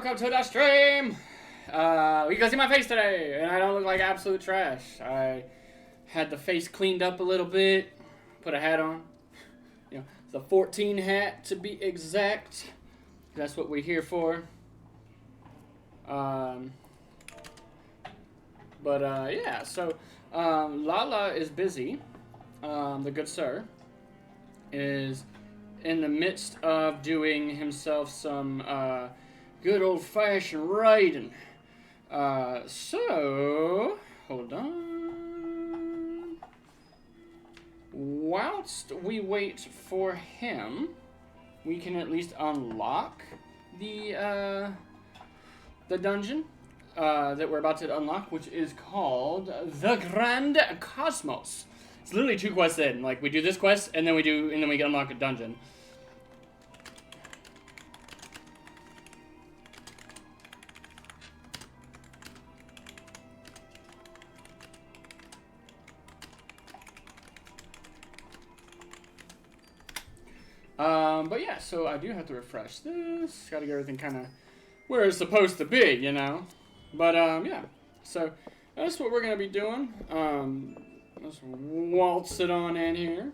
welcome to the stream! You can see my face today, and I don't look like absolute trash. I had the face cleaned up a little bit, put a hat on. You know, the 14 hat to be exact. That's what we're here for. Yeah, so Lala is busy. The good sir is in the midst of doing himself some good old-fashioned writing. So, hold on. Whilst we wait for him, we can at least unlock the dungeon that we're about to unlock, which is called the Grand Cosmos. It's literally 2 quests in. Like, we do this quest, and then we unlock a dungeon. But yeah, so I do have to refresh this. Gotta get everything kind of where it's supposed to be, you know? But, yeah. So, that's what we're gonna be doing. Let's waltz it on in here.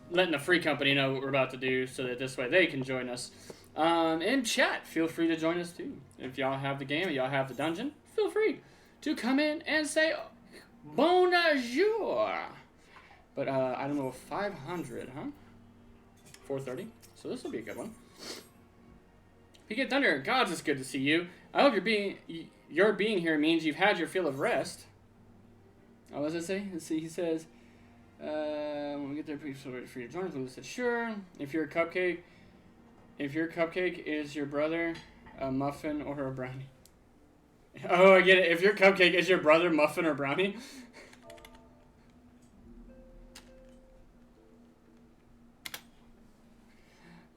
Letting the free company know what we're about to do so that this way they can join us. In chat, feel free to join us too. If y'all have the game, y'all have the dungeon, feel free to come in and say bonjour. But I don't know, 500, huh? 430. So this will be a good one. PK Thunder, gods, it's good to see you. I hope your being here means you've had your fill of rest. Oh, what does it say? Let's see. He says, when we get there, please feel ready for your journals. Lou said, sure. If your cupcake is your brother, a muffin or a brownie. Oh, I get it. If your cupcake is your brother, muffin or brownie.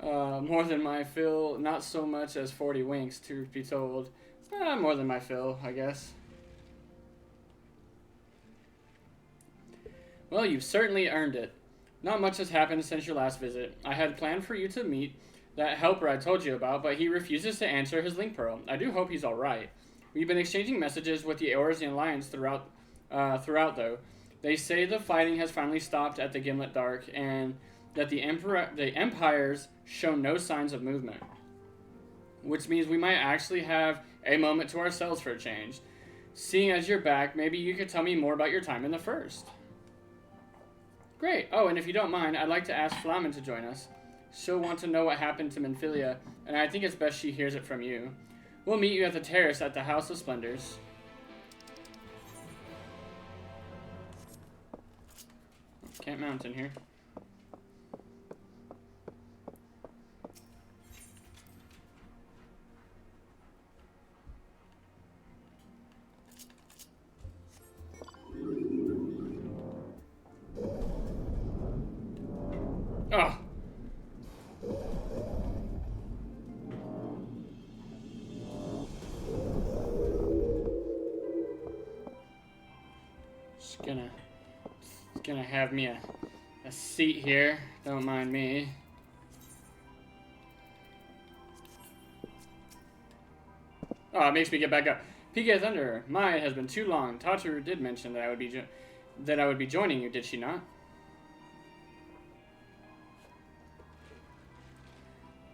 More than my fill, not so much as 40 winks, to be told. More than my fill, I guess. Well, you've certainly earned it. Not much has happened since your last visit. I had planned for you to meet that helper I told you about, but he refuses to answer his link pearl. I do hope he's alright. We've been exchanging messages with the Eorzean Alliance throughout, though. They say the fighting has finally stopped at the Gimlet Dark, and that the Empire's show no signs of movement. Which means we might actually have a moment to ourselves for a change. Seeing as you're back, maybe you could tell me more about your time in the First. Great. Oh, and if you don't mind, I'd like to ask Flamen to join us. She'll want to know what happened to Minfilia, and I think it's best she hears it from you. We'll meet you at the terrace at the House of Splendors. Can't mount in here. Oh. Just gonna have me a seat here. Don't mind me. Oh, it makes me get back up. PK Thunder, mine has been too long. Tatu did mention that I would be joining you, did she not?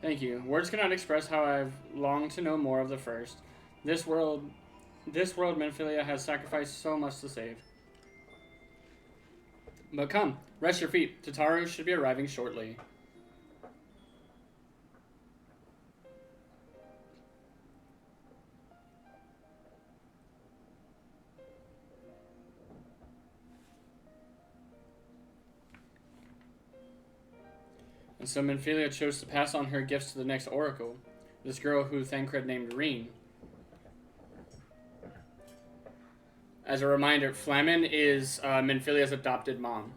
Thank you. Words cannot express how I've longed to know more of the First. This world Minfilia has sacrificed so much to save. But come, rest your feet. Tataru should be arriving shortly. And so Minfilia chose to pass on her gifts to the next oracle, this girl who Thancred named Reen. As a reminder, Flamen is Minfilia's adopted mom.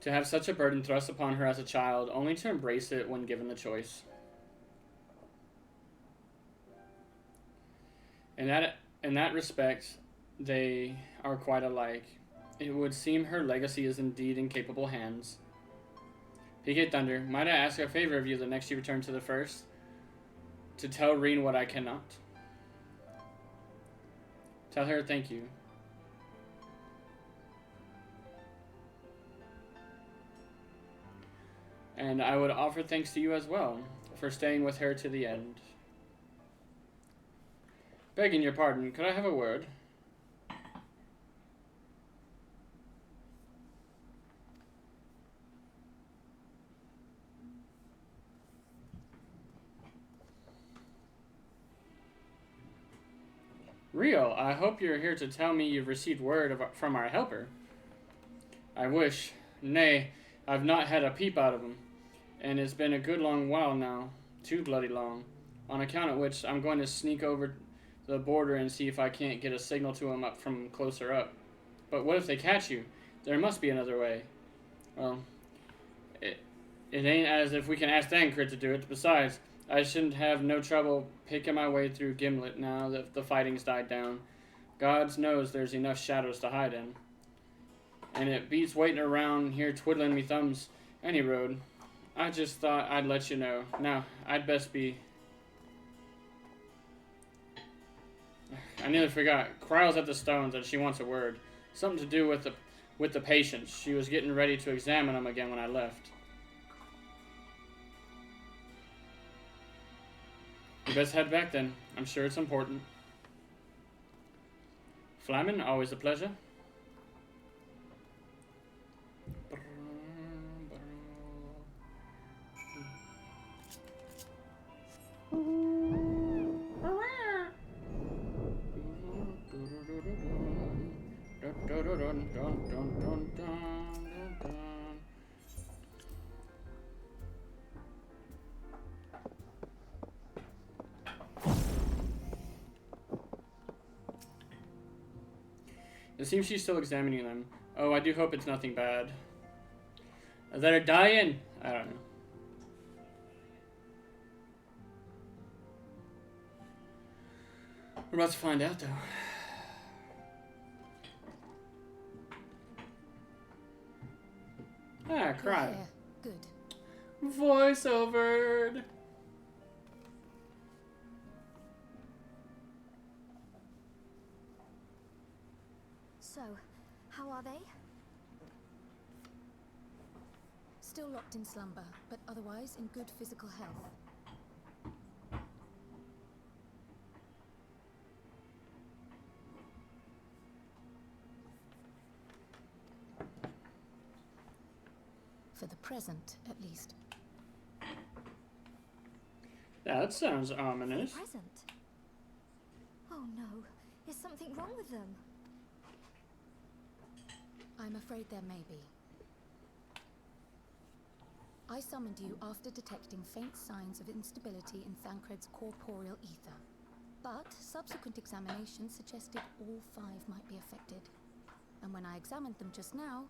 To have such a burden thrust upon her as a child, only to embrace it when given the choice. In that respect, they are quite alike. It would seem her legacy is indeed in capable hands. PK Thunder, might I ask a favor of you the next you return to the First? To tell Reen what I cannot. Tell her thank you. And I would offer thanks to you as well, for staying with her to the end. Begging your pardon, could I have a word? Rio, I hope you're here to tell me you've received word from our helper. I wish. Nay, I've not had a peep out of him, and it's been a good long while now, too bloody long, on account of which I'm going to sneak over the border and see if I can't get a signal to him up from closer up. But what if they catch you? There must be another way. Well, it ain't as if we can ask Thancred to do it. Besides, I shouldn't have no trouble picking my way through Gimlet now that the fighting's died down. God knows there's enough shadows to hide in. And it beats waiting around here twiddling me thumbs any road. I just thought I'd let you know. Now, I'd best be... I nearly forgot. Cryle's at the stones and she wants a word. Something to do with the patients. She was getting ready to examine them again when I left. You best head back then. I'm sure it's important. Flamen, always a pleasure. It seems she's still examining them. Oh, I do hope it's nothing bad. They're dying? I don't know. We're about to find out, though. Ah, cry. Yeah, good. Voiceovered. So, how are they? Still locked in slumber, but otherwise in good physical health. For the present, at least. That sounds ominous. Present? Oh no, is something wrong with them? I'm afraid there may be. I summoned you after detecting faint signs of instability in Thancred's corporeal ether. But subsequent examination suggested all 5 might be affected. And when I examined them just now,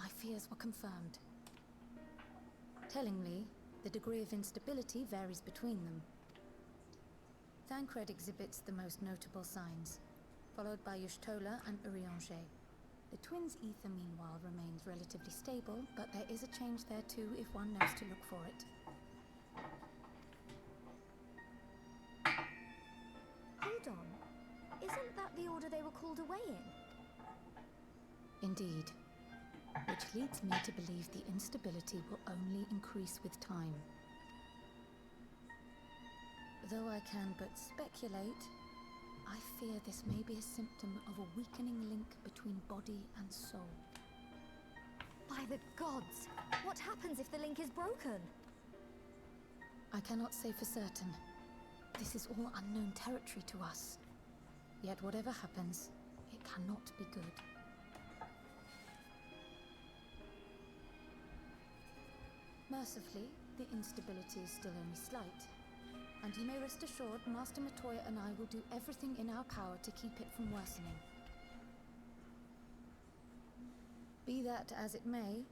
my fears were confirmed. Tellingly, the degree of instability varies between them. Thancred exhibits the most notable signs, followed by Y'shtola and Urianger. The twins' ether, meanwhile, remains relatively stable, but there is a change there too if one knows to look for it. Hold on. Isn't that the order they were called away in? Indeed. Which leads me to believe the instability will only increase with time. Though I can but speculate, I fear this may be a symptom of a weakening link between body and soul. By the gods! What happens if the link is broken? I cannot say for certain. This is all unknown territory to us. Yet whatever happens, it cannot be good. Mercifully, the instability is still only slight. And you may rest assured Master Matoya and I will do everything in our power to keep it from worsening. Be that as it may,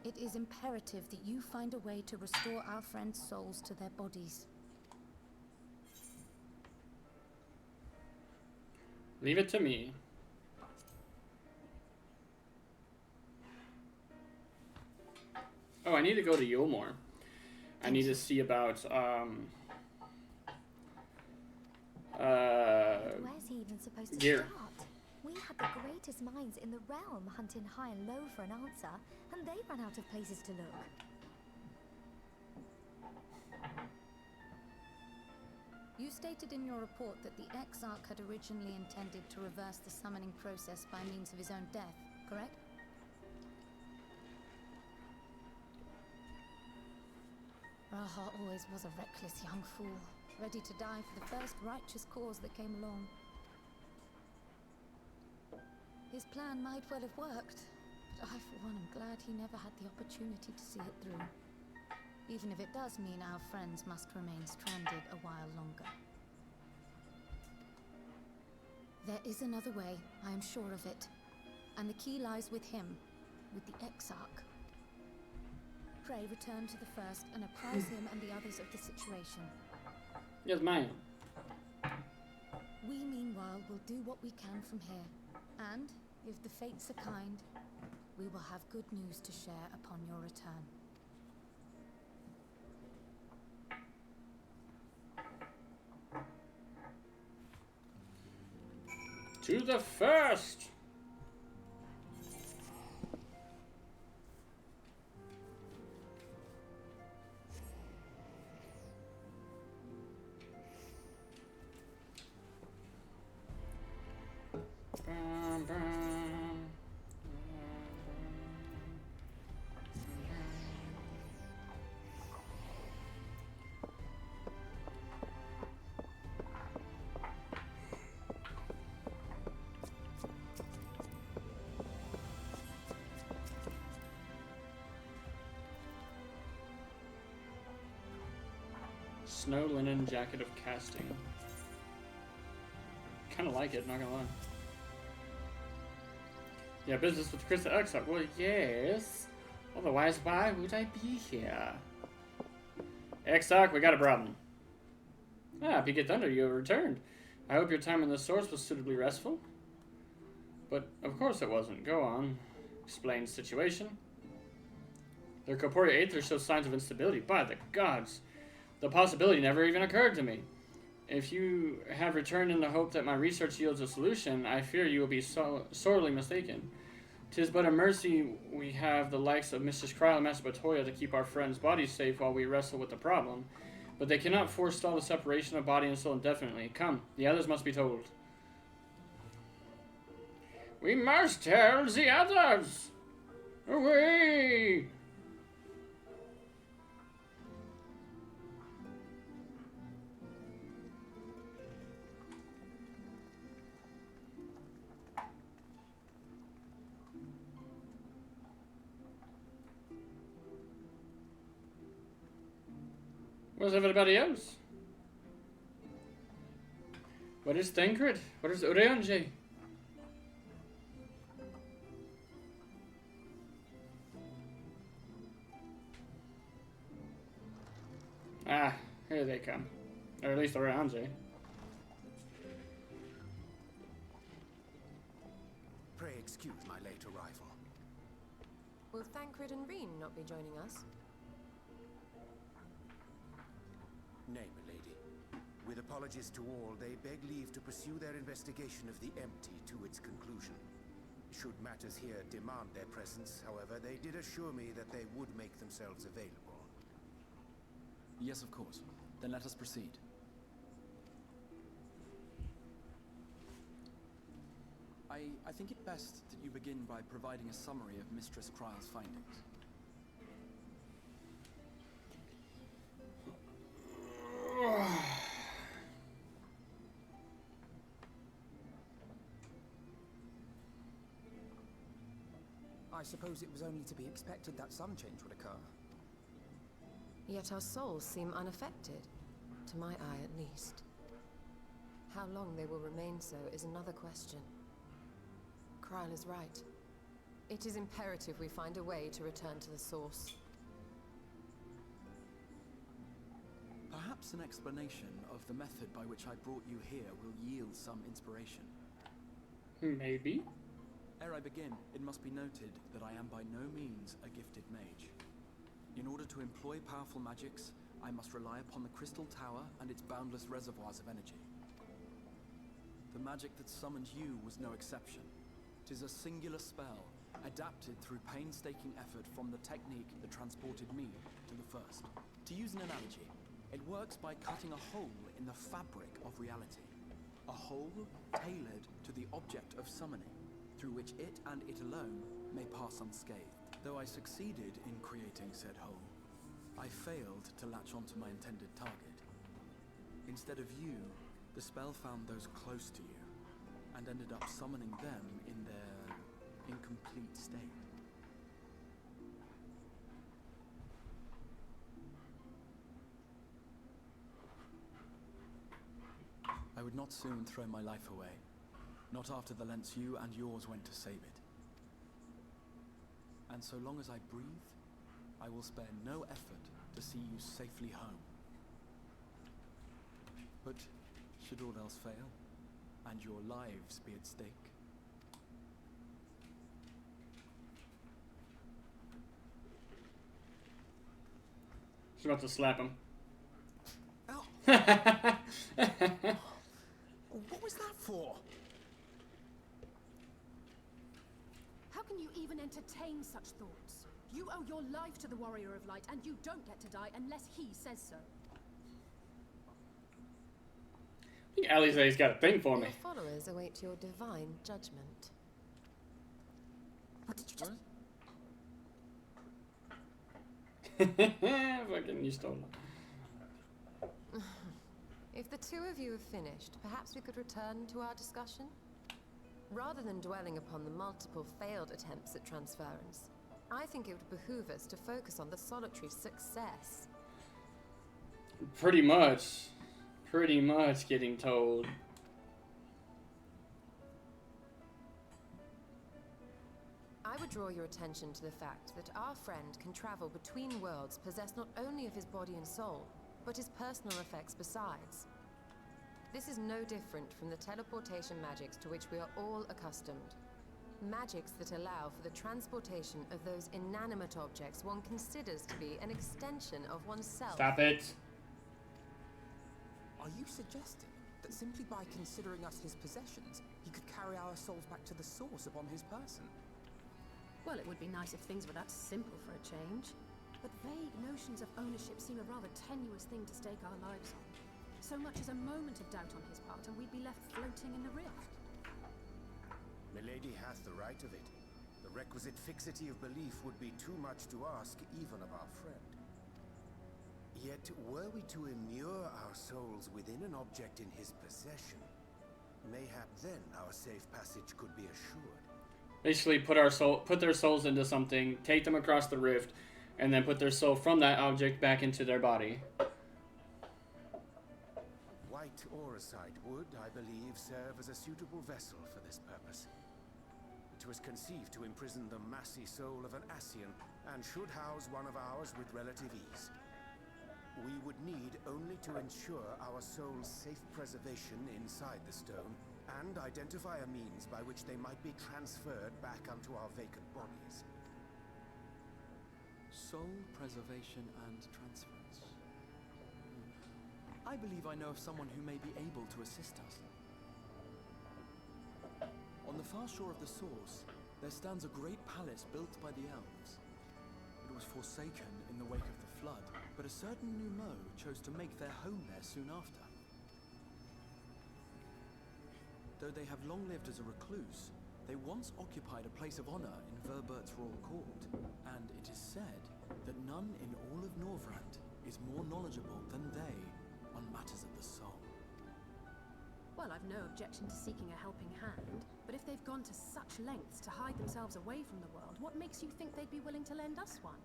it is imperative that you find a way to restore our friends' souls to their bodies. Leave it to me. Oh, I need to go to Yulmore. I need to see about, Where's he even supposed to gear. start? We had the greatest minds in the realm hunting high and low for an answer, and they ran out of places to look. You stated in your report that the Exarch had originally intended to reverse the summoning process by means of his own death, correct? Raha always was a reckless young fool, ready to die for the first righteous cause that came along. His plan might well have worked, but I for one am glad he never had the opportunity to see it through. Even if it does mean our friends must remain stranded a while longer. There is another way, I am sure of it. And the key lies with him, with the Exarch. Pray return to the first and apprise him and the others of the situation. Yes, ma'am. We, meanwhile, will do what we can from here. And, if the fates are kind, we will have good news to share upon your return. To the first! Bum, bum. Snow linen jacket of casting. Kind of like it, not gonna lie. Yeah, business with Chris the Exarch. Well, yes. Otherwise, why would I be here? Exarch, we got a problem. Ah, Peak Thunder, you have returned. I hope your time in the source was suitably restful. But, of course it wasn't. Go on. Explain situation. Their corporeal aether shows signs of instability. By the gods. The possibility never even occurred to me. If you have returned in the hope that my research yields a solution, I fear you will be sorely mistaken. 'Tis but a mercy we have the likes of Mistress Kryl and Master Matoya to keep our friends' bodies safe while we wrestle with the problem. But they cannot forestall the separation of body and soul indefinitely. Come, the others must be told. We must tell the others! Away! Where's everybody else? What is Thancred? What is Urianger? Ah, here they come. Or at least Urianger. Pray excuse my late arrival. Will Thancred and Reen not be joining us? Nay, milady. With apologies to all, they beg leave to pursue their investigation of the empty to its conclusion. Should matters here demand their presence, however, they did assure me that they would make themselves available. Yes, of course. Then let us proceed. I think it best that you begin by providing a summary of Mistress Kryl's findings. I suppose it was only to be expected that some change would occur. Yet our souls seem unaffected, to my eye at least. How long they will remain so is another question. Kryl is right. It is imperative we find a way to return to the source. Perhaps an explanation of the method by which I brought you here will yield some inspiration. Maybe. Ere I begin, it must be noted that I am by no means a gifted mage. In order to employ powerful magics, I must rely upon the Crystal Tower and its boundless reservoirs of energy. The magic that summoned you was no exception. 'Tis a singular spell, adapted through painstaking effort from the technique that transported me to the first. To use an analogy, it works by cutting a hole in the fabric of reality. A hole tailored to the object of summoning, through which it and it alone may pass unscathed. Though I succeeded in creating said hole, I failed to latch onto my intended target. Instead of you, the spell found those close to you, and ended up summoning them in their incomplete state. I would not soon throw my life away, not after the lengths you and yours went to save it. And so long as I breathe, I will spare no effort to see you safely home. But should all else fail, and your lives be at stake, She's about to slap him. Oh, what was that for? How can you even entertain such thoughts? You owe your life to the Warrior of Light, and you don't get to die unless he says so. I think Alize's got a thing for me. Your followers await your divine judgment. What did you just... Fucking, you stole it. If the two of you have finished, perhaps we could return to our discussion? Rather than dwelling upon the multiple failed attempts at transference, I think it would behoove us to focus on the solitary success. Pretty much getting told. I would draw your attention to the fact that our friend can travel between worlds possessed not only of his body and soul, but his personal effects besides. This is no different from the teleportation magics to which we are all accustomed. Magics that allow for the transportation of those inanimate objects one considers to be an extension of oneself. Stop it. Are you suggesting that simply by considering us his possessions, he could carry our souls back to the source upon his person? Well, it would be nice if things were that simple for a change. But vague notions of ownership seem a rather tenuous thing to stake our lives on. So much as a moment of doubt on his part, and we'd be left floating in the rift. Milady hath the right of it. The requisite fixity of belief would be too much to ask even of our friend. Yet, were we to immure our souls within an object in his possession, mayhap then our safe passage could be assured. Basically, put their souls into something, take them across the rift, and then put their soul from that object back into their body. White auricite would, I believe, serve as a suitable vessel for this purpose. It was conceived to imprison the massy soul of an Ascian, and should house one of ours with relative ease. We would need only to ensure our soul's safe preservation inside the stone, and identify a means by which they might be transferred back unto our vacant bodies. Soul preservation and transference. I believe I know of someone who may be able to assist us. On the far shore of the source, there stands a great palace built by the elves. It was forsaken in the wake of the flood, but a certain Numo chose to make their home there soon after. Though they have long lived as a recluse, they once occupied a place of honor in Verbert's royal court, and it is said that none in all of Norvrand is more knowledgeable than they on matters of the soul. Well, I've no objection to seeking a helping hand, but if they've gone to such lengths to hide themselves away from the world, what makes you think they'd be willing to lend us one?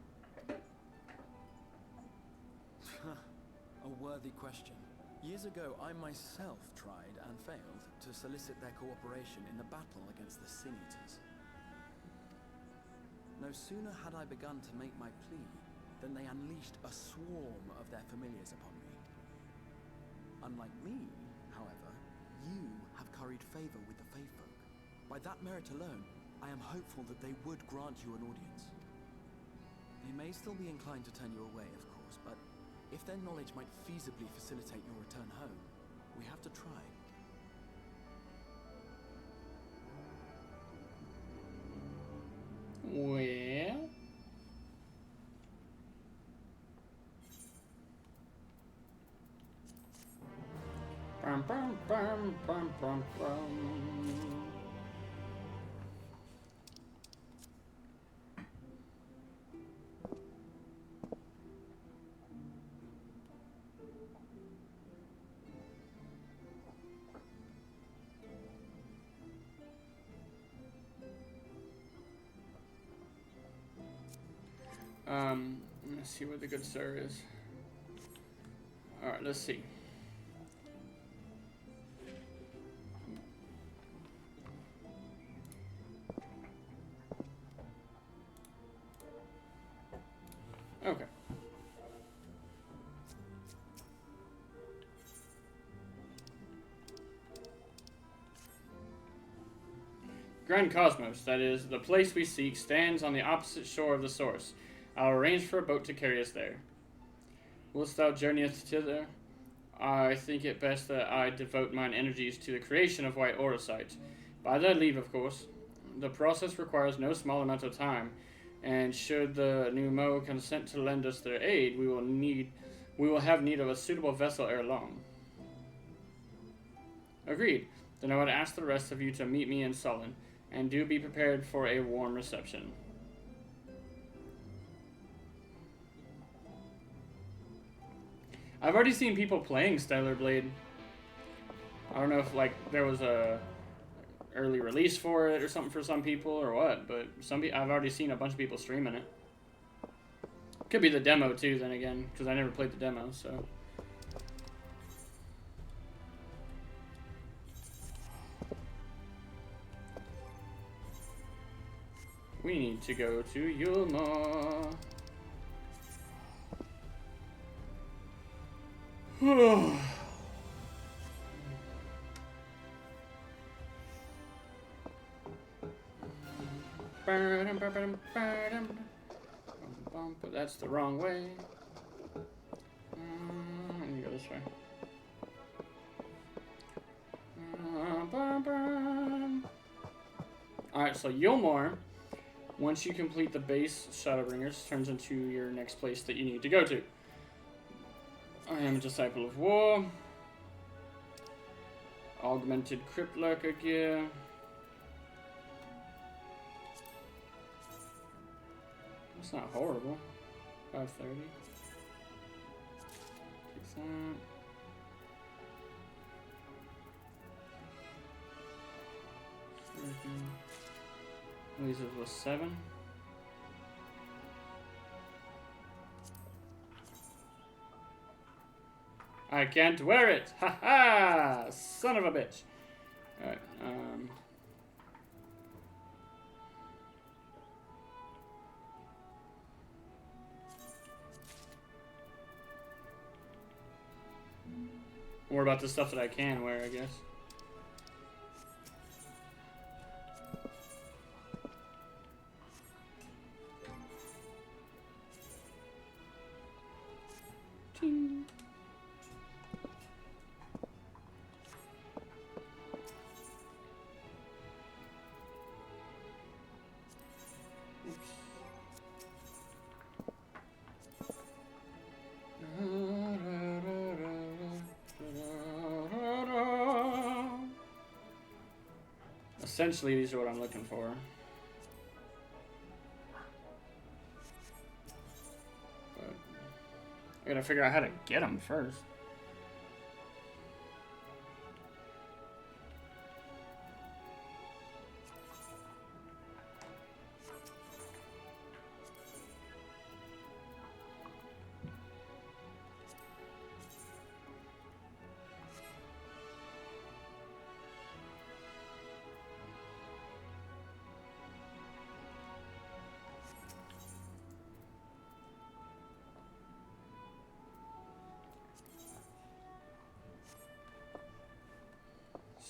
A worthy question. Years ago, I myself tried and failed to solicit their cooperation in the battle against the Sin Eaters. No sooner had I begun to make my plea than they unleashed a swarm of their familiars upon me. Unlike me, however, you have curried favor with the Fae folk. By that merit alone, I am hopeful that they would grant you an audience. They may still be inclined to turn you away, of course, but if their knowledge might feasibly facilitate your return home, we have to try. Well... Bum, bum, bum, bum, bum, bum. Let's see where the good sir is. Alright, let's see. Okay. Grand Cosmos, that is, the place we seek, stands on the opposite shore of the source. I'll arrange for a boat to carry us there. Whilst thou journeyest thither, I think it best that I devote mine energies to the creation of white aurosite. By thy leave, of course. The process requires no small amount of time, and should the Numo consent to lend us their aid, we will have need of a suitable vessel ere long. Agreed. Then I would ask the rest of you to meet me in Sullen, and do be prepared for a warm reception. I've already seen people playing Stellar Blade. I don't know if like there was a early release for it or something for some people or what, but I've already seen a bunch of people streaming it. Could be the demo too, then again, because I never played the demo, so. We need to go to Yulma. But that's the wrong way. Let me go this way. Alright, so Yulmore, once you complete the base Shadowbringers, turns into your next place that you need to go to. I am a Disciple of War. Augmented Crypt Lurker gear. That's not horrible. 530. Take that. These are the 7. I can't wear it! Ha ha! Son of a bitch! Alright, more about the stuff that I can wear, I guess. Ting. Essentially, these are what I'm looking for. But I gotta figure out how to get them first.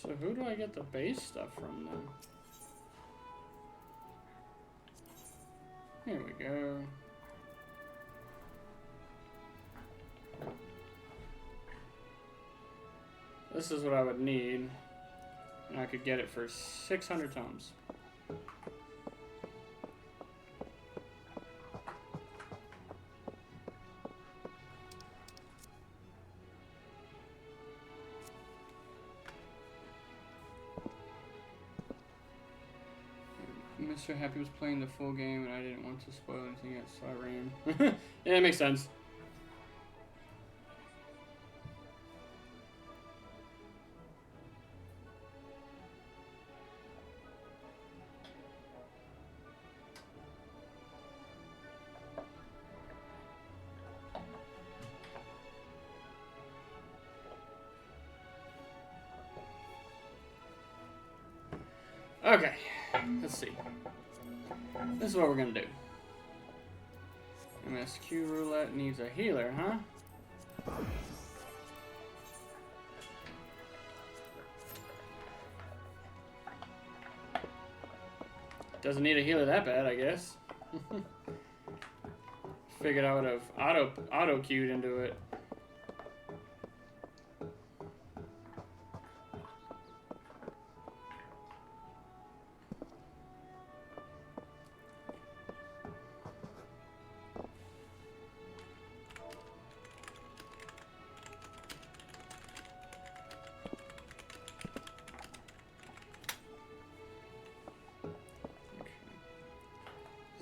So who do I get the base stuff from then? Here we go. This is what I would need. And I could get it for 600 tomes. Mr. Happy was playing the full game and I didn't want to spoil anything yet, so I ran. Yeah, that makes sense. Okay, let's see. This is what we're gonna do. MSQ roulette needs a healer, huh? Doesn't need a healer that bad, I guess. Figured I would have auto-queued into it.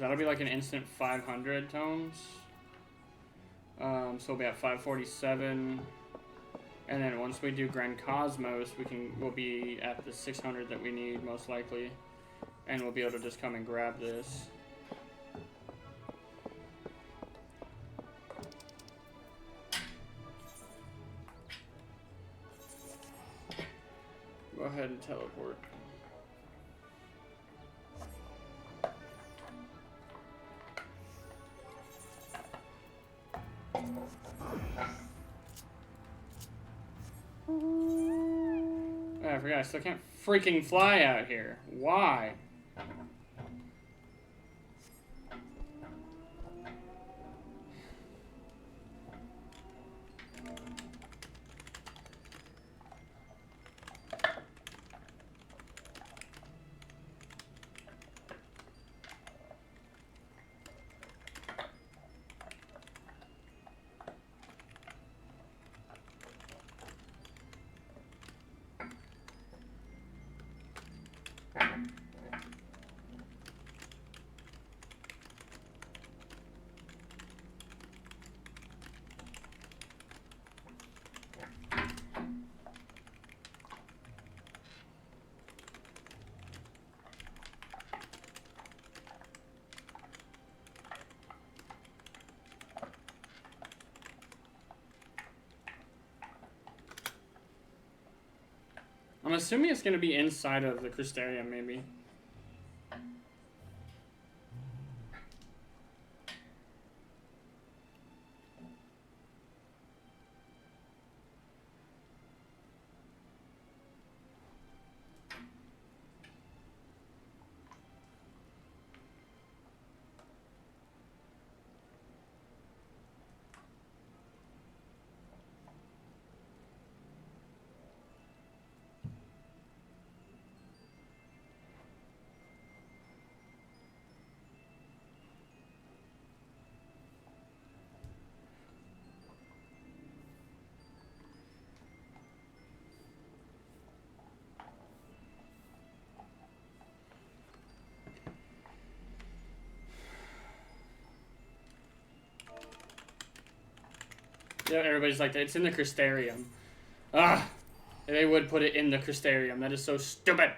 That'll be like an instant 500 tomes. So we'll be at 547. And then once we do Grand Cosmos, we'll be at the 600 that we need most likely. And we'll be able to just come and grab this. Go ahead and teleport. I forgot, I still can't freaking fly out here. Why? I'm assuming it's going to be inside of the Crystarium, maybe. Yeah, everybody's like that. It's in the Crystarium. Ah, they would put it in the Crystarium. That is so stupid.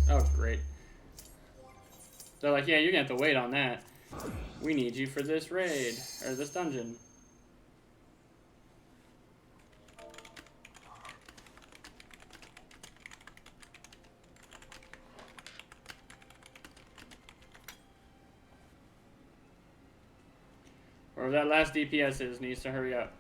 Oh, great. They're like, yeah, you're gonna have to wait on that. We need you for this raid or this dungeon. Or that last DPS needs to hurry up.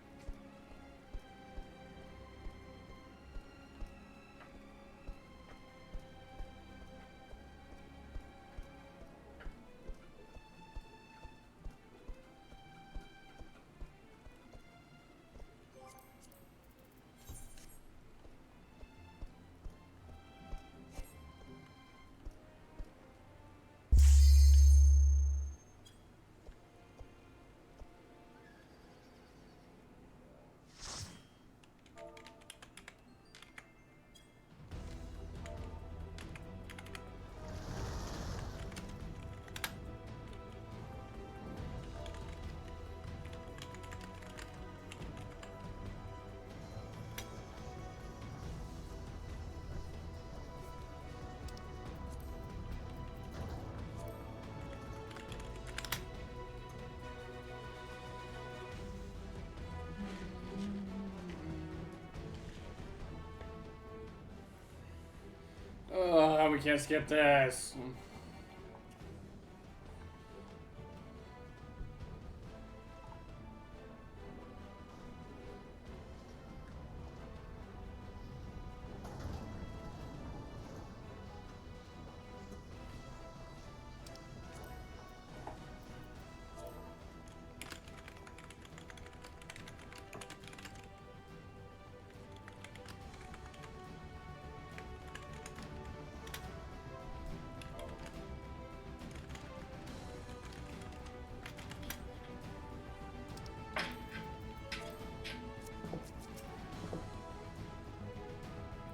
we can't skip this.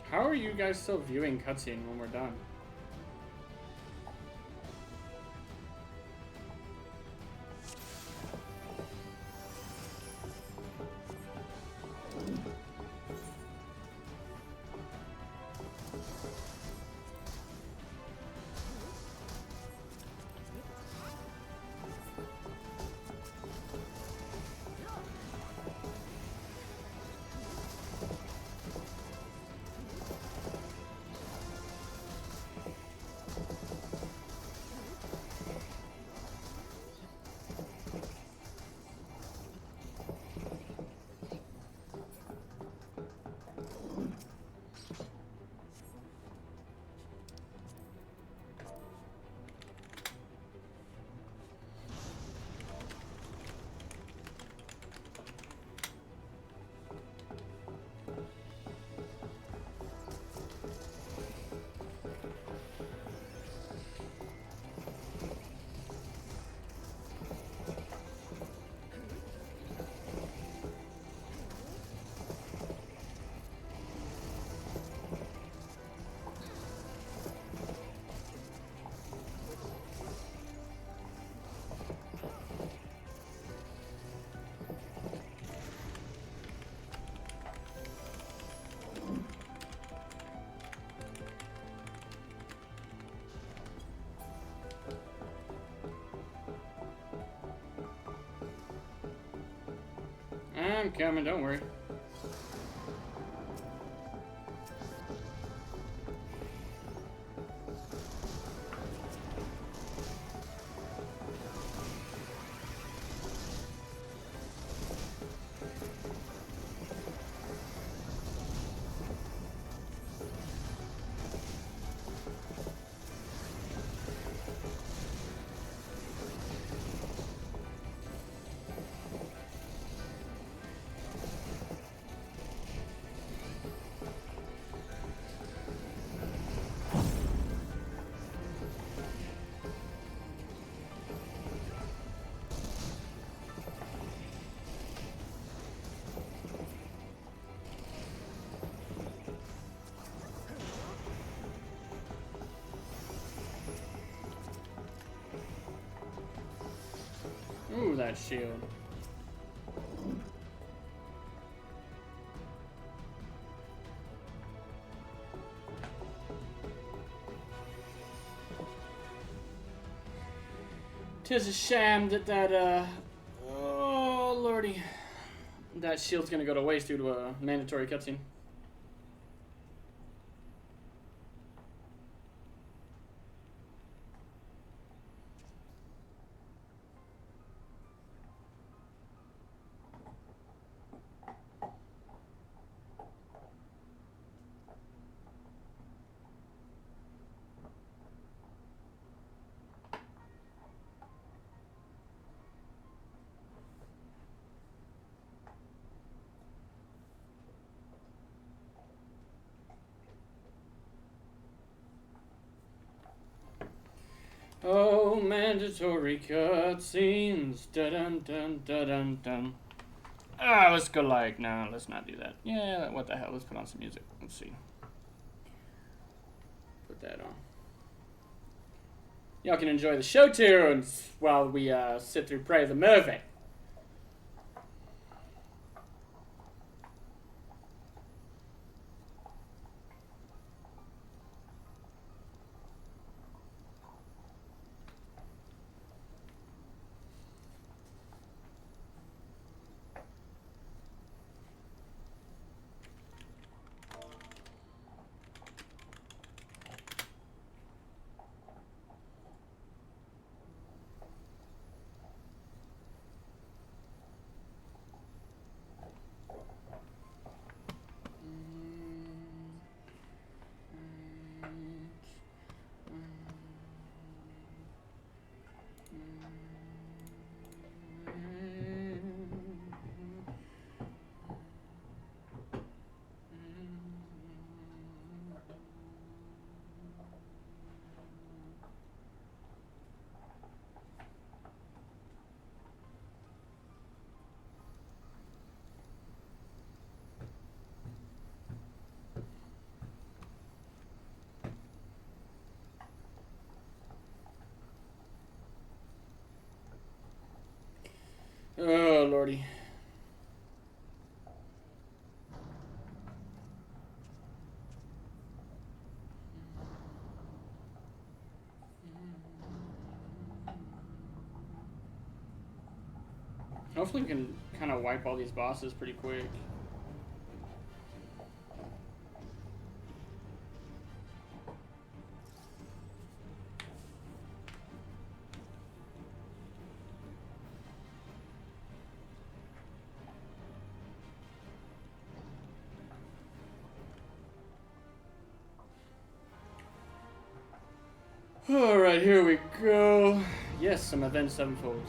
How are you guys still viewing cutscene when we're done? I'm coming, don't worry. Ooh, that shield. Tis a shame that oh lordy, that shield's gonna go to waste due to a mandatory cutscene. Oh, mandatory cutscenes. Dun dun dun dun dun dun. Ah, let's go like, no, let's not do that. Yeah, what the hell? Let's put on some music. Let's see. Put that on. Y'all can enjoy the show tunes while we sit through Prey the movie. lordy. Hopefully we can kind of wipe all these bosses pretty quick. Alright, here we go. Yes, some Event Sevenfold.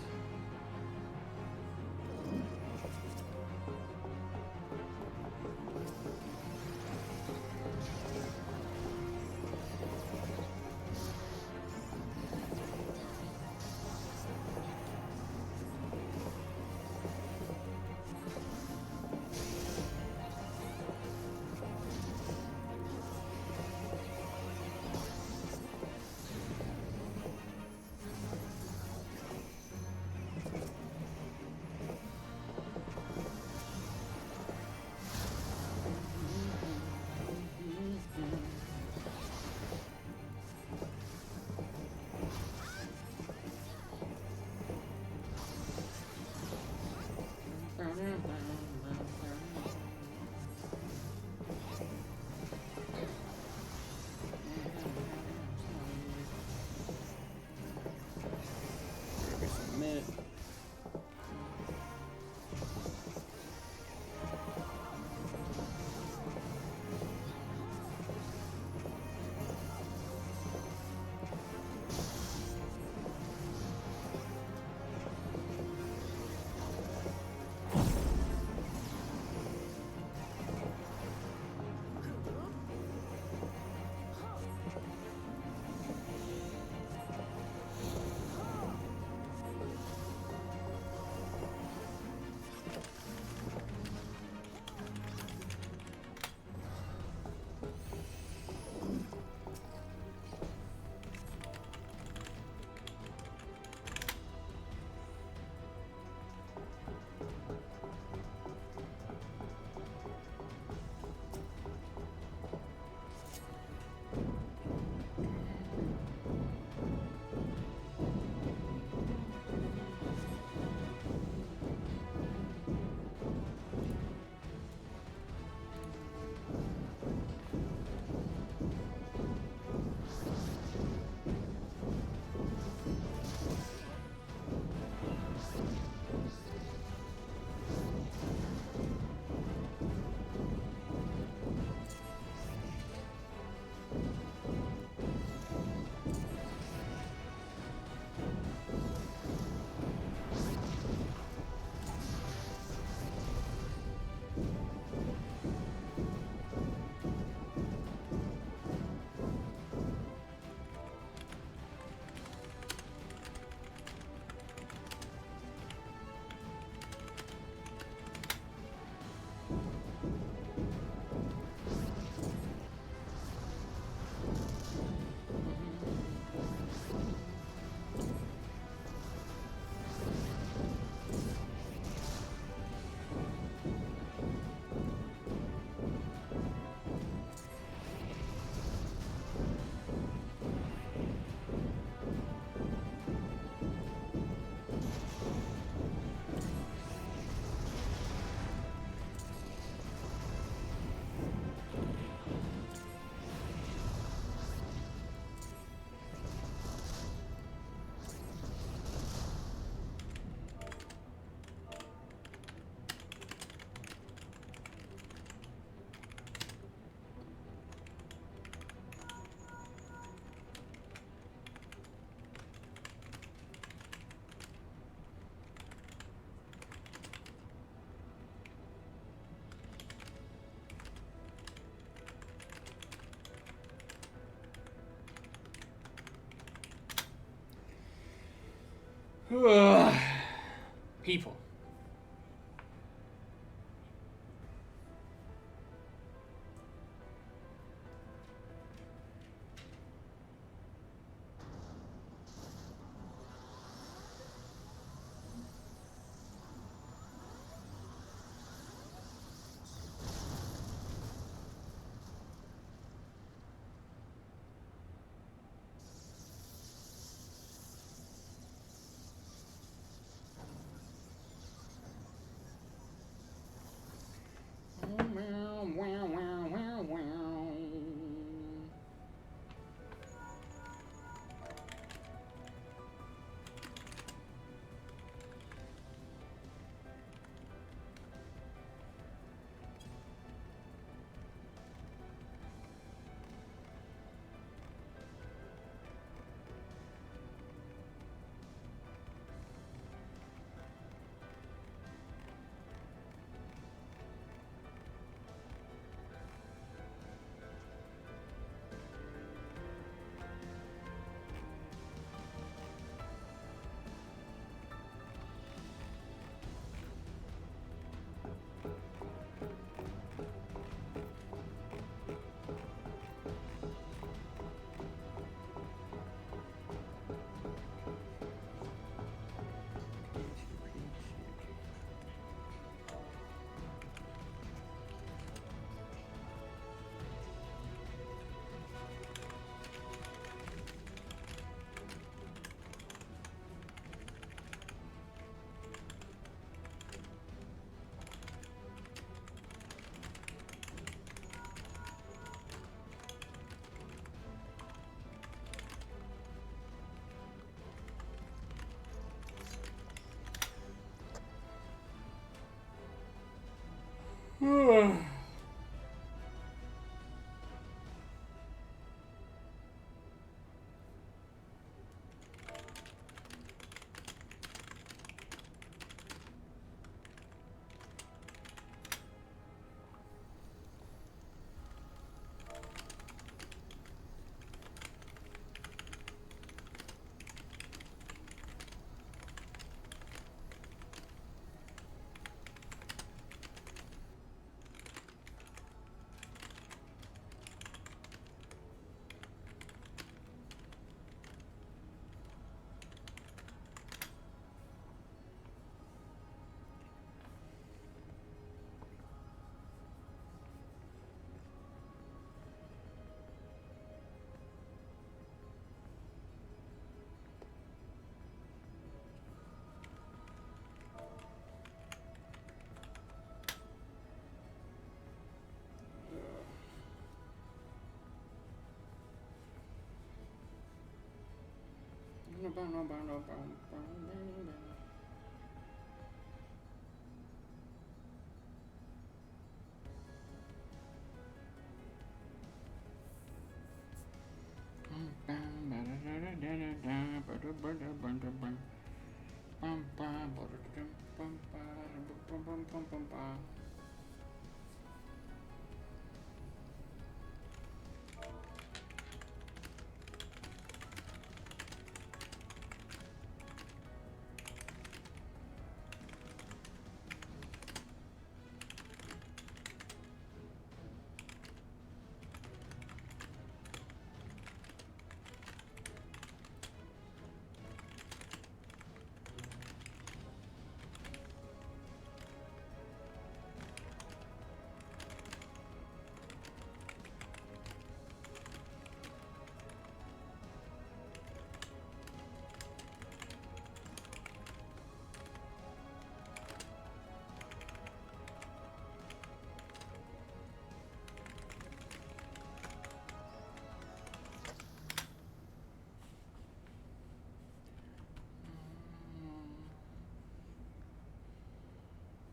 Submit. People.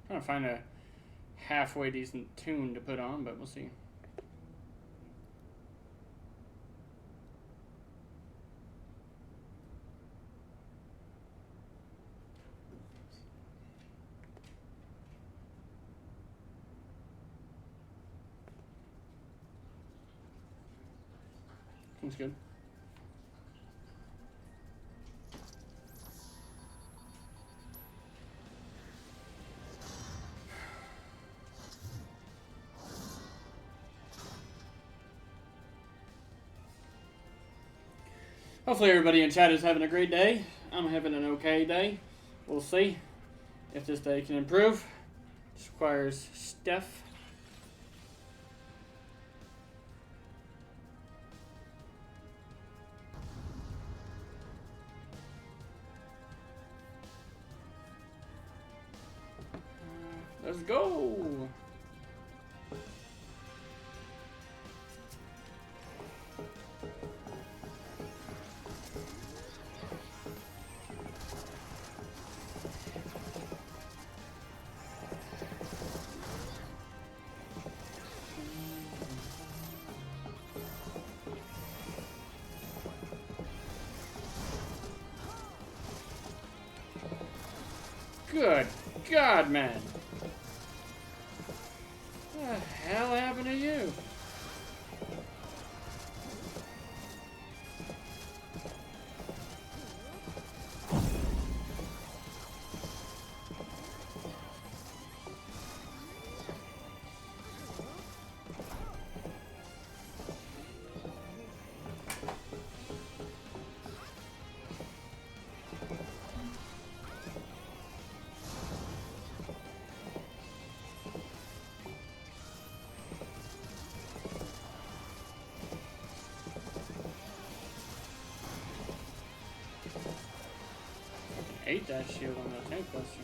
Trying to find a halfway decent tune to put on, but we'll see. Seems good. Hopefully everybody in chat is having a great day. I'm having an okay day. We'll see if this day can improve. This requires Steph. Let's go. Good God, man. What the hell happened to you? Hate that shield on that tank buster.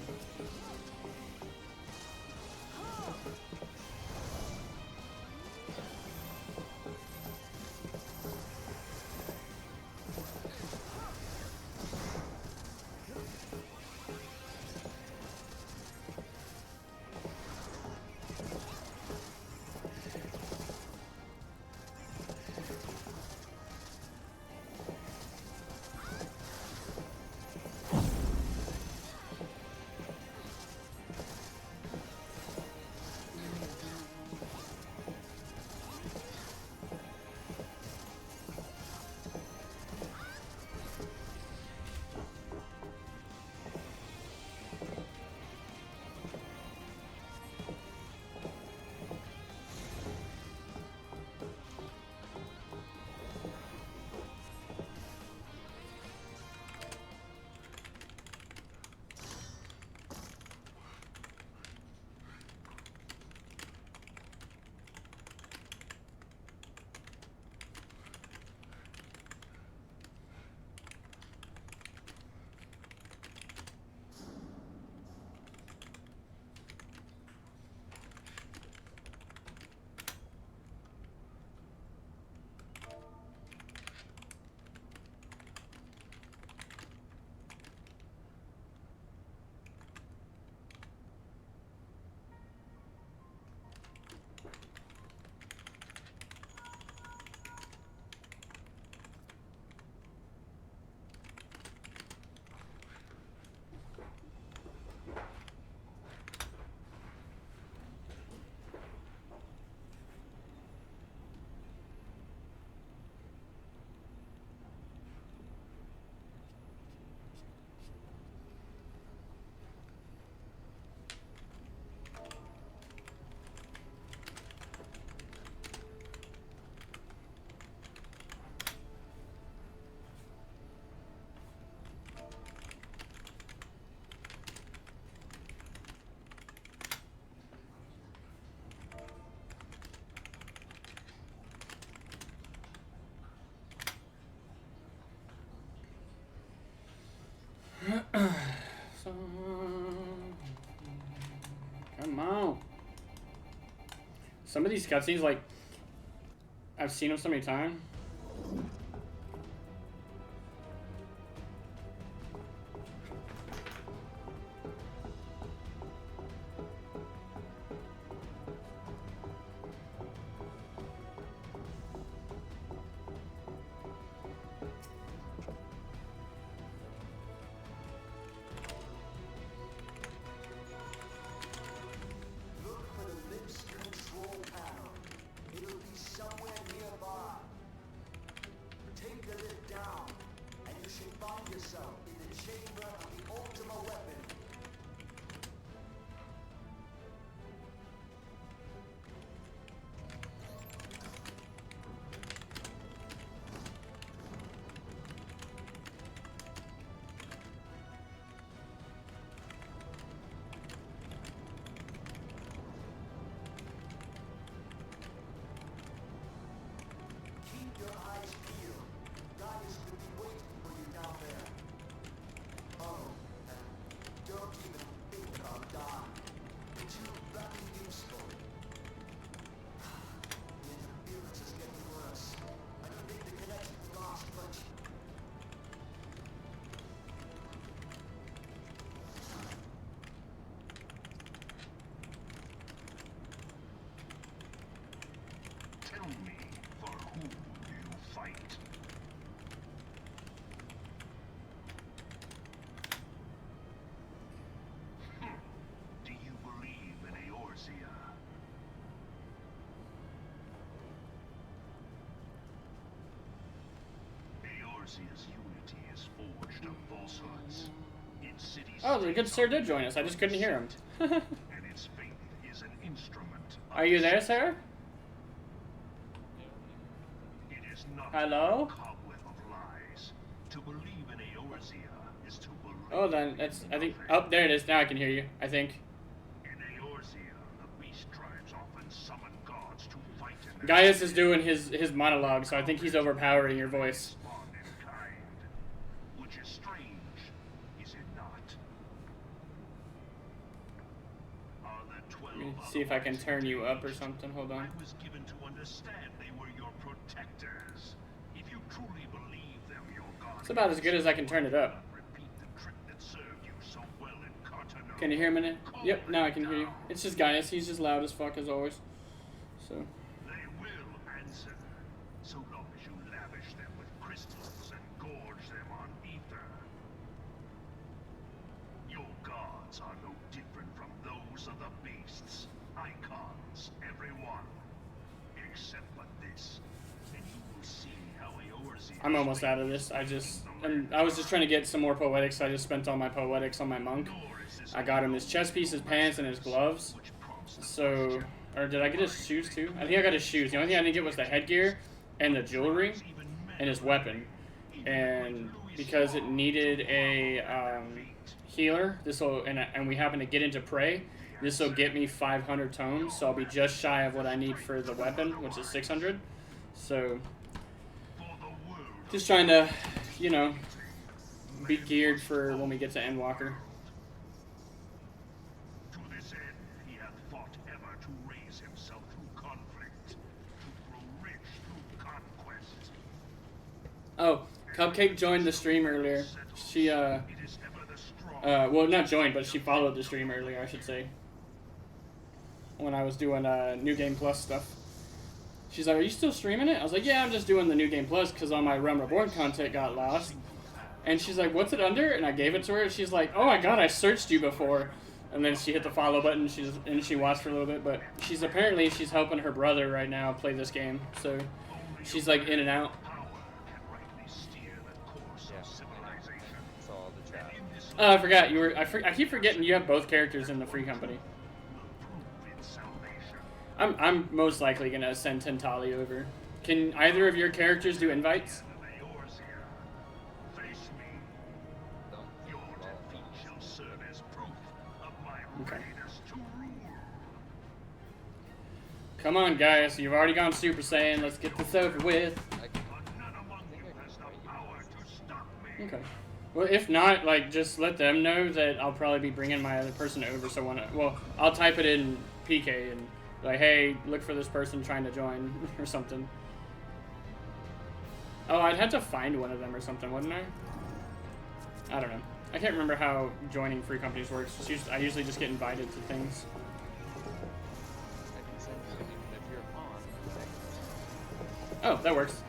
Some of these cutscenes, like, I've seen them so many times. Tell me, for whom do you fight? Do you believe in Eorzea? Eorzea's unity is forged of falsehoods. Its cities. Oh, the good sir did join us. I just couldn't hear him. And its faith is an instrument. Are you there, sir? It is not Hello? a cobweb of lies. To believe in Eorzea is to believe. Oh, then that's. I think. Oh, there it is. Now I can hear you. I think. In Eorzea, the beast tribes often summon gods to fight in their Gaius is doing his monologue, so I think he's overpowering your voice. respond in kind. Which is strange, is it not? Are the 12 Let me see if I can turn you up or something. Hold on. I was given to understand they were your protectors. If you truly believe them, your god. It's about as good as I can turn it up. Repeat the trick that served you so well in Cartano. Can you hear me now? Yep, now I can hear you. It's just Gaius. He's just loud as fuck as always. So. They will answer, so long as you lavish them with crystals and gorge them on ether. Your gods are no different from those of the beasts. Icons, everyone. Except for this. And you will see how Eorzea. I'm almost out of this. I was just trying to get some more poetics, so I just spent all my poetics on my monk. I got him his chest piece, his pants, and his gloves. So, or did I get his shoes too? I think I got his shoes. The only thing I didn't get was the headgear and the jewelry and his weapon. And because it needed a healer, this will and we happen to get into prey. This will get me 500 tomes, so I'll be just shy of what I need for the weapon, which is 600. So, just trying to, you know, be geared for when we get to Endwalker. To this end, he hath fought ever to raise himself through conflict, to grow rich through conquest. Oh, Cupcake joined the stream earlier. She, It is ever the strong. well, not joined, but she followed the stream earlier, I should say. When I was doing New Game Plus stuff. She's like, are you still streaming it? I was like, yeah, I'm just doing the New Game Plus because all my Realm Reborn content got lost. And she's like, what's it under? And I gave it to her. And she's like, oh my god, I searched you before. And then she hit the follow button. And she watched for a little bit. But she's helping her brother right now play this game. So she's like in and out. Power can rightly steer the course of civilization. It's all the trap. In this Oh, I forgot. I keep forgetting you have both characters in the free company. prove its salvation. I'm most likely going to send Tentali over. Can either of your characters do invites? Eorzea, face me. Your defeat shall serve as proof of my Okay. readiness to rule. Come on, guys. You've already gone Super Saiyan. Let's get this over with. But none among you has the power to stop me. Okay. Well, if not, like, just let them know that I'll probably be bringing my other person over. So I'll type it in PK, and Like, hey, look for this person trying to join or something. Oh, I'd have to find one of them or something, wouldn't I? I don't know. I can't remember how joining free companies works. I usually just get invited to things. Oh, that works.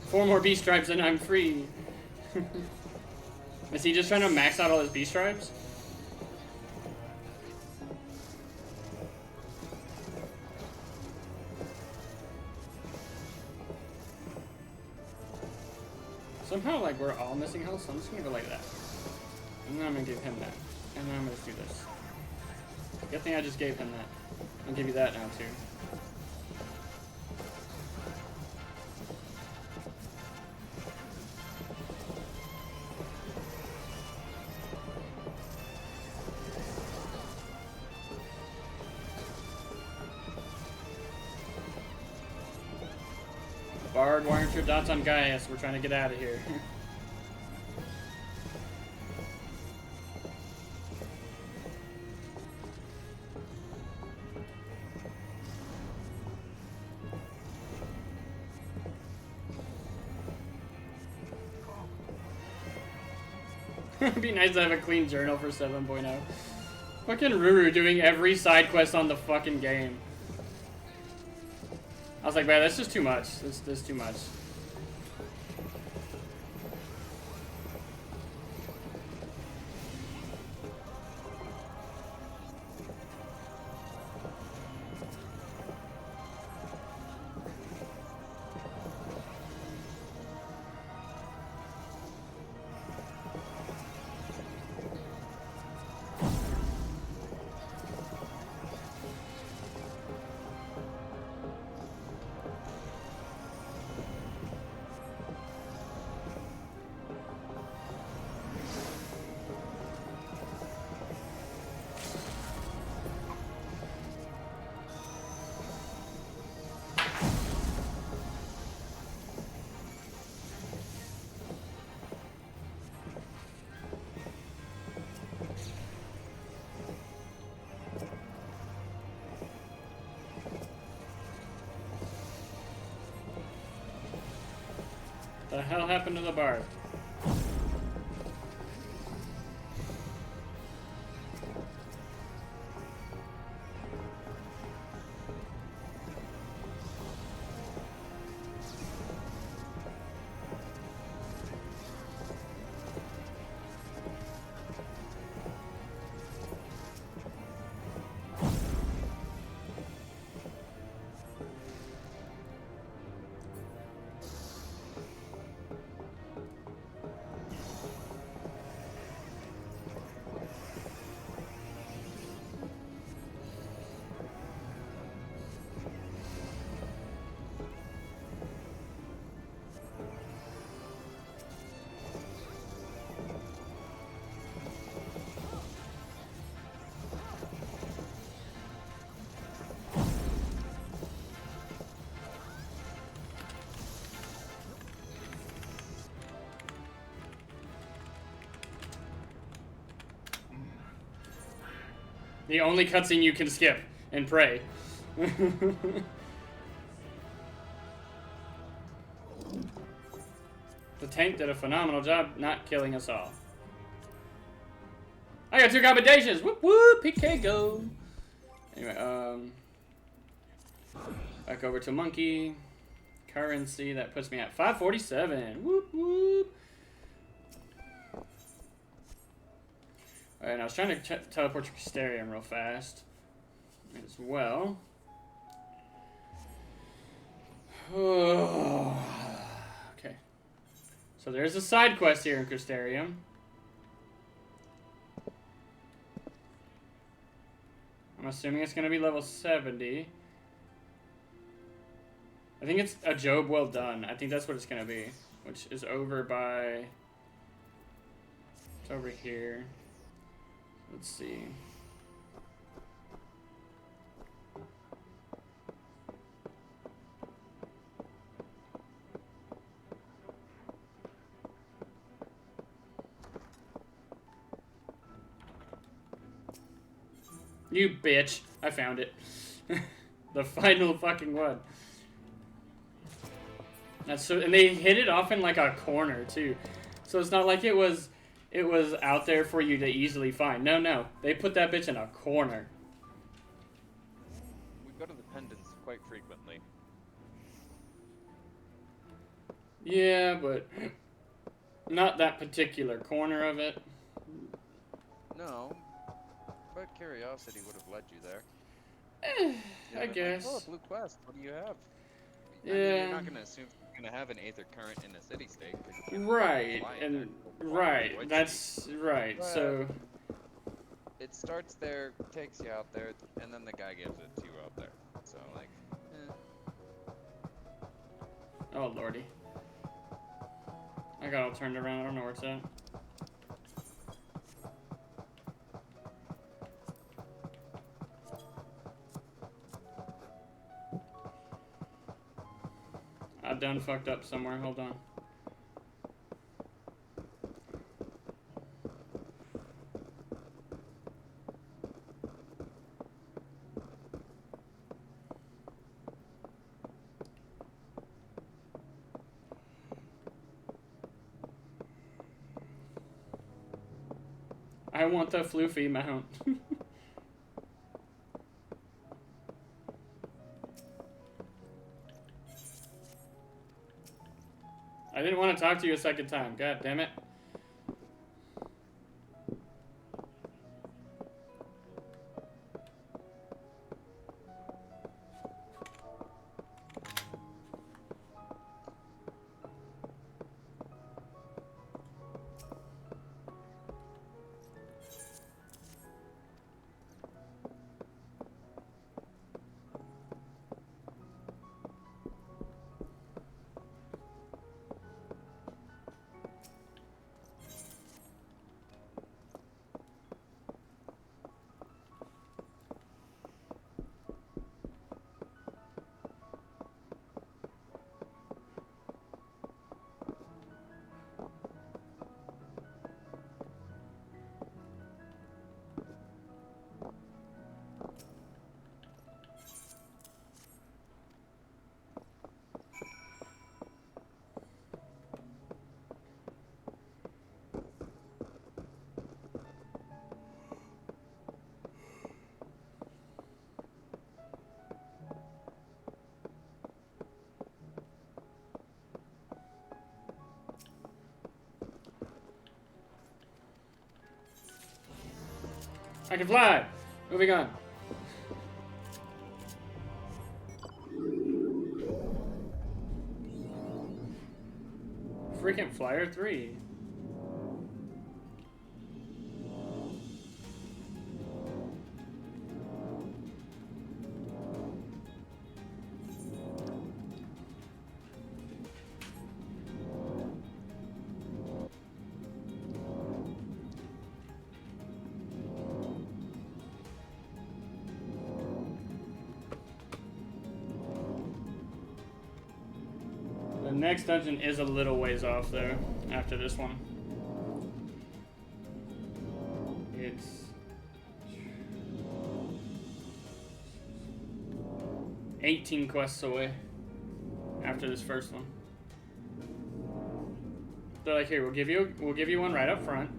Four more B stripes and I'm free. Is he just trying to max out all his B stripes? Somehow, like, we're all missing health, so I'm just gonna go like that. And then I'm gonna give him that. And then I'm gonna do this. Good thing I just gave him that. I'll give you that now, too. Bard, why aren't your dots on Gaius? We're trying to get out of here. It'd be nice to have a clean journal for 7.0. Fucking Ruru doing every side quest on the fucking game. I was like, man, that's just too much. This is too much. The hell happened to the bard? The only cutscene you can skip and pray. The tank did a phenomenal job not killing us all. I got 2 commendations! Whoop whoop! PK go! Anyway, back over to Monkey. Currency, that puts me at 547. Whoop whoop! Alright, and I was trying to teleport to Crystarium real fast as well. Okay. So there's a side quest here in Crystarium. I'm assuming it's going to be level 70. I think it's a job well done. I think that's what it's going to be, which is over by... It's over here. Let's see. You bitch. I found it. The final fucking one. That's so, and they hit it off in like a corner too. So it's not like it was out there for you to easily find. No. They put that bitch in a corner. We go to the pendants quite frequently. Yeah, but not that particular corner of it. No, but curiosity would have led you there. I guess. Like, oh, Blue Quest, what do you have? Yeah. I mean, you're not gonna assume you're gonna have an aether current in a city state. Right, and right, that's right. But so it starts there, takes you out there, and then the guy gives it to you out there. So like, oh lordy, I got all turned around. I don't know where it's at. I done fucked up somewhere. Hold on. I want the floofy mount. I didn't want to talk to you a second time. God damn it. I can fly! Moving on. Freaking Flyer 3. The next dungeon is a little ways off though, after this one. It's 18 quests away after this first one. They're like, here, we'll give you one right up front,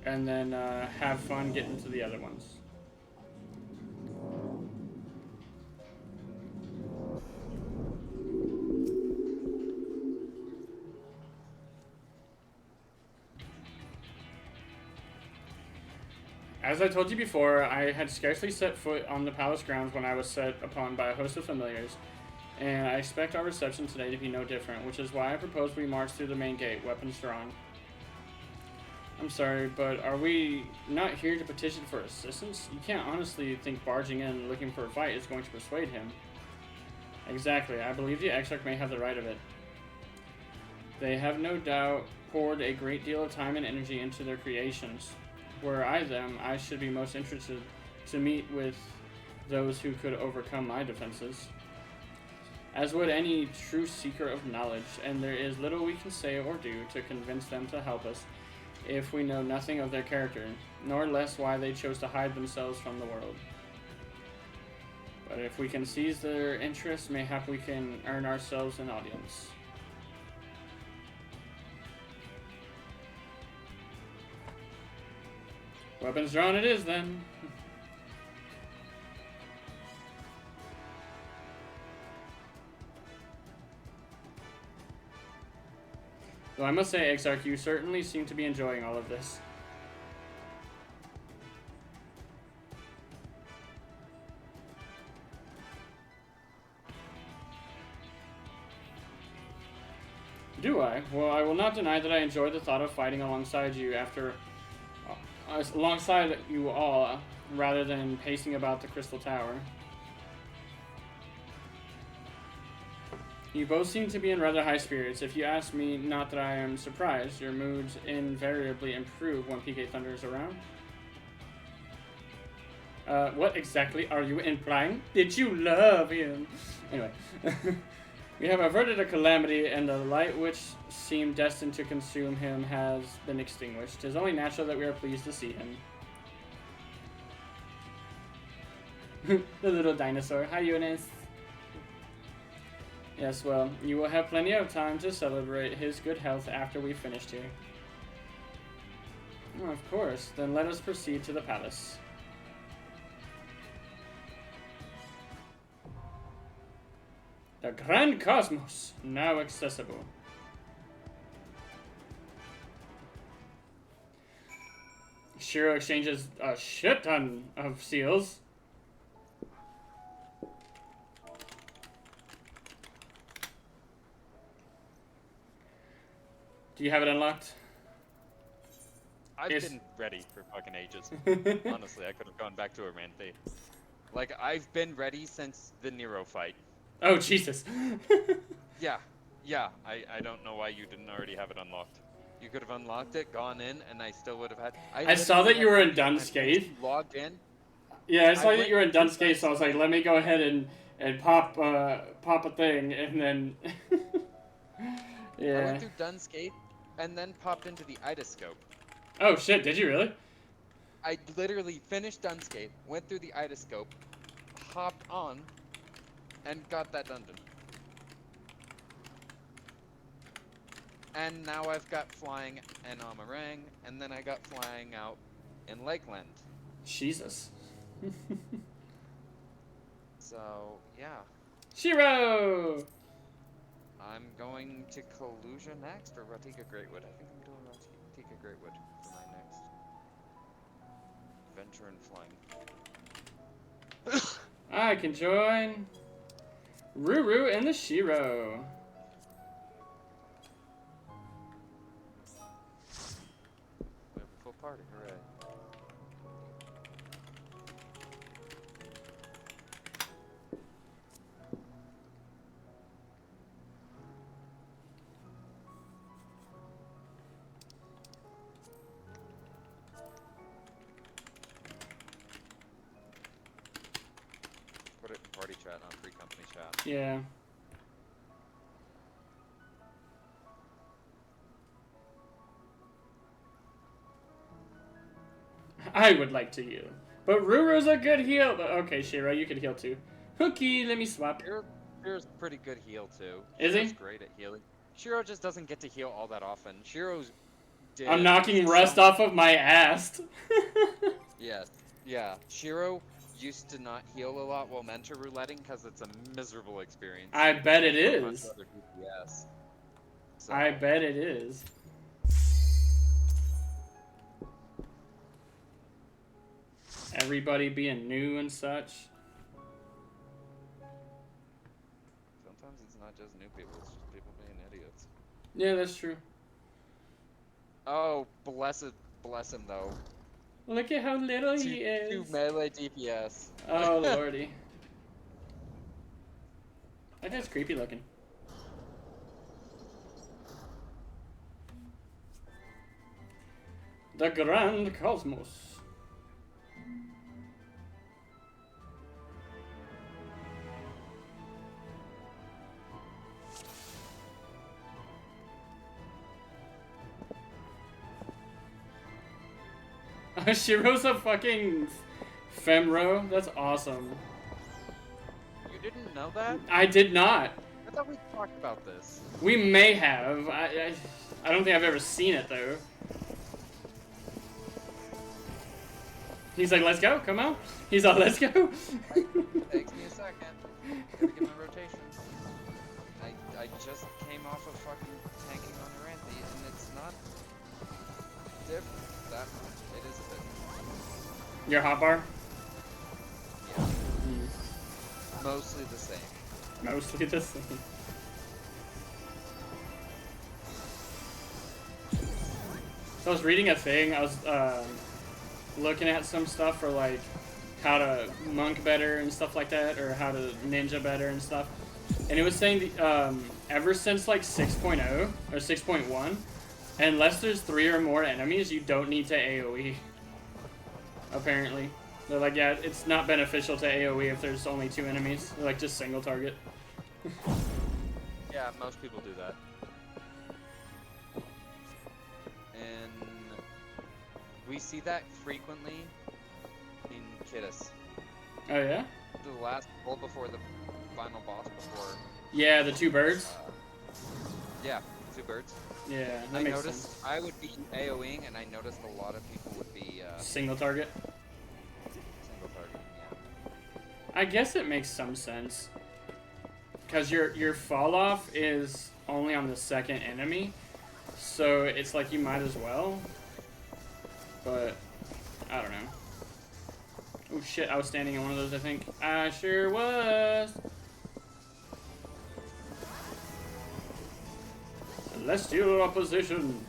and then have fun getting to the other ones. As I told you before, I had scarcely set foot on the palace grounds when I was set upon by a host of familiars, and I expect our reception today to be no different, which is why I propose we march through the main gate, weapons drawn. I'm sorry, but are we not here to petition for assistance? You can't honestly think barging in looking for a fight is going to persuade him. Exactly, I believe the Exarch may have the right of it. They have no doubt poured a great deal of time and energy into their creations. Were I them, I should be most interested to meet with those who could overcome my defenses. As would any true seeker of knowledge, and there is little we can say or do to convince them to help us, if we know nothing of their character, nor less why they chose to hide themselves from the world. But if we can seize their interest, mayhap we can earn ourselves an audience. Weapons drawn it is, then. Though I must say, Exarch, you certainly seem to be enjoying all of this. Do I? Well, I will not deny that I enjoy the thought of fighting alongside you alongside you all, rather than pacing about the Crystal Tower. You both seem to be in rather high spirits. If you ask me, not that I am surprised. Your moods invariably improve when PK Thunder is around. What exactly are you implying? Did you love him? Anyway. We have averted a calamity, and the light which seemed destined to consume him has been extinguished. 'Tis only natural that we are pleased to see him. The little dinosaur. Hi, Eunice. Yes, well, you will have plenty of time to celebrate his good health after we've finished here. Oh, of course. Then let us proceed to the palace. The Grand Cosmos, now accessible. Shiro exchanges a shit ton of seals. Do you have it unlocked? I've been ready for fucking ages. Honestly, I could have gone back to Armanthe. Like, I've been ready since the Nero fight. Oh, Jesus. Yeah. I don't know why you didn't already have it unlocked. You could have unlocked it, gone in, and I still would have had... I saw that you were in Dunscape. Logged in. Yeah, I saw that you were in Dunscape, so I was like, let me go ahead and pop a thing, and then... Yeah. I went through Dunscape, and then popped into the Idoscope. Oh, shit, did you really? I literally finished Dunscape, went through the Idoscope, hopped on, and got that dungeon. And now I've got flying in Amarang, and then I got flying out in Lakeland. Jesus. So, yeah. Shiro! I'm going to Kalusia next, or Ratika Greatwood. I think I'm doing Ratika Greatwood for my next venture in flying. I can join Ruru and the Shiro. We have a full party, hooray. Put it in party chat, not free company chat. Yeah. I would like to heal. But Ruru's a good heal. Okay, Shiro, you can heal too. Hookie, let me swap. Shiro's pretty good heal too. Is he? Shiro's great at healing. Shiro just doesn't get to heal all that often. Shiro's dead. I'm knocking rust off of my ass. Yes. Yeah. Shiro used to not heal a lot while mentor rouletting because it's a miserable experience. I bet it is. Yes. So. I bet it is. Everybody being new and such. Sometimes it's not just new people, it's just people being idiots. Yeah, that's true. Oh, bless him though. Look at how little he is. 2 melee DPS. Oh, lordy. That guy's creepy looking. The Grand Cosmos. Shiro's a fucking femro. That's awesome. You didn't know that? I did not. I thought we talked about this. We may have. I don't think I've ever seen it though. He's like, let's go, come on. He's like, let's go. Takes me a second. Gotta get my rotation. I just came off of fucking tanking on Aranthi, and it's not different that much. It is a bit. Your hotbar? Yeah. Mostly the same. Mostly the same. So I was reading a thing. I was looking at some stuff for like how to monk better and stuff like that, or how to ninja better and stuff. And it was saying ever since like 6.0 or 6.1, unless there's 3 or more enemies, you don't need to AoE. Apparently. They're like, yeah, it's not beneficial to AoE if there's only 2 enemies. They're like, just single target. Yeah, most people do that. And we see that frequently in Kidus. Oh yeah? The last pull before the final boss before. Yeah, the 2 birds? Yeah, 2 birds. Yeah, that I makes noticed sense. I would be AoEing, and I noticed a lot of people would be single target? Single target, yeah. I guess it makes some sense. Because your fall off is only on the second enemy. So it's like you might as well. But I don't know. Oh shit, I was standing in one of those, I think. I sure was. Celestial opposition.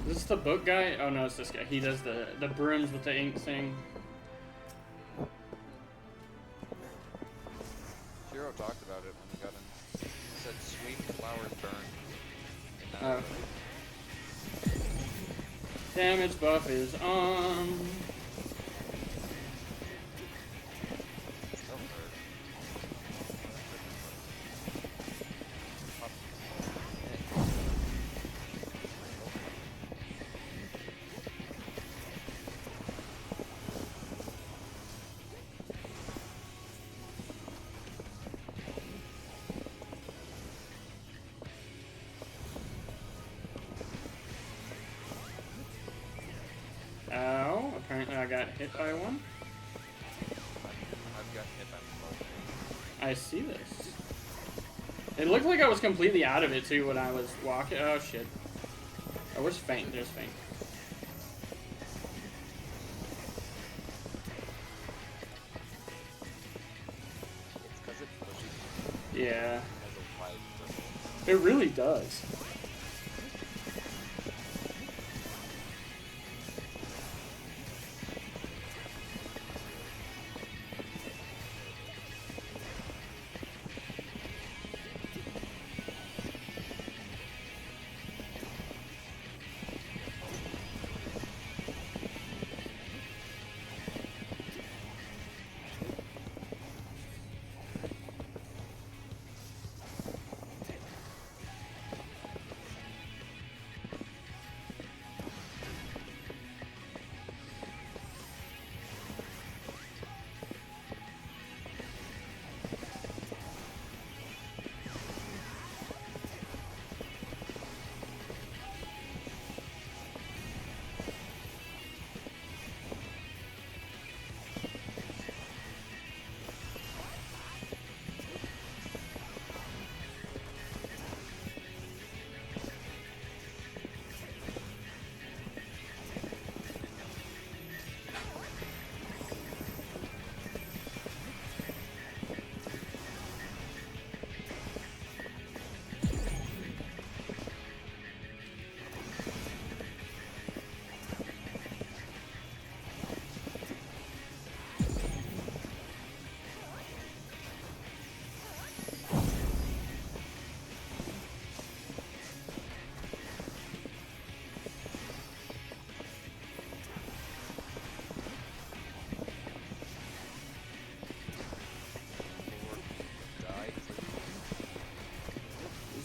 Is this the book guy? Oh no, it's this guy. He does the brooms with the ink thing. Shiro talked about it when we got him. He said sweet flowers burn. Damage buff is on. Ow, apparently I got hit by one. I've got hit by both. I see this. It looked like I was completely out of it too when I was walking. Oh shit. Oh, where's Faint? There's Faint. It's because it pushes. Yeah. It has a wide circle. It really does.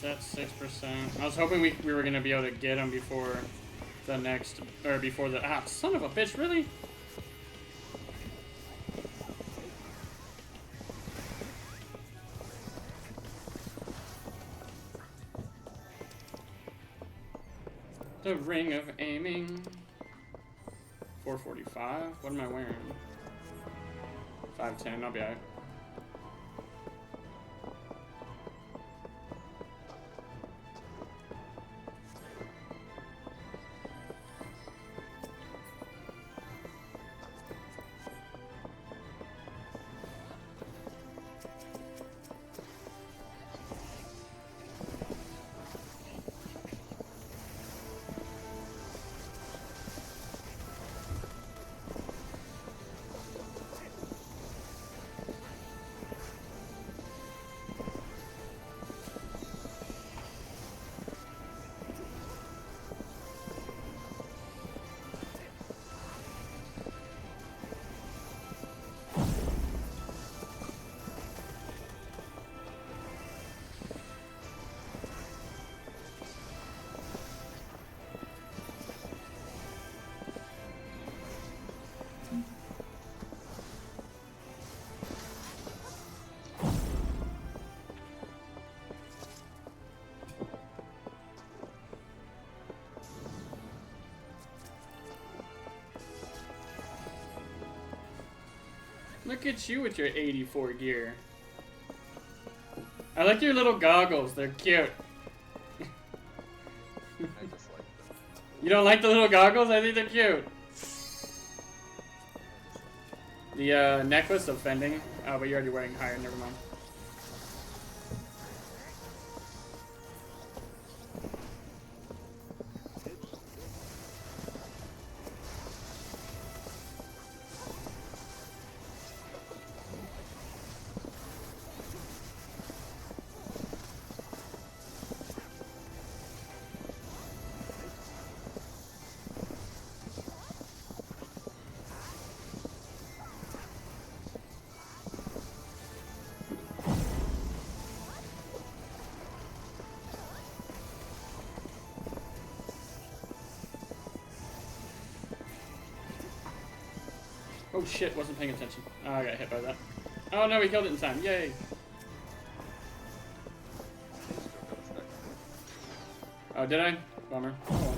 at 6%. I was hoping we were gonna be able to get him before the next, or before the, son of a bitch, really? The ring of aiming. 445. What am I wearing? 510. I'll be alright. Look at you with your 84 gear. I like your little goggles. They're cute. I just like them. You don't like the little goggles? I think they're cute. The necklace offending. Oh, but you're already wearing higher. Never mind. Oh shit, wasn't paying attention. Oh, I got hit by that. Oh no, we killed it in time. Yay. Oh, did I? Bummer. Oh,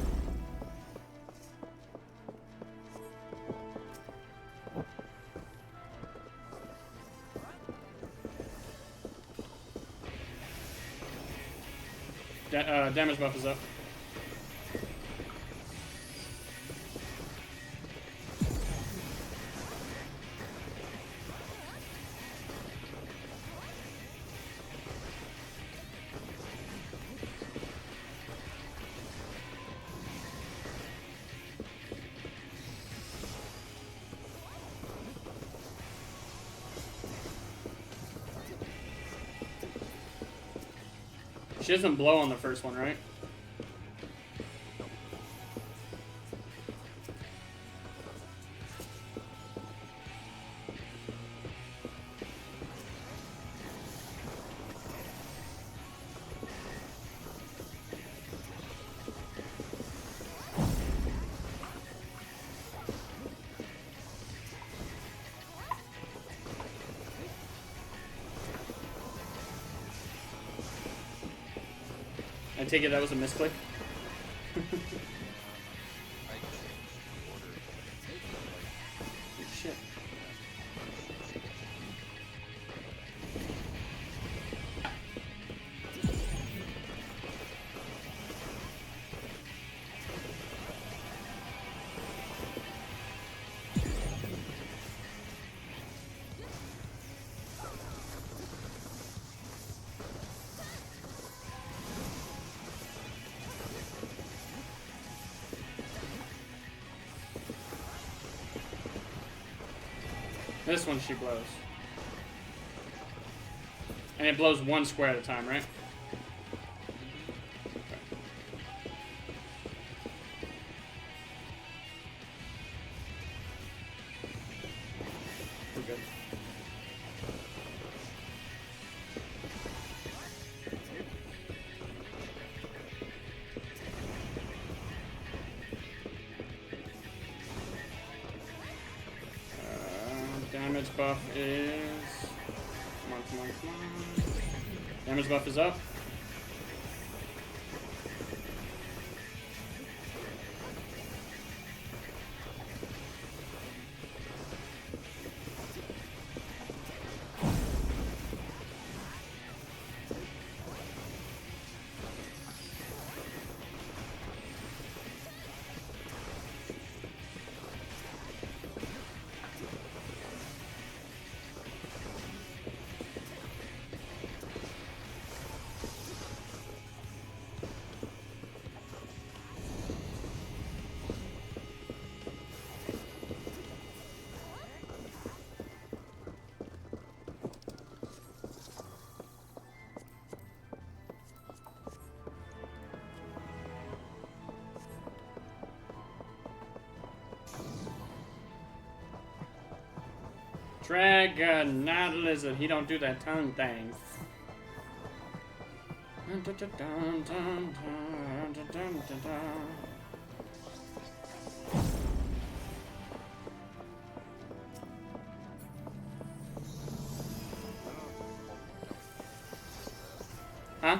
well. Damage buff is up. She doesn't blow on the first one, right? I take it that was a misclick. Shit. This one she blows. And it blows one square at a time, right? We're good. Damage buff is... Come on. Damage buff is up. Dragon, not lizard. He don't do that tongue thing. Huh?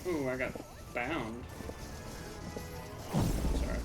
Ooh, I got bound. Sorry.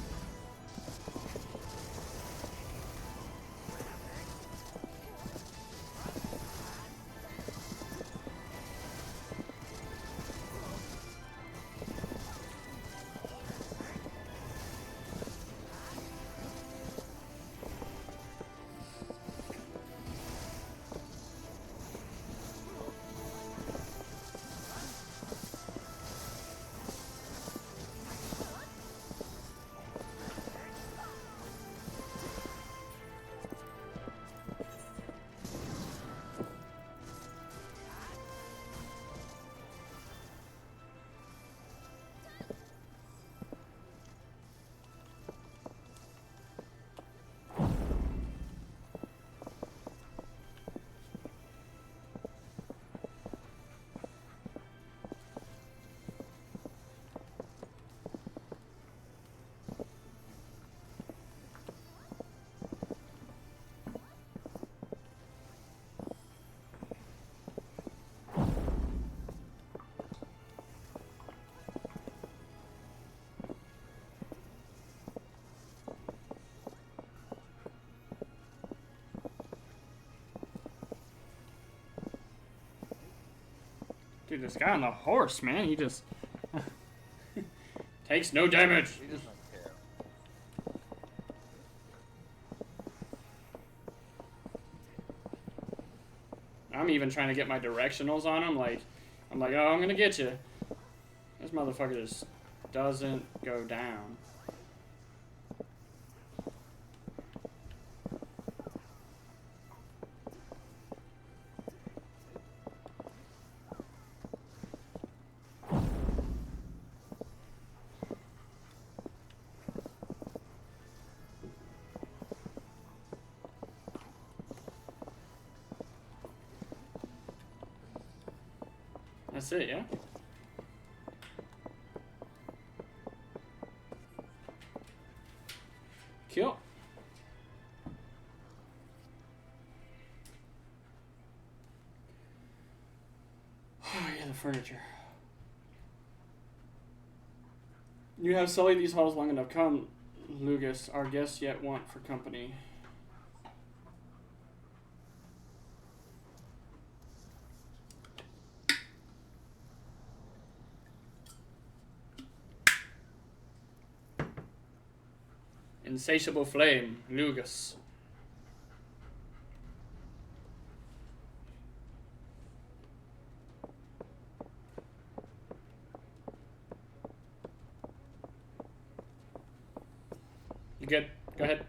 Dude, this guy on the horse, man, he just takes no damage. He doesn't care. I'm even trying to get my directionals on him. Like, I'm like, oh, I'm gonna get you. This motherfucker just doesn't go down. That's it, yeah? Cool. Oh yeah, the furniture. You have sullied these halls long enough. Come, Lugus, our guests yet want for company. Insatiable flame, Lugus. You good? Go ahead.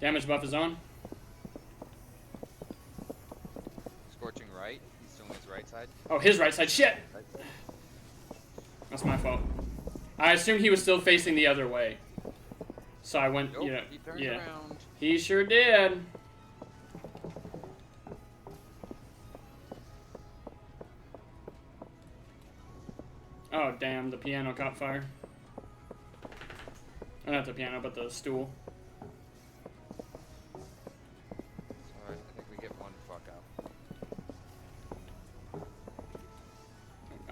Damage buff is on. Scorching right. He's doing his right side. Oh, his right side. Shit! Right side. That's my fault. I assumed he was still facing the other way. So I went, Nope, you know, he turned yeah. around. He sure did. Oh, damn, the piano caught fire. Oh, not the piano, but the stool. Sorry, I think we get one fuck out.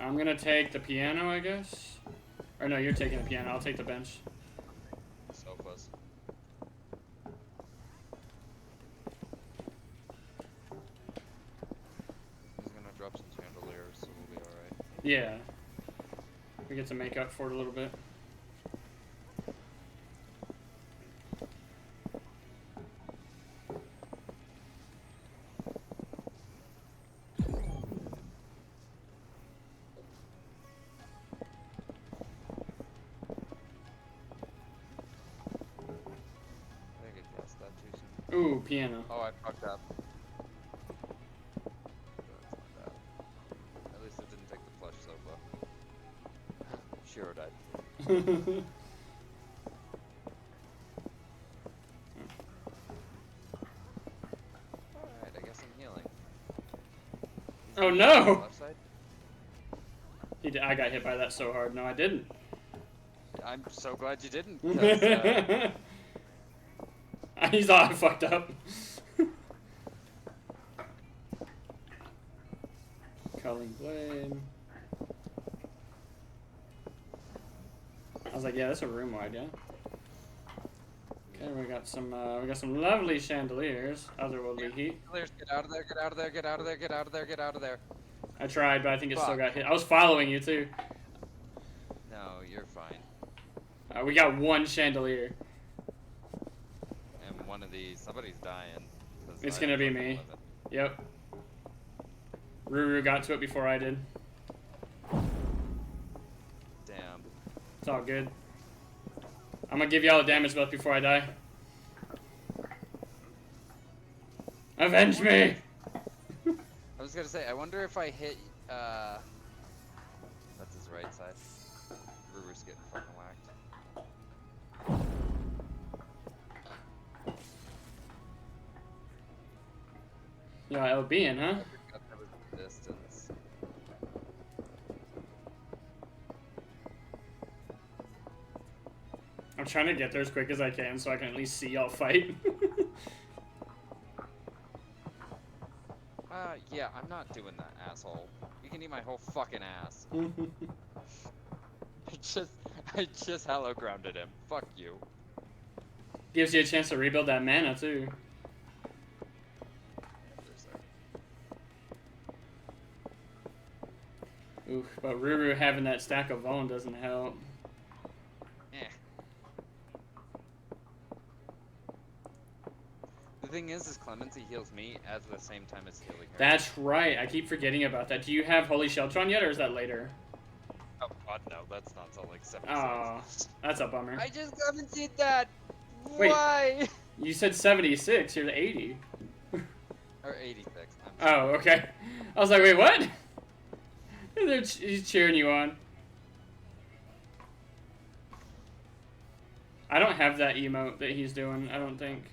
I'm gonna take the piano, I guess. Or no, you're taking the piano. I'll take the bench. Sofas. He's gonna drop some chandeliers, so we'll be alright. Yeah. We get to make up for it a little bit. I think I guessed that too soon. Ooh, piano. Oh, I fucked up. That's not bad. At least it didn't take the plush sofa. Shiro died. Alright, I guess I'm healing. Oh no! Left side? I got hit by that so hard. No, I didn't. I'm so glad you didn't. 'Cause, He's all I fucked up. Culling blade. I was like, yeah, that's a room wide, yeah. Okay, we got some lovely chandeliers. Otherworldly heat. Get out of there! Get out of there! Get out of there! Get out of there! Get out of there! I tried, but I think it still Fuck. got hit. I was following you too. No, you're fine. We got one chandelier. And one of these, somebody's dying. 'Cause It's I gonna be fucking me. love it. Yep. Ruru got to it before I did. Damn. It's all good. I'm gonna give y'all a damage buff before I die. Avenge me! I was gonna say, I wonder if I hit, that's his right side. Ruru's getting fucking whacked. Yeah, LBing, huh? I forgot there was a distance. I'm trying to get there as quick as I can so I can at least see y'all fight. Yeah, I'm not doing that, asshole. You can eat my whole fucking ass. I just hollow grounded him. Fuck you. Gives you a chance to rebuild that mana too. Oof, but Ruru having that stack of bone doesn't help. Eh. The thing is Clemency heals me at the same time as healing her. That's right. I keep forgetting about that. Do you have Holy Shelter on yet, or is that later? Oh god, no, that's not till like 76. Oh, that's a bummer. I just haven't seen that. Wait. Why? You said 76. You're 80. Or 86. Oh, okay. I was like, wait, what? He's cheering you on. I don't have that emote that he's doing, I don't think.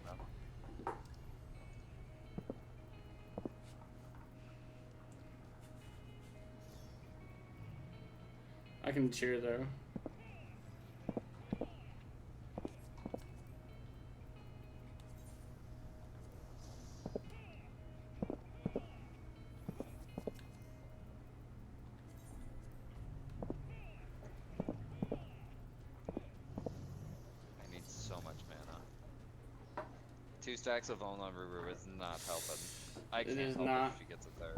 I can cheer though. I need so much mana. 2 stacks of Ulna Ruru is not helping. I can't help it if she gets it there.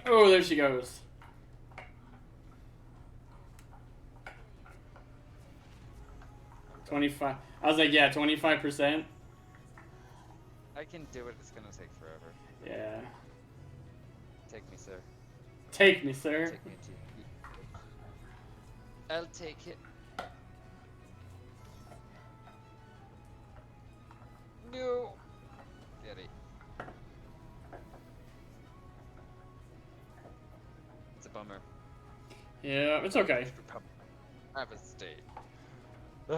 Oh, there she goes. $25. I was like, yeah, 25%. I can do it. It's gonna take forever. Yeah. Take me, sir. Take me, sir. Take me to. I'll take it. No. Get it. It's a bummer. Yeah, it's okay. Have a state. I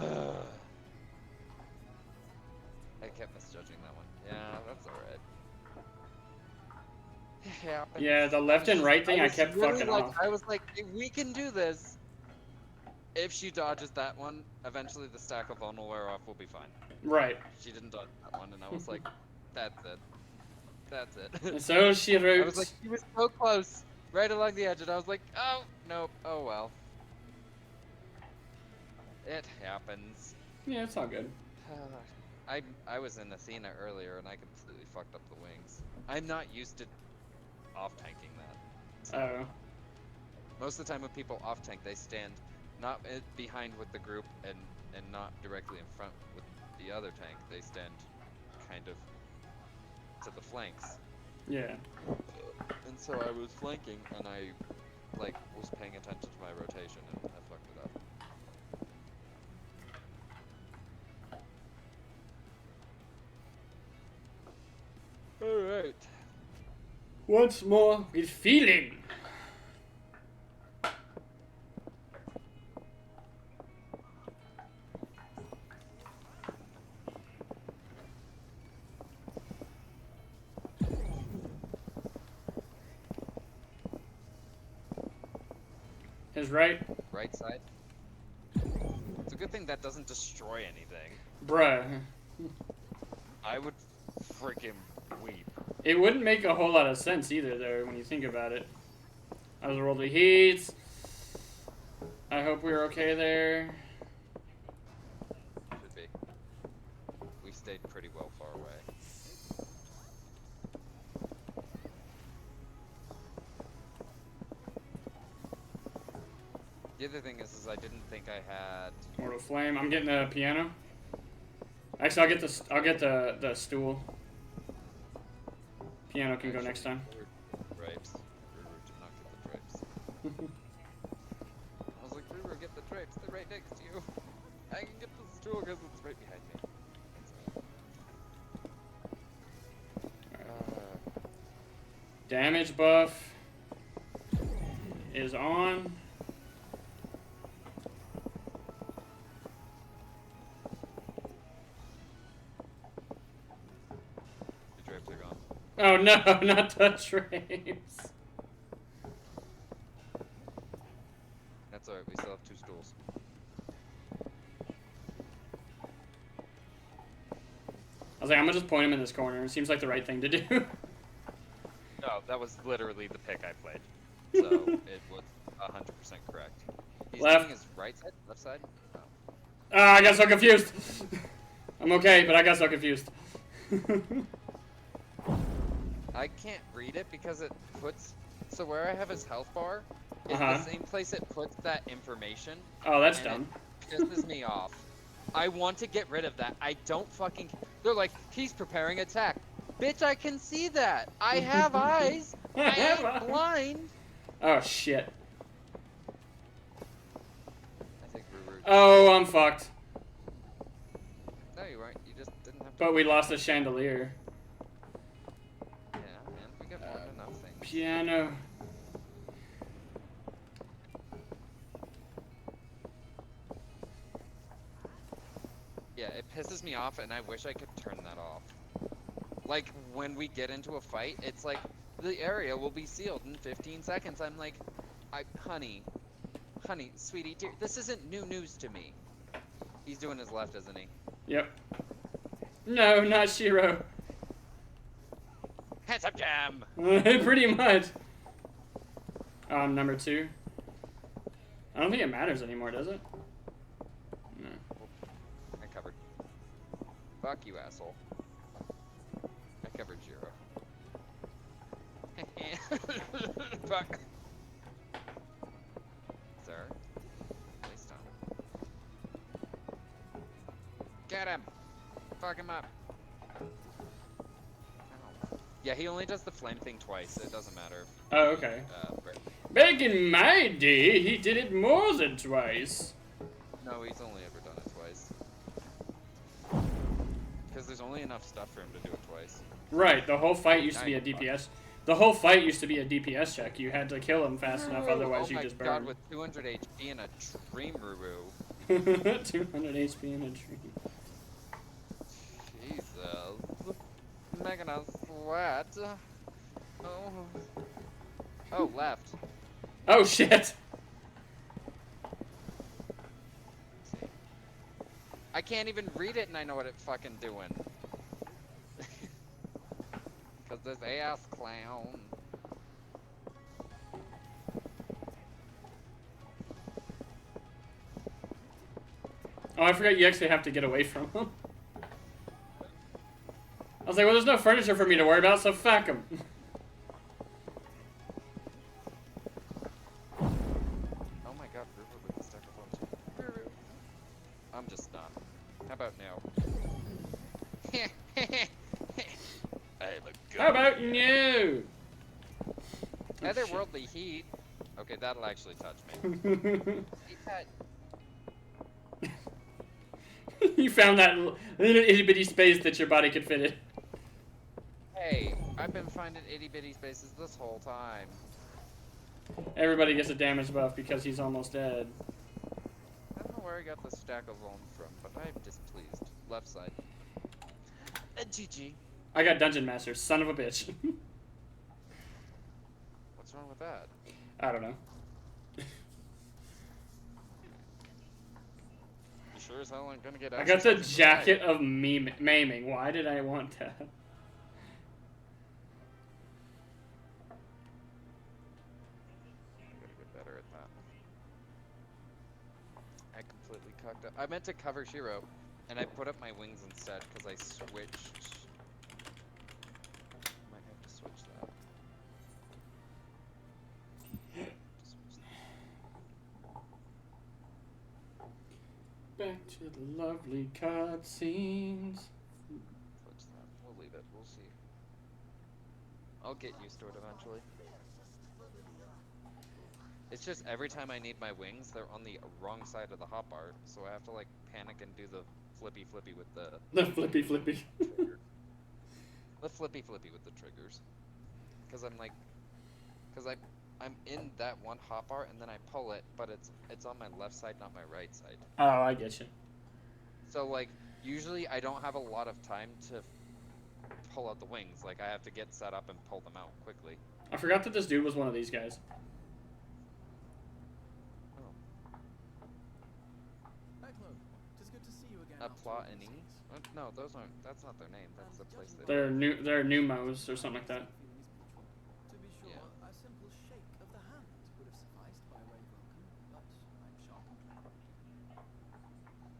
kept misjudging that one. Yeah, that's alright. Yeah, the left and right thing I kept really fucking like, off. I was like, we can do this. If she dodges that one, eventually the stack of Vuln will wear off, we'll be fine. Right. She didn't dodge that one, and I was like, that's it. That's it. And so she roots. I was like, she was so close, right along the edge, and I was like, oh, nope, oh well. It happens. Yeah, it's all good. I was in Athena earlier, and I completely fucked up the wings. I'm not used to off-tanking that. So Oh. most of the time when people off-tank, they stand not behind with the group and not directly in front with the other tank. They stand kind of to the flanks. Yeah. And so I was flanking, and I like was paying attention to my rotation, and I fucked it up. Alright. Once more with feeling. His right. Right side. It's a good thing that doesn't destroy anything. Bruh. I would freaking weep. It wouldn't make a whole lot of sense either, though, when you think about it. I was rolled the heats. I hope we were okay there. Should be. We stayed pretty well far away. The other thing is I didn't think I had. Mortal Flame. I'm getting the piano. Actually, I'll get the stool. Piano can go next time. Drapes. Ruru did not get the drapes. I was like, Ruru, get the drapes. They're right next to you. I can get the stool because it's right behind me. Damage buff is on. The drapes are gone. Oh no, not the drapes. That's alright, we still have 2 stools. I was like, I'm gonna just point him in this corner. It seems like the right thing to do. No, that was literally the pick I played. So it was 100% correct. He's Left. doing his right side? Left side? Oh. Ah, I got so confused. I'm okay, but I got so confused. I can't read it because it puts. So where I have his health bar is Uh-huh. the same place it puts that information. Oh, that's and dumb. It pisses me off. I want to get rid of that. I don't fucking. They're like, he's preparing attack. Bitch, I can see that. I have eyes. I ain't blind. Oh shit. I think Ruru. Oh, I'm fucked. No, you weren't. You just didn't have to. But we lost the chandelier. Yeah, man. We got more than enough things. Piano. Yeah, it pisses me off, and I wish I could turn that off. Like, when we get into a fight, it's like, the area will be sealed in 15 seconds. I'm like, honey, sweetie, dear, this isn't new news to me. He's doing his left, isn't he? Yep. No, not Shiro. Hands up, jam! Pretty much. Number 2. I don't think it matters anymore, does it? No. I covered. Fuck you, asshole. I covered Jiro. Fuck. Sir? Please don't. Get him! Fuck him up! Ow. Yeah, he only does the flame thing twice. It doesn't matter. Oh, okay. Back in my day, he did it more than twice. No, he's only ever done it twice. Because there's only enough stuff for him to do it twice. Right, the whole fight used to be a DPS. The whole fight used to be a DPS check. You had to kill him fast enough, otherwise you just burned. Oh my god, with 200 HP and a dream Ruru. 200 HP and a dream. Jesus. Making us sweat. Oh. Oh, left. Oh shit! I can't even read it and I know what it's fucking doing. Cause this ass clown. Oh, I forgot you actually have to get away from him. I was like, well, there's no furniture for me to worry about, so fuck him. Oh my god, Ruru with the stack of bones. Ruru. I'm just not. How about now? I'm a god. How about no? Otherworldly heat. Okay, that'll actually touch me. You found that little itty bitty space that your body could fit in. Hey, I've been finding itty bitty spaces this whole time. Everybody gets a damage buff because he's almost dead. I don't know where I got the stack of bones from, but I'm displeased. Left side. GG. I got Dungeon Master, son of a bitch. What's wrong with that? I don't know. You sure as hell ain't gonna get I got the jacket of maiming. Why did I want that? Gotta get better at that. I completely cocked up. I meant to cover Shiro, and I put up my wings instead because I switched. Might have to switch that. Back to the lovely cutscenes. Switch that. We'll leave it. We'll see. I'll get used to it eventually. It's just every time I need my wings, they're on the wrong side of the hotbar, so I have to like panic and do the flippy with the... The flippy. The flippy with the triggers. Because I'm like... Because I'm in that one hotbar and then I pull it, but it's on my left side, not my right side. Oh, I get you. So like, usually I don't have a lot of time to pull out the wings. Like I have to get set up and pull them out quickly. I forgot that this dude was one of these guys. Plot and E? No, those aren't. That's not their name. That's the place they. They're Numos or something like that. To be sure, a simple shake of the hand would have sufficed by way of welcome, but I'm sharp and clever.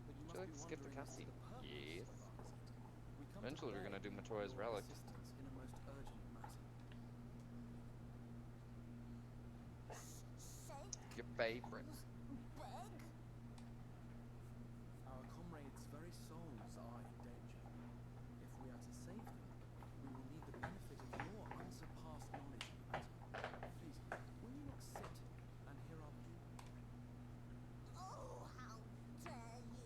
Would you like to skip the cutscene? Yes. Eventually, we're gonna do Matoya's relic. In a most urgent matter. Your favorite. Our comrades' very souls are in danger. If we are to save them, we will need the benefit of your unsurpassed knowledge of the matter. Please, will you not sit and hear our plea? Oh, how dare you!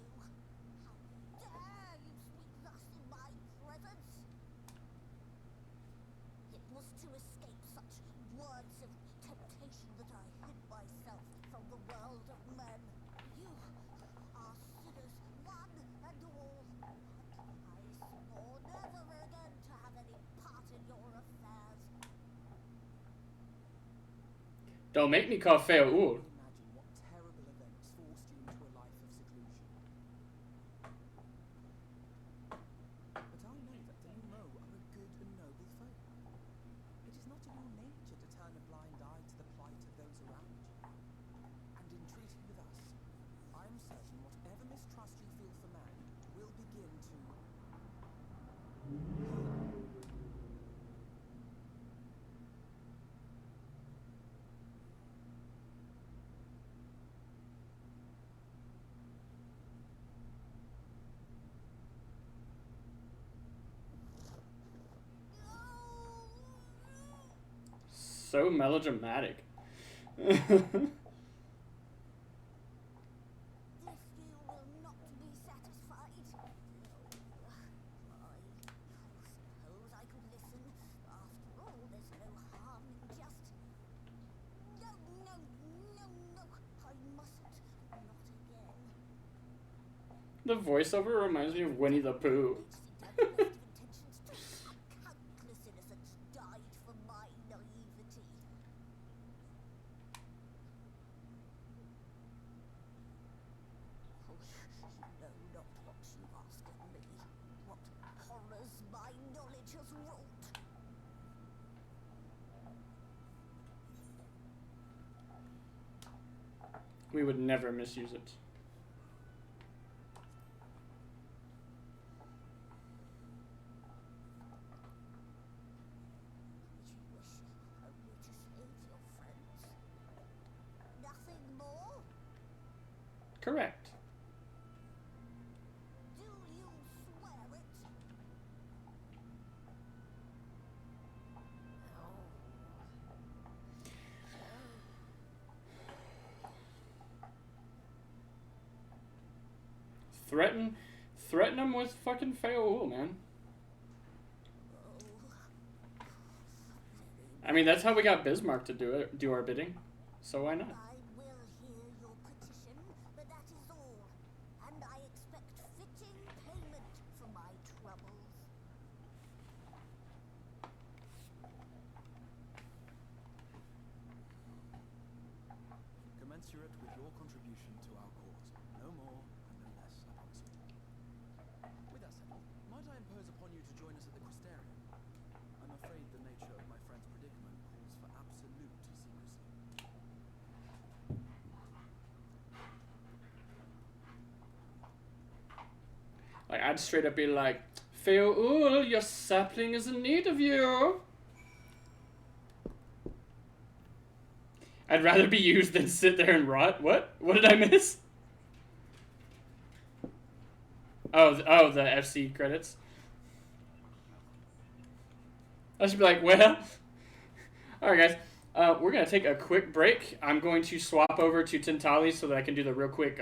How dare you speak thus in my presence? It was to escape such words of temptation that I hid myself from the world of men. You are sinners, one and all. Don't make me call Fail Ul. Imagine what terrible events forced you into a life of seclusion. But I know that the Numo are a good and noble folk. It is not in your nature to turn a blind eye to the plight of those around you. And in treating with us, I am certain whatever mistrust you feel for man will begin to... So melodramatic. This you will not be satisfied. I suppose I could listen. After all, there's no harm in just... No, no, no, no. I mustn't. Not again. The voiceover reminds me of Winnie the Pooh. It's the best of intentions too. Countless innocents died for my naivety. Oh, you know not what you ask of me. What horrors my knowledge has wrought. We would never misuse it. You wish only to save your friends? Nothing more? Correct. Do you swear it? Threaten him with fucking Fail Ul, man. I mean, that's how we got Bismarck to do our bidding. So why not? I will hear your petition, but that is all. And I expect fitting payment for my troubles. Commensurate with your contribution to our cause. No more and no less, I promise you. With that said, might I impose upon you to join us at the Crystarium? I'm afraid the nature of my friend's predicament calls for absolute secrecy. Like, I'd straight up be like, Fail Ul, your sapling is in need of you. I'd rather be used than sit there and rot. What? What did I miss? Oh, the FC credits. I should be like, well, all right, guys. We're gonna take a quick break. I'm going to swap over to Tintali so that I can do the real quick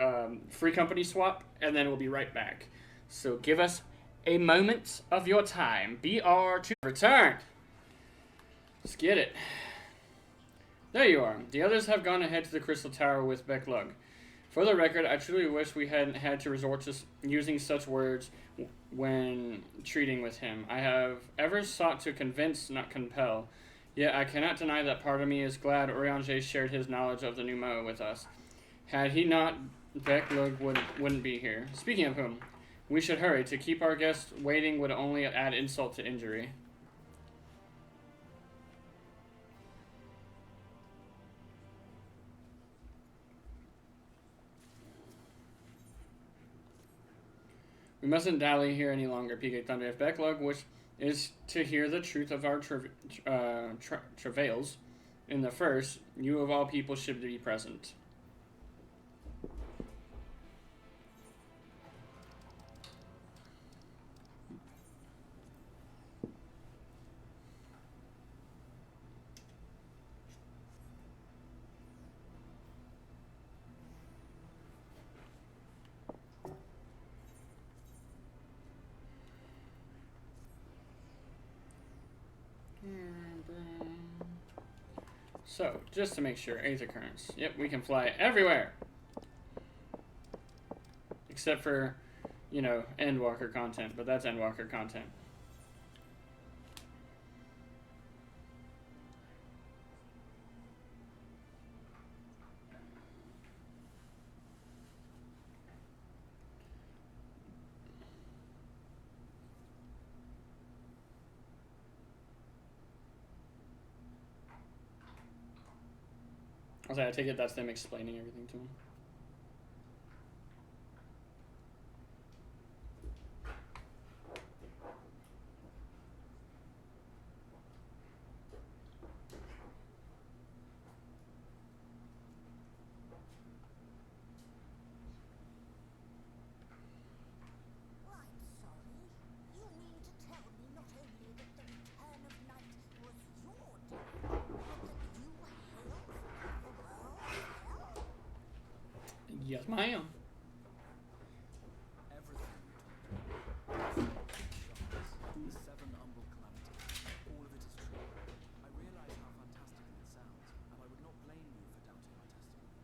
free company swap, and then we'll be right back. So give us a moment of your time. BR2 returned. Let's get it. There you are. The others have gone ahead to the Crystal Tower with Becklug. For the record, I truly wish we hadn't had to resort to using such words when treating with him. I have ever sought to convince, not compel. Yet I cannot deny that part of me is glad Oriange shared his knowledge of the Numo with us. Had he not, Becklug wouldn't be here. Speaking of whom, we should hurry. To keep our guests waiting would only add insult to injury. We mustn't dally here any longer, PK Thunder. If Becklug is to hear the truth of our travails in the first, you of all people should be present. So, just to make sure, 8th occurrence. Yep, we can fly everywhere. Except for, you know, Endwalker content, but that's Endwalker content. I take it that's them explaining everything to him. I'm sorry. You mean to tell me not only that the return of night was your doing, but that you hail from the world of hell? Yes, ma'am. Everything you told me. The seven umbral calamities. All of it is true. I realize how fantastical it sounds, and I would not blame you for doubting my testimony.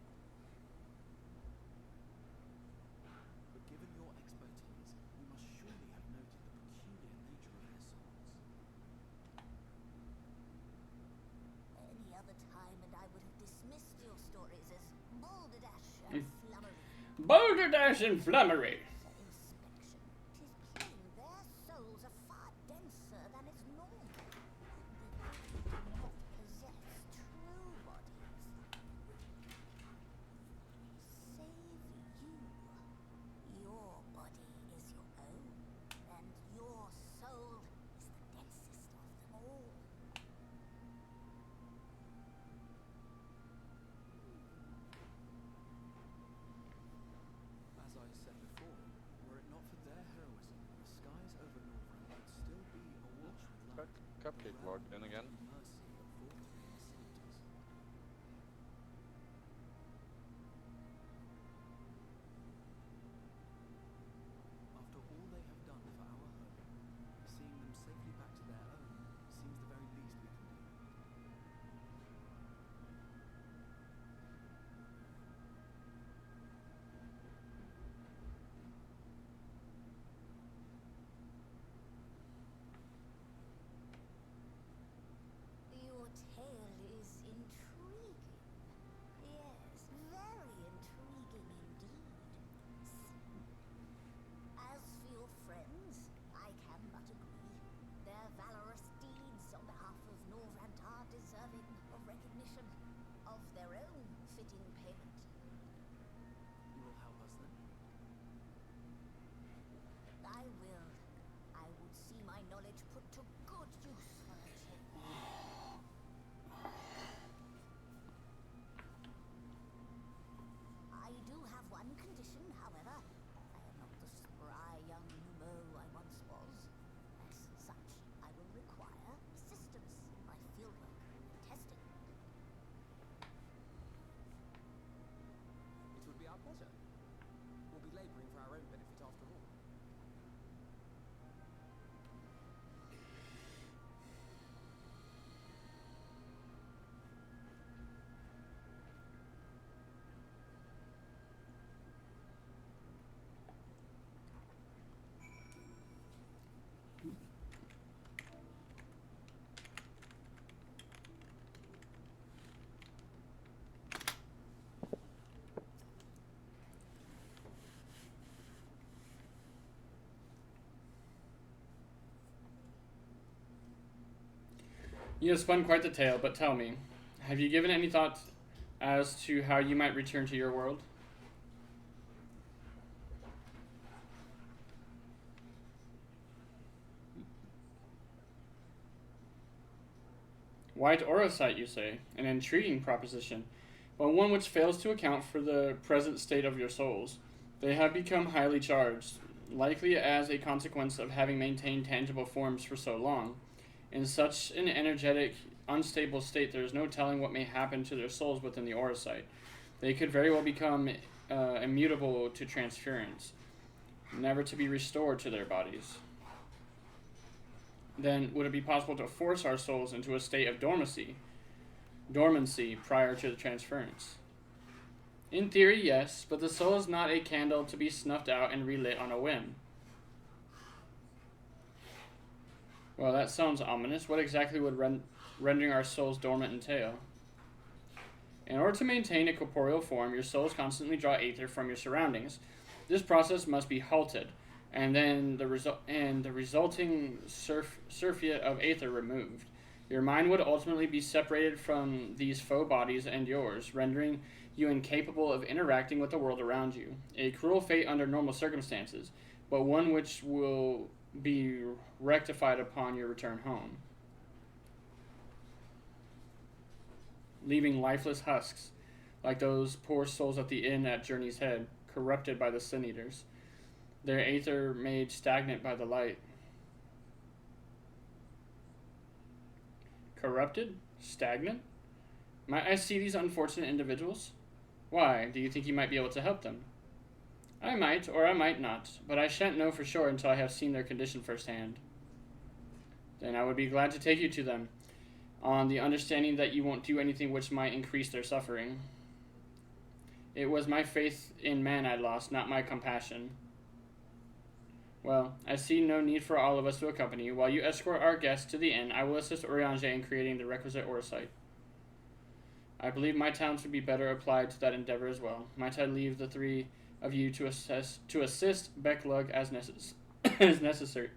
But given your expertise, you must surely have noted the peculiar nature of their souls. Any other time, and I would have dismissed your stories as balderdash and flummery. Balderdash and flummery. For inspection, 'tis plain their souls are far denser than is normal. They do not possess true bodies. Save you. Your body is your own, and your soul is the densest of them all. As I said before, were it not for their heroism, the skies over Northrend would still be awash with light. Cupcake logged in again. Mercy afforded to their sleepers. After all they have done for our home, seeing them safely back to their own seems the very least we can do. Your tale is intriguing. Yes, very intriguing indeed. As for your friends, I can but agree. Their valorous deeds on behalf of Norvrant are deserving of recognition, of their own fitting payment. You will help us then? I will. I would see my knowledge put to good use for a change. I do have one condition, however. I am not the spry young Numo I once was. As such, I will require assistance in my fieldwork and testing. It would be our pleasure. We'll be laboring for our own benefit after all. You have spun quite the tale, but tell me, have you given any thought as to how you might return to your world? White Orosite, you say? An intriguing proposition, but one which fails to account for the present state of your souls. They have become highly charged, likely as a consequence of having maintained tangible forms for so long. In such an energetic, unstable state, there is no telling what may happen to their souls within the Orosite. They could very well become immutable to transference, never to be restored to their bodies. Then, would it be possible to force our souls into a state of dormancy prior to the transference? In theory, yes, but the soul is not a candle to be snuffed out and relit on a whim. Well, that sounds ominous. What exactly would rendering our souls dormant entail? In order to maintain a corporeal form, your souls constantly draw aether from your surroundings. This process must be halted, and then the resulting surfeit of aether removed. Your mind would ultimately be separated from these faux bodies and yours, rendering you incapable of interacting with the world around you. A cruel fate under normal circumstances, but one which will be rectified upon your return home. Leaving lifeless husks, like those poor souls at the inn at Journey's Head, corrupted by the Sin Eaters, their aether made stagnant by the light. Corrupted? Stagnant? Might I see these unfortunate individuals? Why, do you think you might be able to help them? I might, or I might not, but I shan't know for sure until I have seen their condition firsthand. Then I would be glad to take you to them, on the understanding that you won't do anything which might increase their suffering. It was my faith in man I lost, not my compassion. Well, I see no need for all of us to accompany you. While you escort our guests to the inn, I will assist Oriange in creating the requisite oversight. I believe my talents would be better applied to that endeavor as well. Might I leave the three of you to assist Becklug as necessary?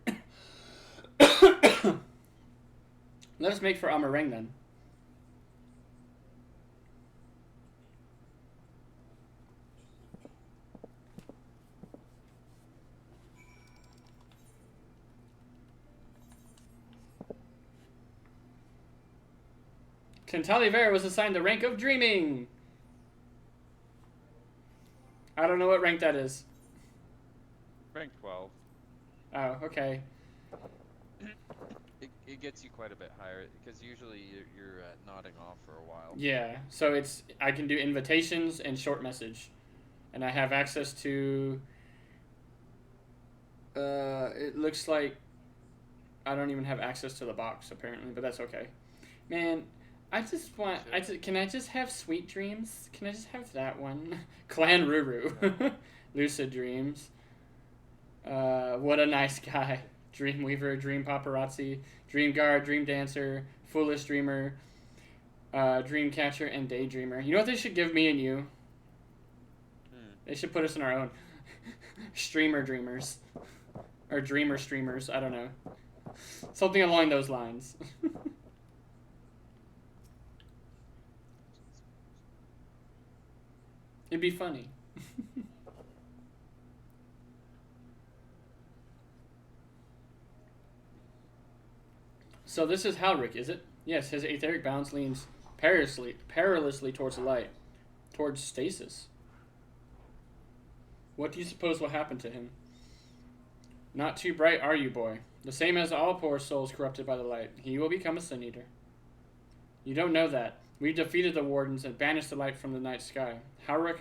Let us make for Amareng then. Tintaliver was assigned the rank of Dreaming. I don't know what rank that is. Rank 12. Oh, okay. It gets you quite a bit higher, because usually you're nodding off for a while. Yeah, so I can do invitations and short message. And I have access to... it looks like I don't even have access to the box, apparently, but that's okay. Man... can I just have Sweet Dreams? Can I just have that one? Clan Ruru. Lucid Dreams. What a nice guy. Dreamweaver, Dream Paparazzi, Dream Guard, Dream Dancer, Foolish Dreamer, Dream Catcher, and Daydreamer. You know what they should give me and you? They should put us in our own. Streamer Dreamers. Or Dreamer Streamers, I don't know. Something along those lines. It'd be funny. So this is Halric, is it? Yes, his etheric balance leans perilously towards the light. Towards stasis. What do you suppose will happen to him? Not too bright, are you, boy? The same as all poor souls corrupted by the light. He will become a Sin Eater. You don't know that. We defeated the Wardens and banished the light from the night sky. Halric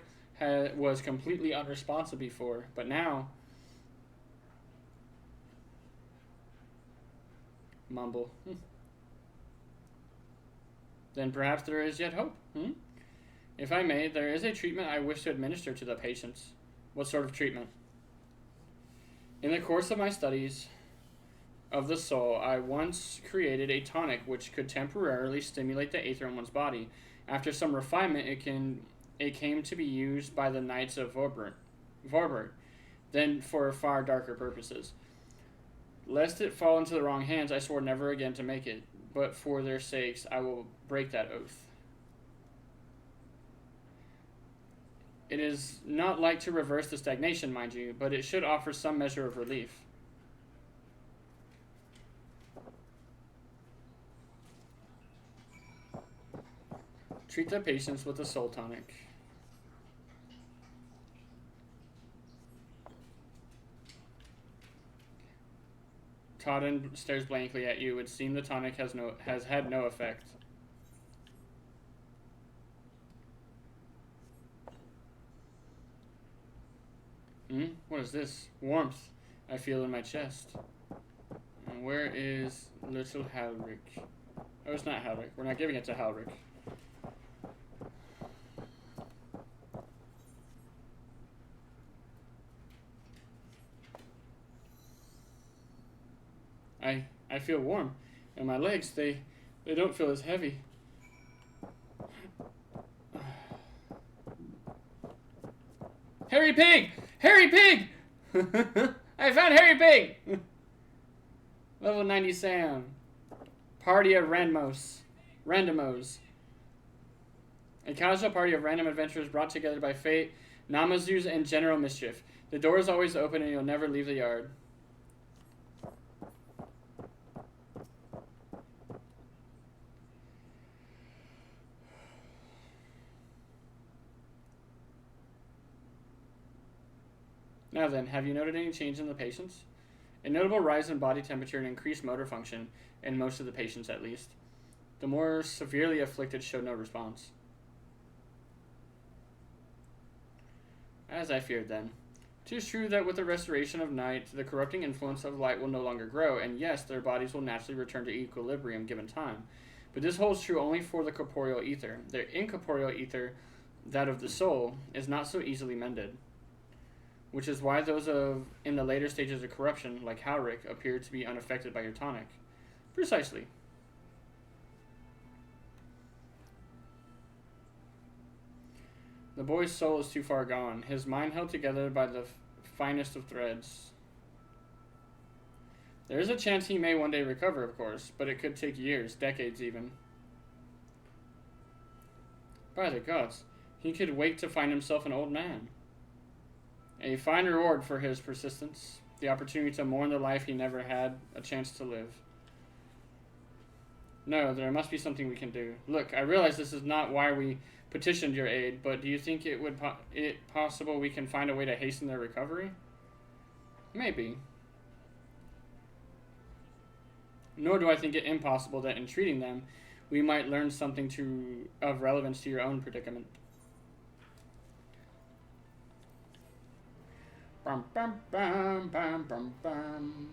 was completely unresponsive before, but now... Mumble. Then perhaps there is yet hope. If I may, there is a treatment I wish to administer to the patients. What sort of treatment? In the course of my studies of the soul, I once created a tonic which could temporarily stimulate the aether in one's body. After some refinement, it came to be used by the Knights of Vorburg, then for far darker purposes. Lest it fall into the wrong hands, I swore never again to make it, but for their sakes, I will break that oath. It is not like to reverse the stagnation, mind you, but it should offer some measure of relief. Treat the patients with a soul tonic. Todden stares blankly at you. It would seem the tonic has had no effect. What is this? Warmth I feel in my chest. And where is little Halric? Oh, it's not Halric. We're not giving it to Halric. I feel warm, and my legs, they don't feel as heavy. Harry Pig! Harry Pig! I found Harry Pig! Level 90 Sam. Party of Randomos. A casual party of random adventurers brought together by fate, Namazus, and general mischief. The door is always open and you'll never leave the yard. Now then, have you noted any change in the patients? A notable rise in body temperature and increased motor function, in most of the patients at least. The more severely afflicted showed no response. As I feared then. 'Tis true that with the restoration of night, the corrupting influence of light will no longer grow, and yes, their bodies will naturally return to equilibrium given time. But this holds true only for the corporeal ether. Their incorporeal ether, that of the soul, is not so easily mended. Which is why those in the later stages of corruption, like Halric, appear to be unaffected by your tonic. Precisely. The boy's soul is too far gone, his mind held together by the finest of threads. There is a chance he may one day recover, of course, but it could take years, decades even. By the gods, he could wake to find himself an old man. A fine reward for his persistence, the opportunity to mourn the life he never had a chance to live. No, there must be something we can do. Look, I realize this is not why we petitioned your aid, but do you think it would possible we can find a way to hasten their recovery? Maybe. Nor do I think it impossible that in treating them, we might learn something of relevance to your own predicament. Bum, bum, bum, bum, bum, bum.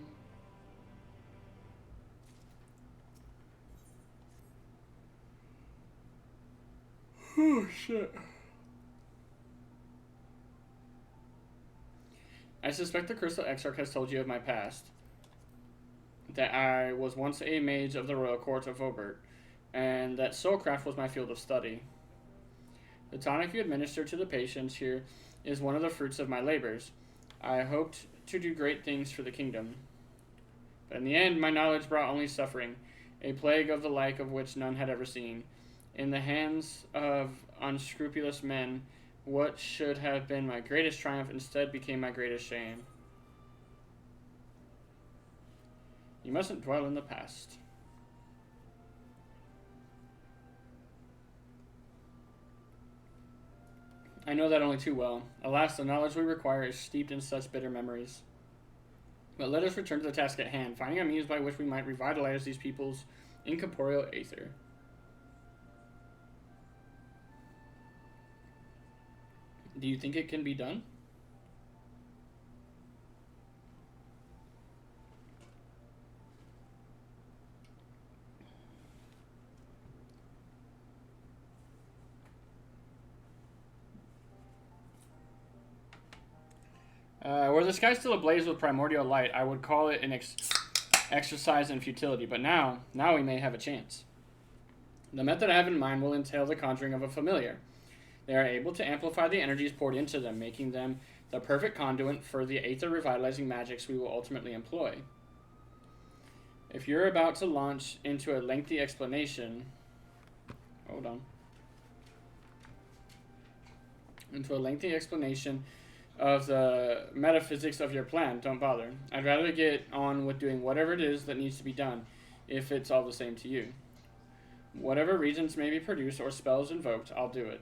Oh, shit. I suspect the Crystal Exarch has told you of my past. That I was once a mage of the royal court of Obert, and that soulcraft was my field of study. The tonic you administer to the patients here is one of the fruits of my labors. I hoped to do great things for the kingdom. But in the end, my knowledge brought only suffering, a plague of the like of which none had ever seen. In the hands of unscrupulous men, what should have been my greatest triumph instead became my greatest shame. You mustn't dwell in the past. I know that only too well. Alas, the knowledge we require is steeped in such bitter memories. But let us return to the task at hand, finding a means by which we might revitalize these people's incorporeal aether. Do you think it can be done? Were the sky still ablaze with primordial light, I would call it an exercise in futility, but now we may have a chance. The method I have in mind will entail the conjuring of a familiar. They are able to amplify the energies poured into them, making them the perfect conduit for the aether revitalizing magics we will ultimately employ. If you're about to launch into a lengthy explanation... Hold on. Into a lengthy explanation of the metaphysics of your plan, don't bother. I'd rather get on with doing whatever it is that needs to be done, if it's all the same to you. Whatever reasons may be produced or spells invoked, I'll do it.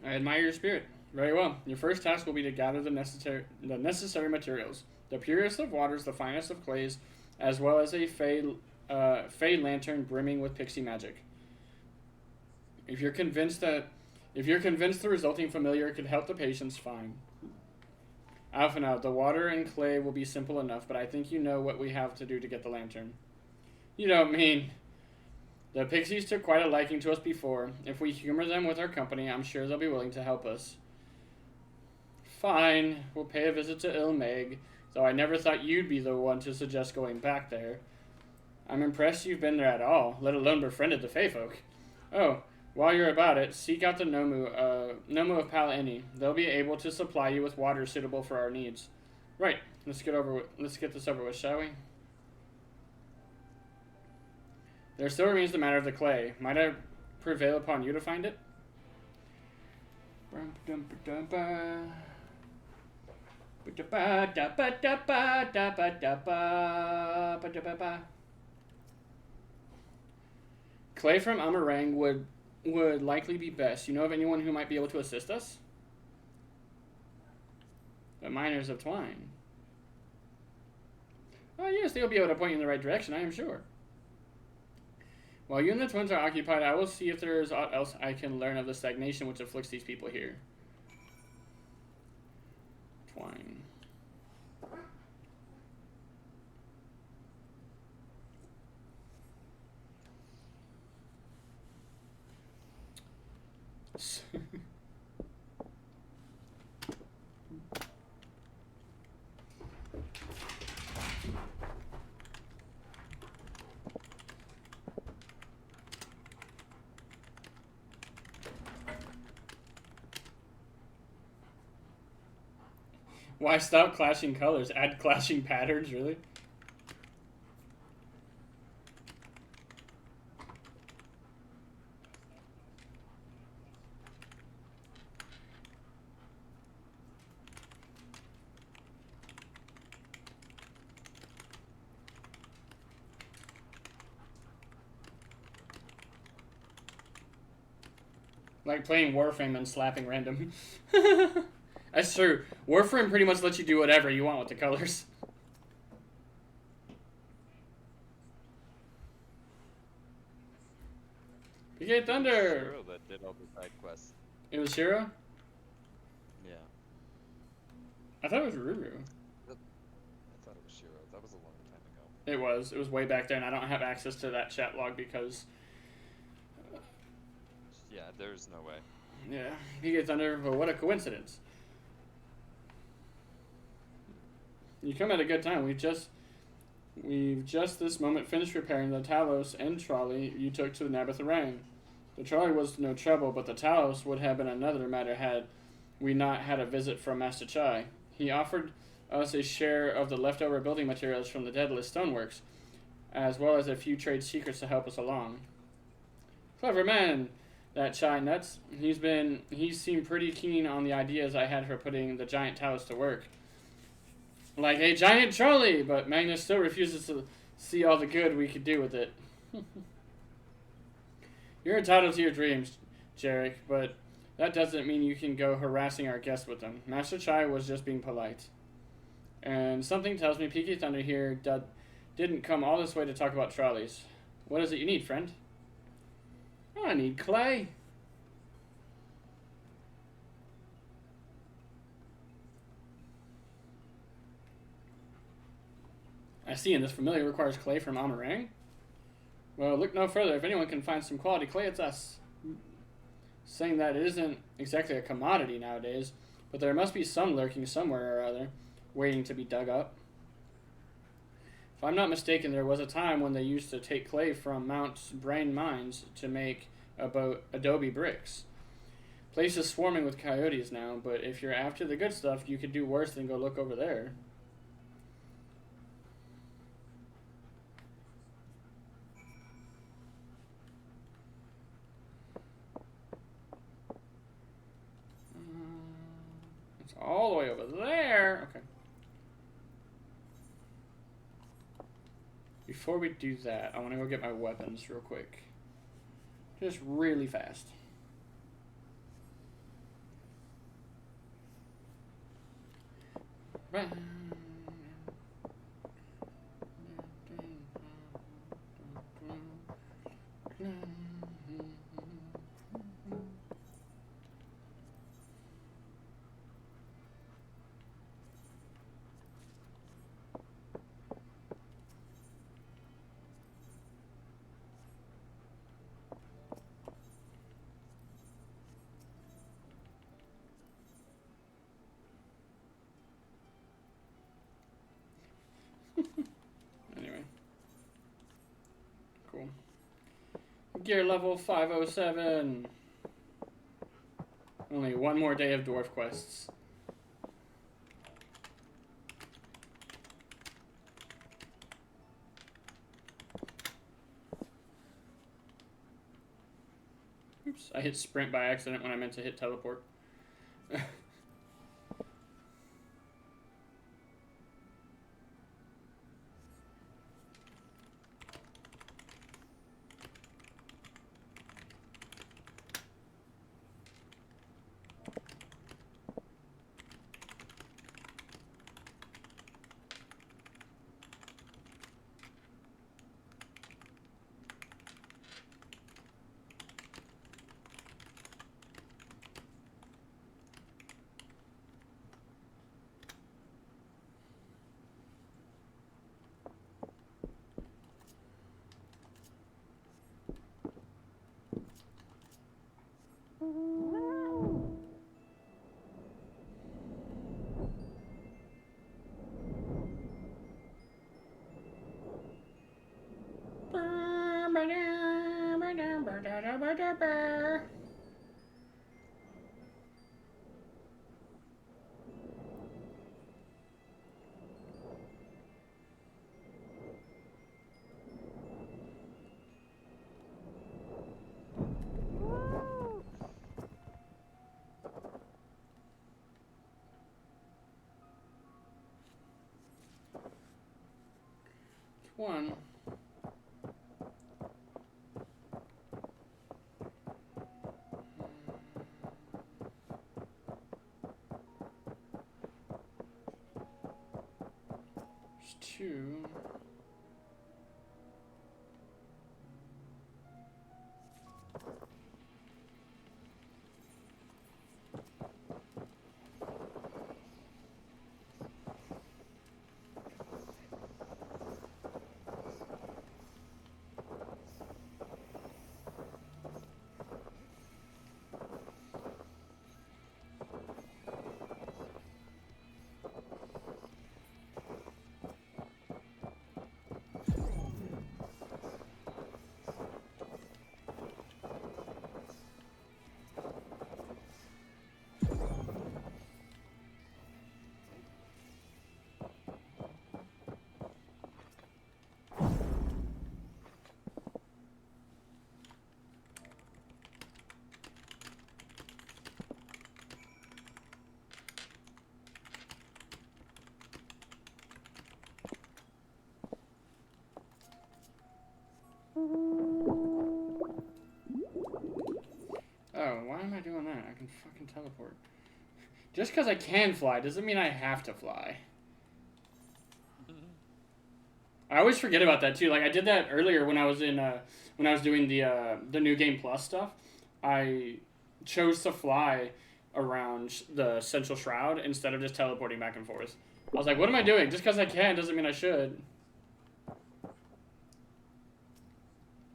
I admire your spirit. Very well. Your first task will be to gather the necessary materials. The purest of waters, the finest of clays, as well as a fey lantern brimming with pixie magic. If you're convinced the resulting familiar could help the patients, fine. Alphanau, the water and clay will be simple enough, but I think you know what we have to do to get the lantern. You don't mean... The pixies took quite a liking to us before. If we humor them with our company, I'm sure they'll be willing to help us. Fine, we'll pay a visit to Ilmeg, though I never thought you'd be the one to suggest going back there. I'm impressed you've been there at all, let alone befriended the Fey folk. Oh, while you're about it, seek out the Nomu of Pal Eni. They'll be able to supply you with water suitable for our needs. Right. Let's get this over with, shall we? There still remains the matter of the clay. Might I prevail upon you to find it? Clay from Amarang would likely be best. You know of anyone who might be able to assist us? The miners of Twine. Oh yes, they'll be able to point you in the right direction, I am sure. While you and the twins are occupied, I will see if there is aught else I can learn of the stagnation which afflicts these people here. Twine. Why stop clashing colors? Add clashing patterns, really? Like playing Warframe and slapping random. That's true. Warframe pretty much lets you do whatever you want with the colors. PK Thunder! Shiro that did all the side quests. It was Shiro? Yeah. I thought it was Ruru. I thought it was Shiro. That was a long time ago. It was. It was way back there, and I don't have access to that chat log because... Yeah, there's no way. Yeah, PK Thunder, but what a coincidence. You come at a good time. We've just this moment finished repairing the Talos and trolley you took to the Nabatharang. The trolley was no trouble, but the Talos would have been another matter had we not had a visit from Master Chai. He offered us a share of the leftover building materials from the Deadless Stoneworks, as well as a few trade secrets to help us along. Clever man, that Chai Nuts. He seemed pretty keen on the ideas I had for putting the giant Talos to work. Like a giant trolley, but Magnus still refuses to see all the good we could do with it. You're entitled to your dreams, Jarek, but that doesn't mean you can go harassing our guests with them. Master Chai was just being polite. And something tells me PK Thunder here didn't come all this way to talk about trolleys. What is it you need, friend? I need clay. I see, and this familiar requires clay from Amarang. Well, look no further. If anyone can find some quality clay, it's us. Saying that it isn't exactly a commodity nowadays, but there must be some lurking somewhere or other, waiting to be dug up. If I'm not mistaken, there was a time when they used to take clay from Mount Brain mines to make adobe bricks. Place is swarming with coyotes now, but if you're after the good stuff, you could do worse than go look over there. All the way over there. Okay. Before we do that, I want to go get my weapons real quick. Just really fast. Anyway. Cool. Gear level 507. Only one more day of dwarf quests. Oops, I hit sprint by accident when I meant to hit teleport. One. There's two. Oh, why am I doing that? I can fucking teleport. Just because I can fly doesn't mean I have to fly. I always forget about that too. Like I did that earlier when I was in when I was doing the New Game Plus stuff. I chose to fly around the Central Shroud instead of just teleporting back and forth. I was like, what am I doing? Just because I can doesn't mean I should.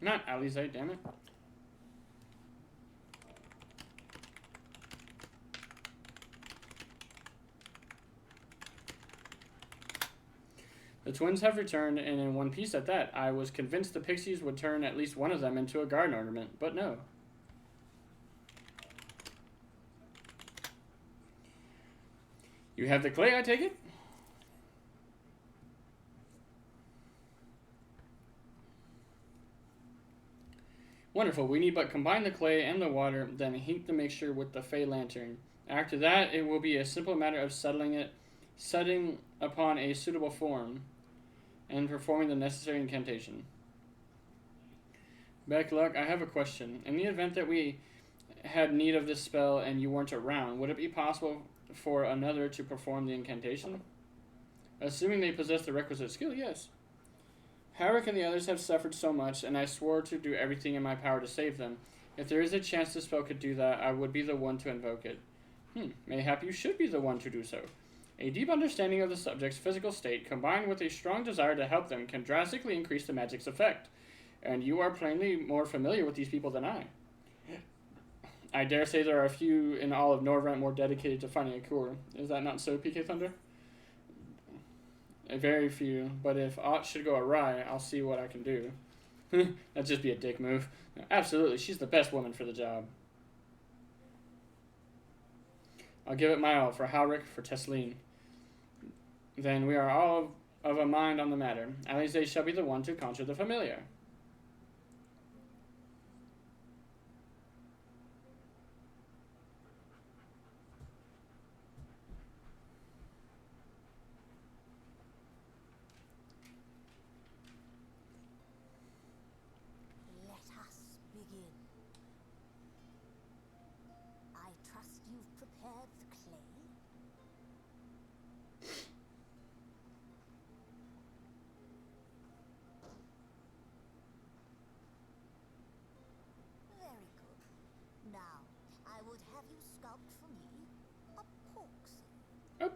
Not Alizé, damn it. The twins have returned, and in one piece at that. I was convinced the pixies would turn at least one of them into a garden ornament, but no. You have the clay, I take it? Wonderful. We need but combine the clay and the water, then heat the mixture with the Fey lantern. After that, it will be a simple matter of setting upon a suitable form, and performing the necessary incantation. Beckluck, I have a question. In the event that we had need of this spell and you weren't around, would it be possible for another to perform the incantation? Assuming they possess the requisite skill, yes. Howrick and the others have suffered so much, and I swore to do everything in my power to save them. If there is a chance the spell could do that, I would be the one to invoke it. Mayhap you should be the one to do so. A deep understanding of the subject's physical state, combined with a strong desire to help them, can drastically increase the magic's effect. And you are plainly more familiar with these people than I. I dare say there are a few in all of Norvrent more dedicated to finding a cure. Is that not so, PK Thunder? A very few, but if aught should go awry, I'll see what I can do. That'd just be a dick move. Absolutely, she's the best woman for the job. I'll give it my all for Howrick, for Tesleen. Then we are all of a mind on the matter. Alizé shall be the one to conjure the familiar.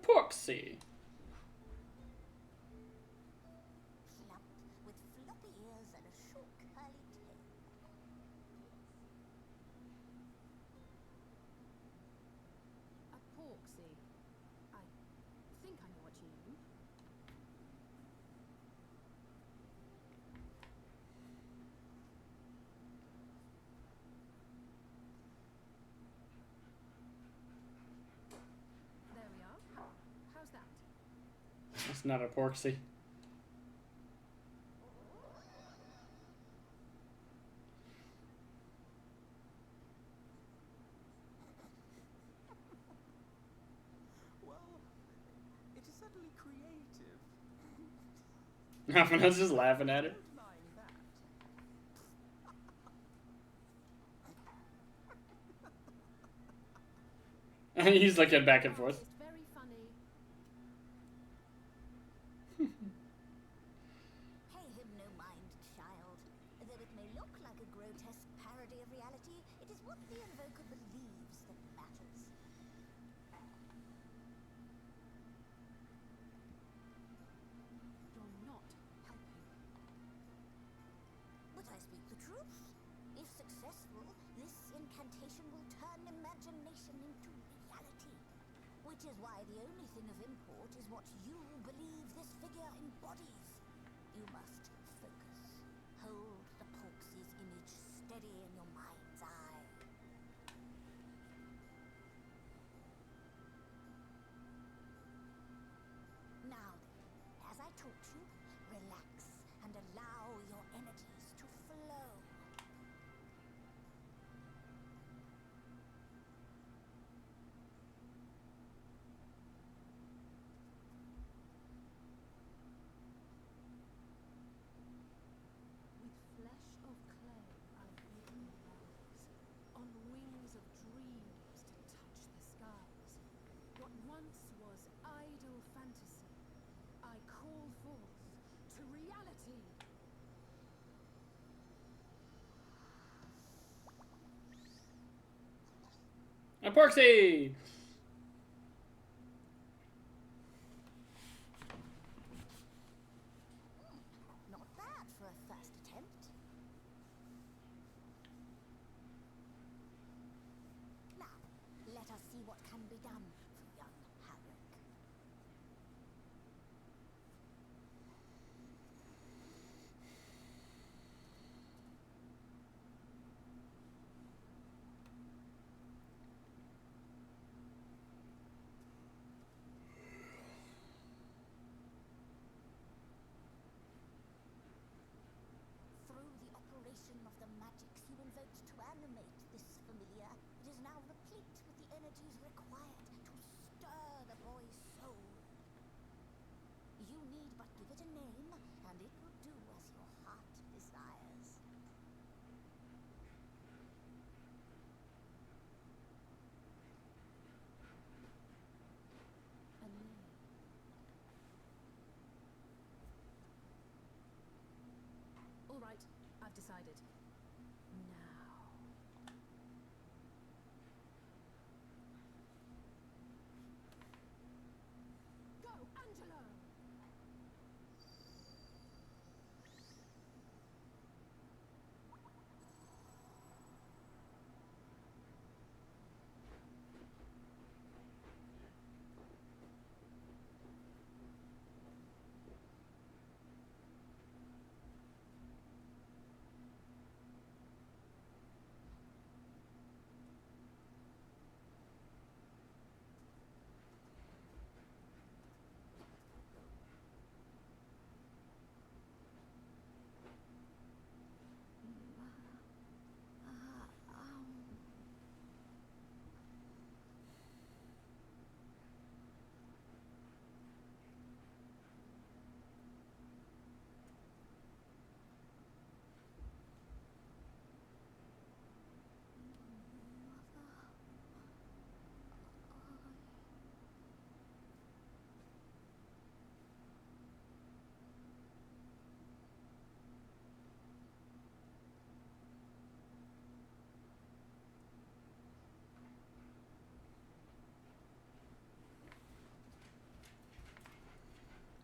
Porksy. Plump, with floppy ears and a short curly tail. A porksy. I think I know what you mean. There we are. How's that? It's not a Porksy. Well, it is certainly creative. I was just laughing at it. Don't mind that. And he's looking back and forth. It's very funny. Pay him no mind, child. Though it may look like a grotesque parody of reality, it is what the invoker believes that matters. You're not helping. But I speak the truth. If successful, this incantation will turn imagination into reality. Which is why the only thing of import is what you believe this figure embodies. You must focus. Hold the Porksy's image steady in your mind's eye. Now then, as I taught you, relax and allow your energies to flow. With flesh of clay I built my rise, on wings of dreams to touch the skies. What once was idle fantasy, I call forth to reality. A Porksy! Not bad for a first attempt. Now, let us see what can be done for young Harrick. Through the operation of the magics you invoked to animate this familiar, it is now replete with the energies required to stir the boy's soul. You need but give it a name, and it will do as your heart desires. A name. All right, I've decided. Now. Go, Angelo!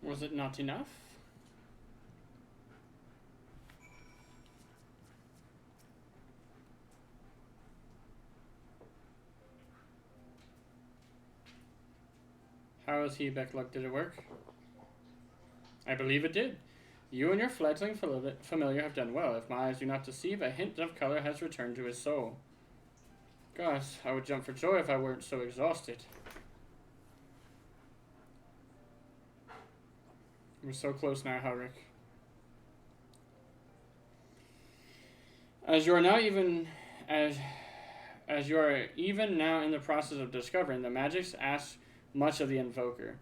Was it not enough? How is he, Beckluck? Did it work? I believe it did. You and your fledgling familiar have done well. If my eyes do not deceive, a hint of color has returned to his soul. Gosh, I would jump for joy if I weren't so exhausted. We're so close now, Howrick. As you are even now in the process of discovering, the magics ask much of the invoker.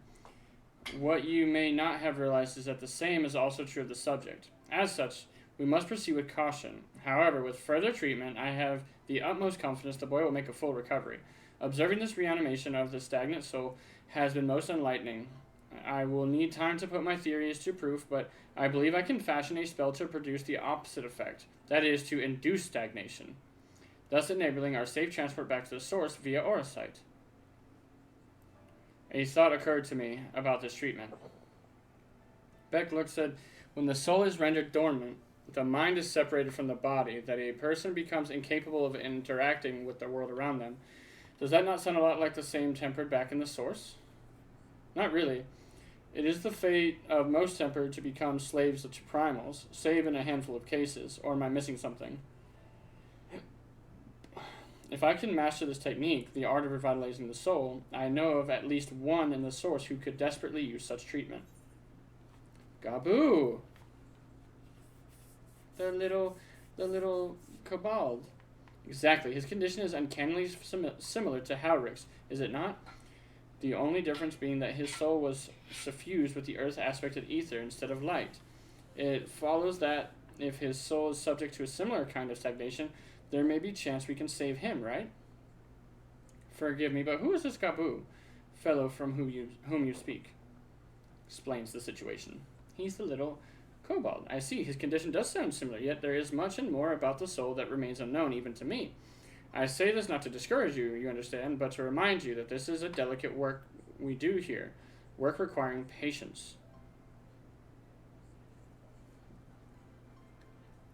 What you may not have realized is that the same is also true of the subject. As such, we must proceed with caution. However, with further treatment, I have the utmost confidence the boy will make a full recovery. Observing this reanimation of the stagnant soul has been most enlightening. I will need time to put my theories to proof, but I believe I can fashion a spell to produce the opposite effect, that is, to induce stagnation, thus enabling our safe transport back to the source via Auracite. A thought occurred to me about this treatment. Beckluck said, when the soul is rendered dormant, the mind is separated from the body, that a person becomes incapable of interacting with the world around them. Does that not sound a lot like the same tempered back in the source? Not really. It is the fate of most tempered to become slaves to primals, save in a handful of cases, or am I missing something? If I can master this technique, the art of revitalizing the soul, I know of at least one in the source who could desperately use such treatment. Gaboo! The little kobold. Exactly. His condition is uncannily similar to Howrick's, is it not? The only difference being that his soul was suffused with the earth aspect of ether instead of light. It follows that if his soul is subject to a similar kind of stagnation, there may be chance we can save him, right? Forgive me, but who is this Gaboo fellow from whom you speak? Explains the situation. He's the little kobold. I see, his condition does sound similar, yet there is much and more about the soul that remains unknown even to me. I say this not to discourage you, you understand, but to remind you that this is a delicate work we do here, work requiring patience.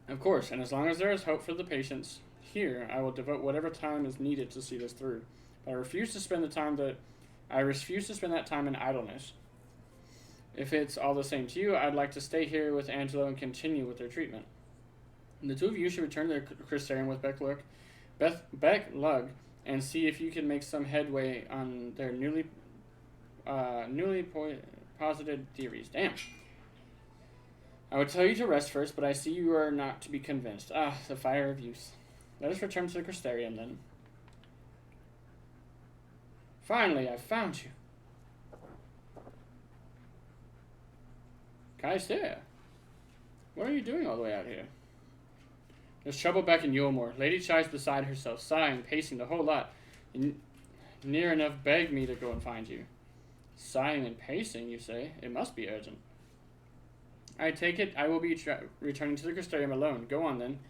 Of course, and as long as there is hope for the patients here, I will devote whatever time is needed to see this through. But I refuse to spend that time in idleness. If it's all the same to you, I'd like to stay here with Angelo and continue with their treatment. The two of you should return to the Crystarium with Beckluck and see if you can make some headway on their newly posited theories. Damn. I would tell you to rest first, but I see you are not to be convinced. Ah, the fire of youth. Let us return to the Crystarium, then. Finally, I found you. Kaisea, what are you doing all the way out here? There's trouble back in Yulmore. Lady Chai's beside herself, sighing, pacing the whole lot. Near enough begged me to go and find you. Sighing and pacing, you say? It must be urgent. I take it I will be returning to the Crystarium alone. Go on, then.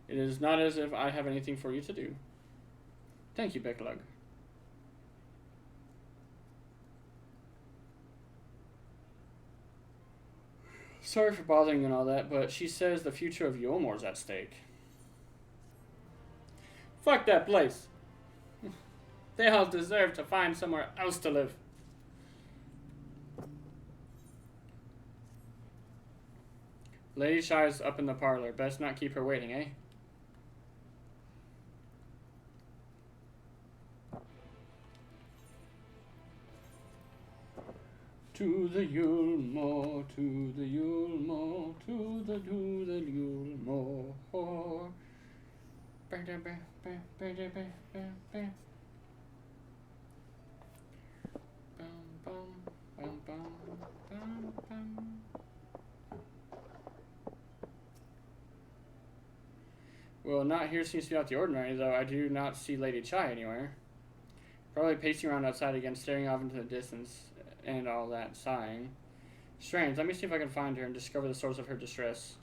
It is not as if I have anything for you to do. Thank you, Beckluck. Sorry for bothering you and all that, but she says the future of Yulmore's at stake. Fuck that place. They all deserve to find somewhere else to live. Lady Shy's up in the parlor. Best not keep her waiting, eh? To the Yulmore, to the Yulmore, to the Yulmore. Well, not here seems to be out the ordinary, though I do not see Lady Chai anywhere. Probably pacing around outside again, staring off into the distance, and all that, sighing. Strange, let me see if I can find her and discover the source of her distress.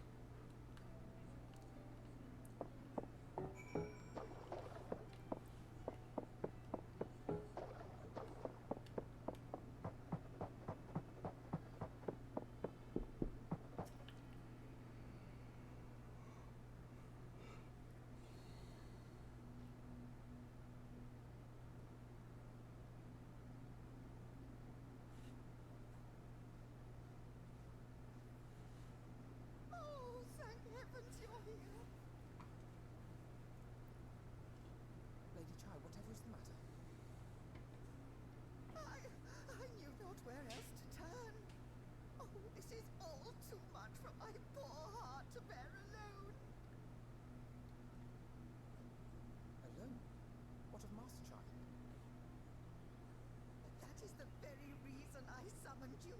reason I summoned you.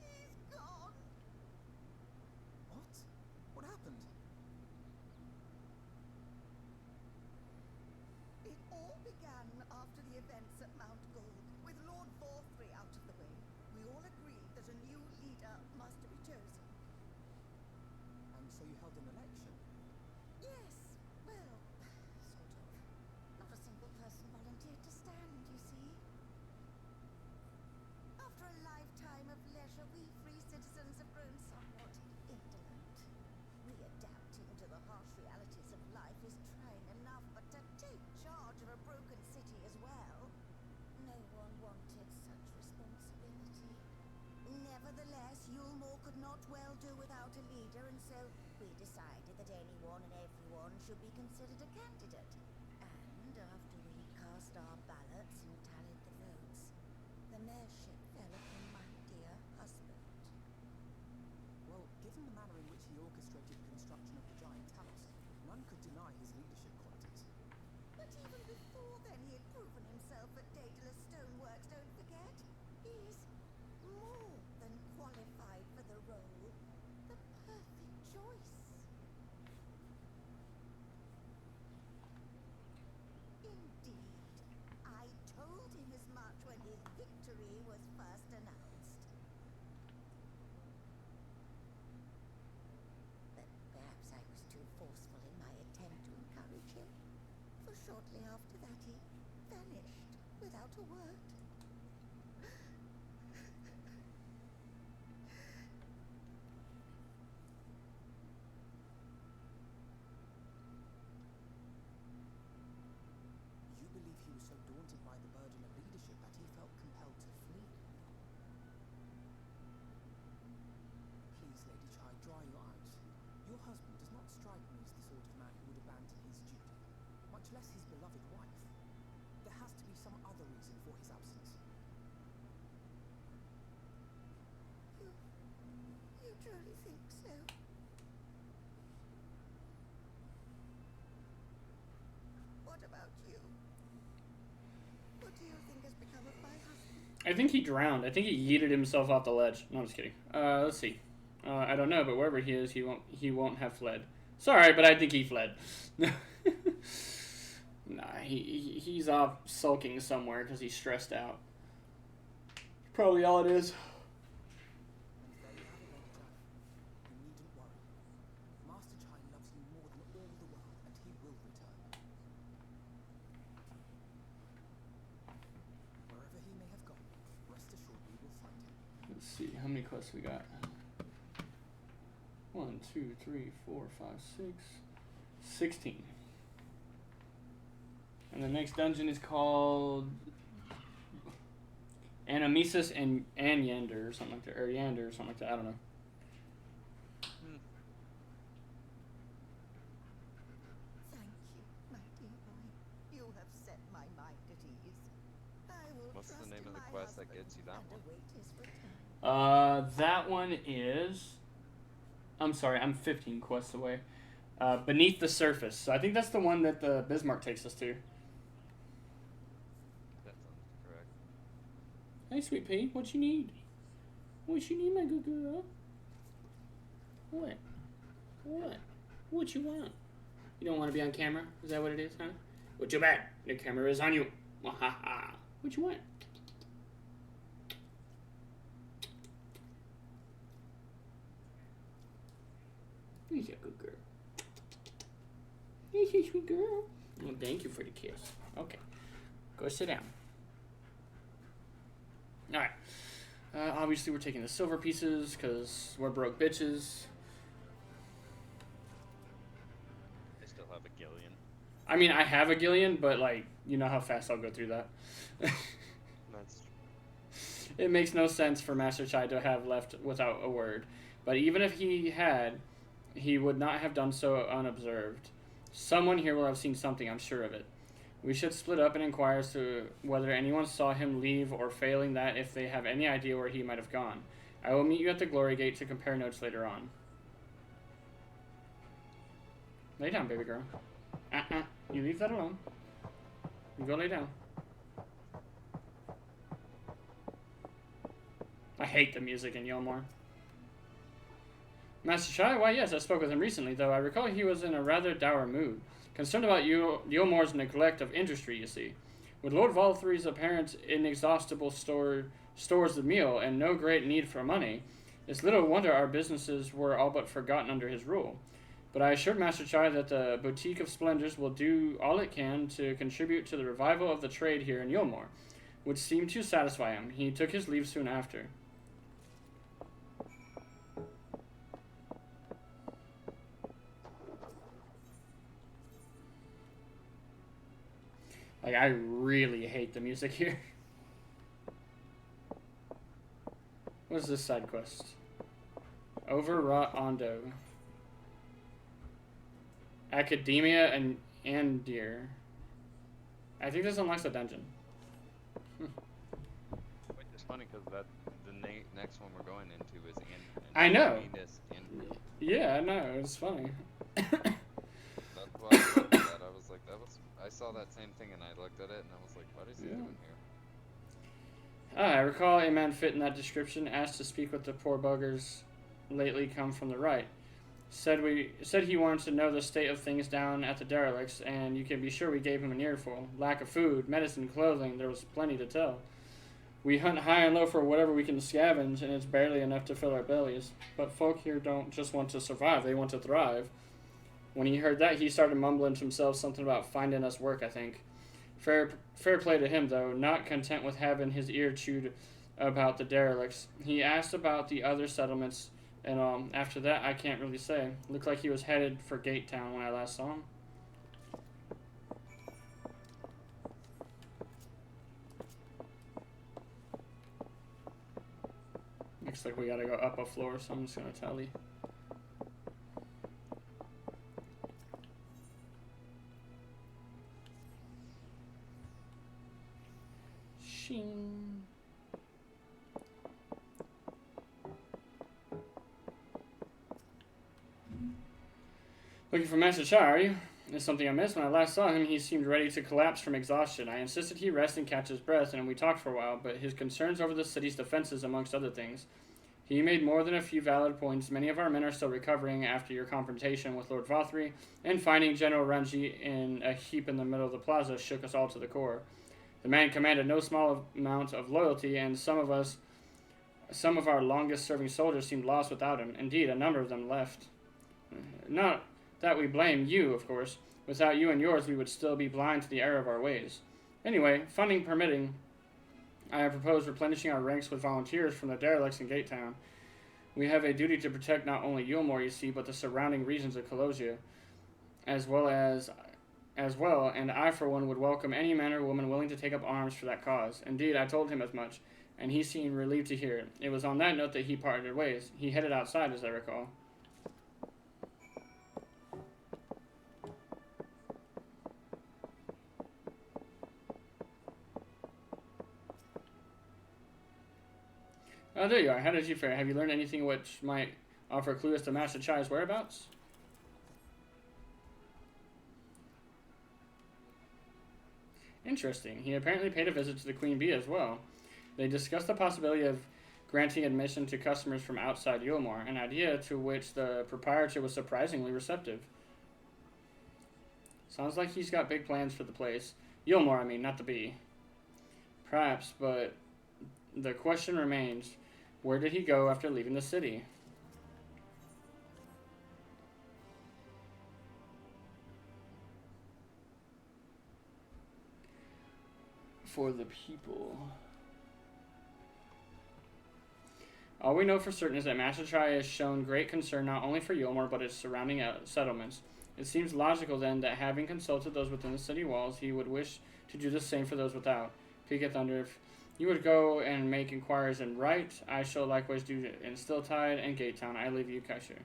He's gone. What? What happened? It all began after the events at Mount Gold. With Lord Vorthry out of the way, we all agreed that a new leader must be chosen. And so you held an election? Yes, well, sort of. Not a single person volunteered to stand, you see. After a lifetime of leisure, we free citizens have grown somewhat indolent. Readapting to the harsh realities of life is trying enough, but to take charge of a broken city as well, no one wanted such responsibility. Nevertheless, Yulmore could not well do without a leader, and so we decided that anyone and everyone should be considered a candidate. And after we cast our ballots and tallied the votes, the mayorship fell upon my dear husband. Well, given the manner in which he orchestrated the construction of the giant talus, none could deny his leadership qualities. But even before then, he had proven himself at Daedalus Stoneworks, don't forget. He's more than qualified for the role. The perfect choice. Indeed. I told him as much when his victory was first announced. But perhaps I was too forceful in my attempt to encourage him. For shortly after that, he vanished without a word. You believe he was so daunted by the burden of leadership that he felt compelled to flee? Please, Lady Chai, dry your eyes. Your husband does not strike me as the sort of man who would abandon his duty, much less his beloved wife. There has to be some other reason for his absence. You truly think so? What about you? What do you think has become of my husband? I think he drowned. I think he yeeted himself off the ledge. No, I'm just kidding. Let's see. I don't know, but wherever he is, he won't have fled. Sorry, but I think he fled. Nah, he's off sulking somewhere because he's stressed out. Probably all it is. And there you have it, Lady Chai. You needn't worry. Master Chai loves you more than all the world, and he will return. Wherever he may have gone, rest assured we will find him. Let's see, how many quests we got? 1, 2, 3, 4, 5, 6, 16. And the next dungeon is called Animesis and Yander or something like that, or Yander or something like that. I don't know. Thank you, my dear boy. You have set my mind at ease. I will What's trust the name in of the my quest that husband gets you that and one? await his return. That one is. I'm sorry, I'm 15 quests away. Beneath the Surface. So I think that's the one that the Bismarck takes us to. That sounds correct. Hey, Sweet Pea, what you need? What you need, my good girl? What? What? What you want? You don't want to be on camera? Is that what it is, huh? What you want? The camera is on you. Wahaha. What you want? He's a good girl. He's a sweet girl. Well, thank you for the kiss. Okay. Go sit down. Alright. Obviously, we're taking the silver pieces because we're broke bitches. I still have a Gillian. I mean, I have a Gillian, but, like, you know how fast I'll go through that. That's It makes no sense for Master Chai to have left without a word. But even if he had, he would not have done so unobserved. Someone here will have seen something, I'm sure of it. We should split up and inquire as to whether anyone saw him leave, or failing that, if they have any idea where he might have gone. I will meet you at the Glory Gate to compare notes later on. Lay down, baby girl. You leave that alone. You go lay down. I hate the music in Yulmore. Master Chai? Why, yes, I spoke with him recently, though I recall he was in a rather dour mood. Concerned about Yulmore's neglect of industry, you see. With Lord Valthry's apparent inexhaustible stores of meal and no great need for money, it's little wonder our businesses were all but forgotten under his rule. But I assured Master Chai that the Boutique of Splendors will do all it can to contribute to the revival of the trade here in Yulmore, which seemed to satisfy him. He took his leave soon after. Like, I really hate the music here. What's this side quest? Overwrought Ondo. Academia and Andir. I think this unlocks a dungeon. Which is funny because the next one we're going into is I know. Andir. Yeah, I know. It's funny. That's why I looked at that. I was like, I saw that same thing and I looked at it and I was like, what is he doing here? I recall a man fit in that description, asked to speak with the poor buggers lately come from the right. Said he wanted to know the state of things down at the derelicts, and you can be sure we gave him an earful. Lack of food, medicine, clothing, there was plenty to tell. We hunt high and low for whatever we can scavenge, and it's barely enough to fill our bellies. But folk here don't just want to survive, they want to thrive. When he heard that, he started mumbling to himself something about finding us work, I think. Fair play to him, though. Not content with having his ear chewed about the derelicts, he asked about the other settlements, and after that, I can't really say. Looked like he was headed for Gate Town when I last saw him. Looks like we gotta go up a floor, so I'm just gonna tally. Shing. Looking for Master Chai, are you? There's something I missed. When I last saw him, he seemed ready to collapse from exhaustion. I insisted he rest and catch his breath, and we talked for a while, but his concerns over the city's defenses, amongst other things. He made more than a few valid points. Many of our men are still recovering after your confrontation with Lord Valthry, and finding General Ranji in a heap in the middle of the plaza shook us all to the core. The man commanded no small amount of loyalty, and some of our longest-serving soldiers seemed lost without him. Indeed, a number of them left. Not that we blame you, of course. Without you and yours, we would still be blind to the error of our ways. Anyway, funding permitting, I have proposed replenishing our ranks with volunteers from the derelicts in Gate Town. We have a duty to protect not only Yulmore, you see, but the surrounding regions of Colosia, as well, and I, for one, would welcome any man or woman willing to take up arms for that cause. Indeed, I told him as much, and he seemed relieved to hear it. It was on that note that he parted ways. He headed outside, as I recall. Oh, there you are. How did you fare? Have you learned anything which might offer a clue as to Master Chai's whereabouts? Interesting. He apparently paid a visit to the Queen Bee as well. They discussed the possibility of granting admission to customers from outside Yulmore, an idea to which the proprietor was surprisingly receptive. Sounds like he's got big plans for the place. Yulmore, I mean, not the Bee. Perhaps, but the question remains, where did he go after leaving the city? For the people. All we know for certain is that Master Chai has shown great concern not only for Yulmore but its surrounding settlements. It seems logical then that having consulted those within the city walls, he would wish to do the same for those without. Peak at Thunder, if you would go and make inquiries in Right, I shall likewise do in Stilltide and Gate Town. I leave you, Kaisher.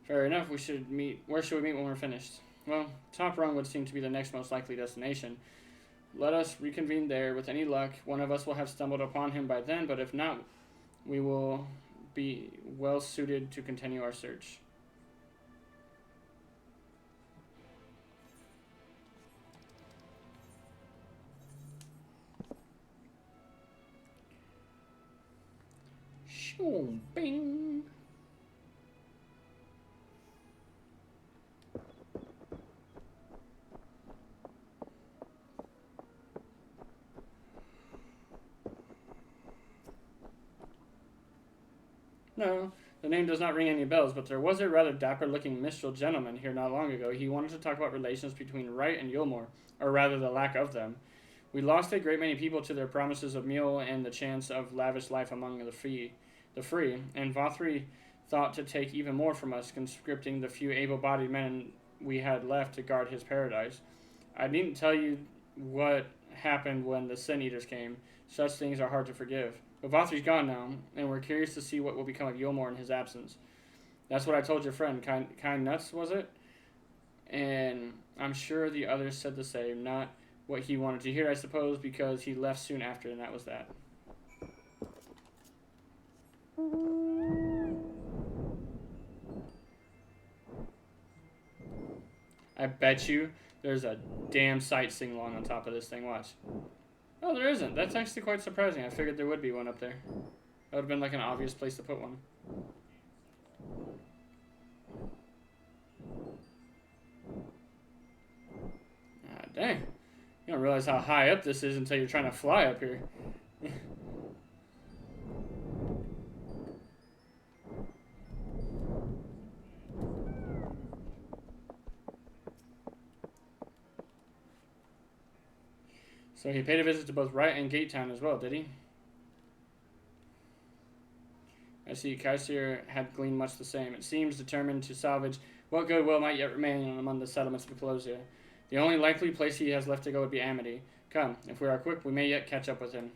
Fair enough, we should meet. Where should we meet when we're finished? Well, Top Rung would seem to be the next most likely destination. Let us reconvene there. With any luck, one of us will have stumbled upon him by then, but if not, we will be well suited to continue our search. Shoo, bing. No, the name does not ring any bells, but there was a rather dapper-looking minstrel gentleman here not long ago. He wanted to talk about relations between Wright and Yulmore, or rather the lack of them. We lost a great many people to their promises of meal and the chance of lavish life among the free, and Vothri thought to take even more from us, conscripting the few able-bodied men we had left to guard his paradise. I needn't tell you what happened when the Sin Eaters came. Such things are hard to forgive. But Vothri's gone now, and we're curious to see what will become of Yulmore in his absence. That's what I told your friend, Kind Nuts, was it? And I'm sure the others said the same. Not what he wanted to hear, I suppose, because he left soon after, and that was that. I bet you there's a damn sightseeing along on top of this thing. Watch. Oh, there isn't. That's actually quite surprising. I figured there would be one up there. That would have been like an obvious place to put one. Ah, dang. You don't realize how high up this is until you're trying to fly up here. So he paid a visit to both Wright and Gatetown as well, did he? I see Kaisir had gleaned much the same. It seems determined to salvage what goodwill might yet remain among the settlements of Pelosia. The only likely place he has left to go would be Amity. Come, if we are quick, we may yet catch up with him.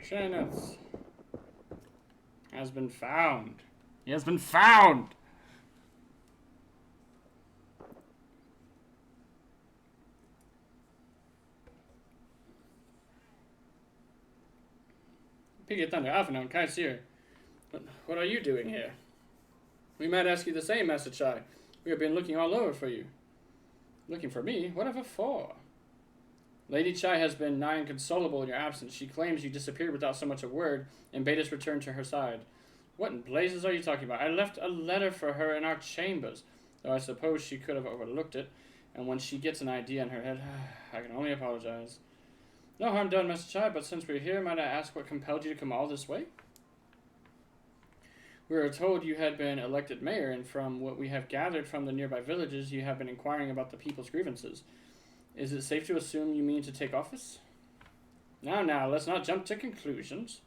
Shannon has been found. He has been found! Piggy Thunder, Alpha and Kaisir. What are you doing here? We might ask you the same, Master Chai. We have been looking all over for you. Looking for me? Whatever for? Lady Chai has been nigh inconsolable in your absence. She claims you disappeared without so much a word, and bade us return to her side. What in blazes are you talking about? I left a letter for her in our chambers, though I suppose she could have overlooked it, and when she gets an idea in her head, I can only apologize. No harm done, Master Chai, but since we're here, might I ask what compelled you to come all this way? We were told you had been elected mayor, and from what we have gathered from the nearby villages, you have been inquiring about the people's grievances. Is it safe to assume you mean to take office? Now, let's not jump to conclusions.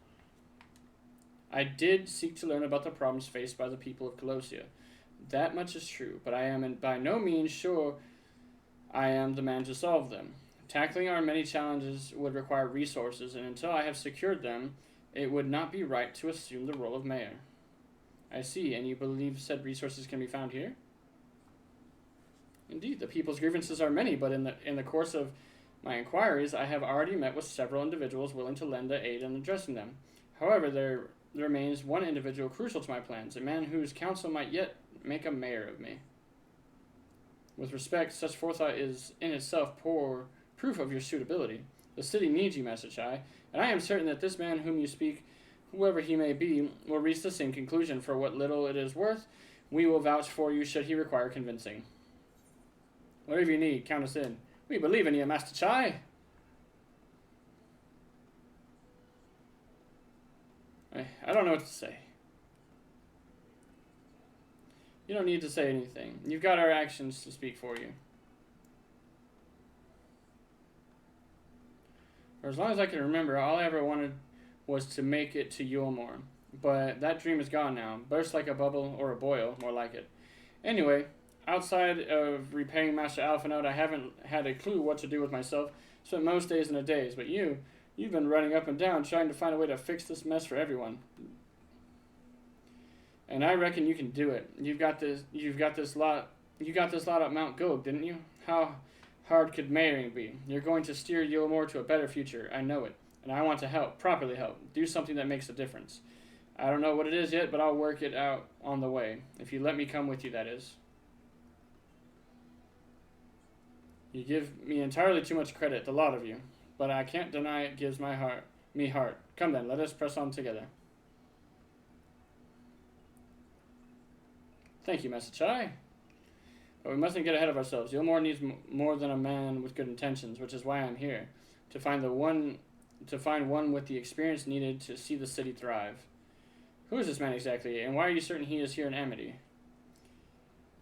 I did seek to learn about the problems faced by the people of Colosia. That much is true, but I am by no means sure I am the man to solve them. Tackling our many challenges would require resources, and until I have secured them, it would not be right to assume the role of mayor. I see, and you believe said resources can be found here? Indeed, the people's grievances are many, but in the course of my inquiries, I have already met with several individuals willing to lend their aid in addressing them. However, there remains one individual crucial to my plans, a man whose counsel might yet make a mayor of me. With respect, such forethought is in itself poor proof of your suitability. The city needs you, Master Chai, and I am certain that this man whom you speak, whoever he may be, will reach the same conclusion. For what little it is worth, we will vouch for you should he require convincing. Whatever you need, count us in. We believe in you, Master Chai. I don't know what to say. You don't need to say anything. You've got our actions to speak for you. For as long as I can remember, all I ever wanted was to make it to Yulmore. But that dream is gone now. Burst like a bubble, or a boil, more like it. Anyway, outside of repaying Master Alphanode, I haven't had a clue what to do with myself. Spent most days in a daze, but you You've been running up and down trying to find a way to fix this mess for everyone. And I reckon you can do it. You got this lot at Mount Gog, didn't you? How hard could marrying be? You're going to steer Yulmore to a better future. I know it. And I want to help, properly help. Do something that makes a difference. I don't know what it is yet, but I'll work it out on the way. If you let me come with you, that is. You give me entirely too much credit, the lot of you. But I can't deny it gives me heart. Come then, let us press on together. Thank you, Master Chai. But we mustn't get ahead of ourselves. Yulmore needs more than a man with good intentions, which is why I'm here. To find one with the experience needed to see the city thrive. Who is this man exactly, and why are you certain he is here in Amity?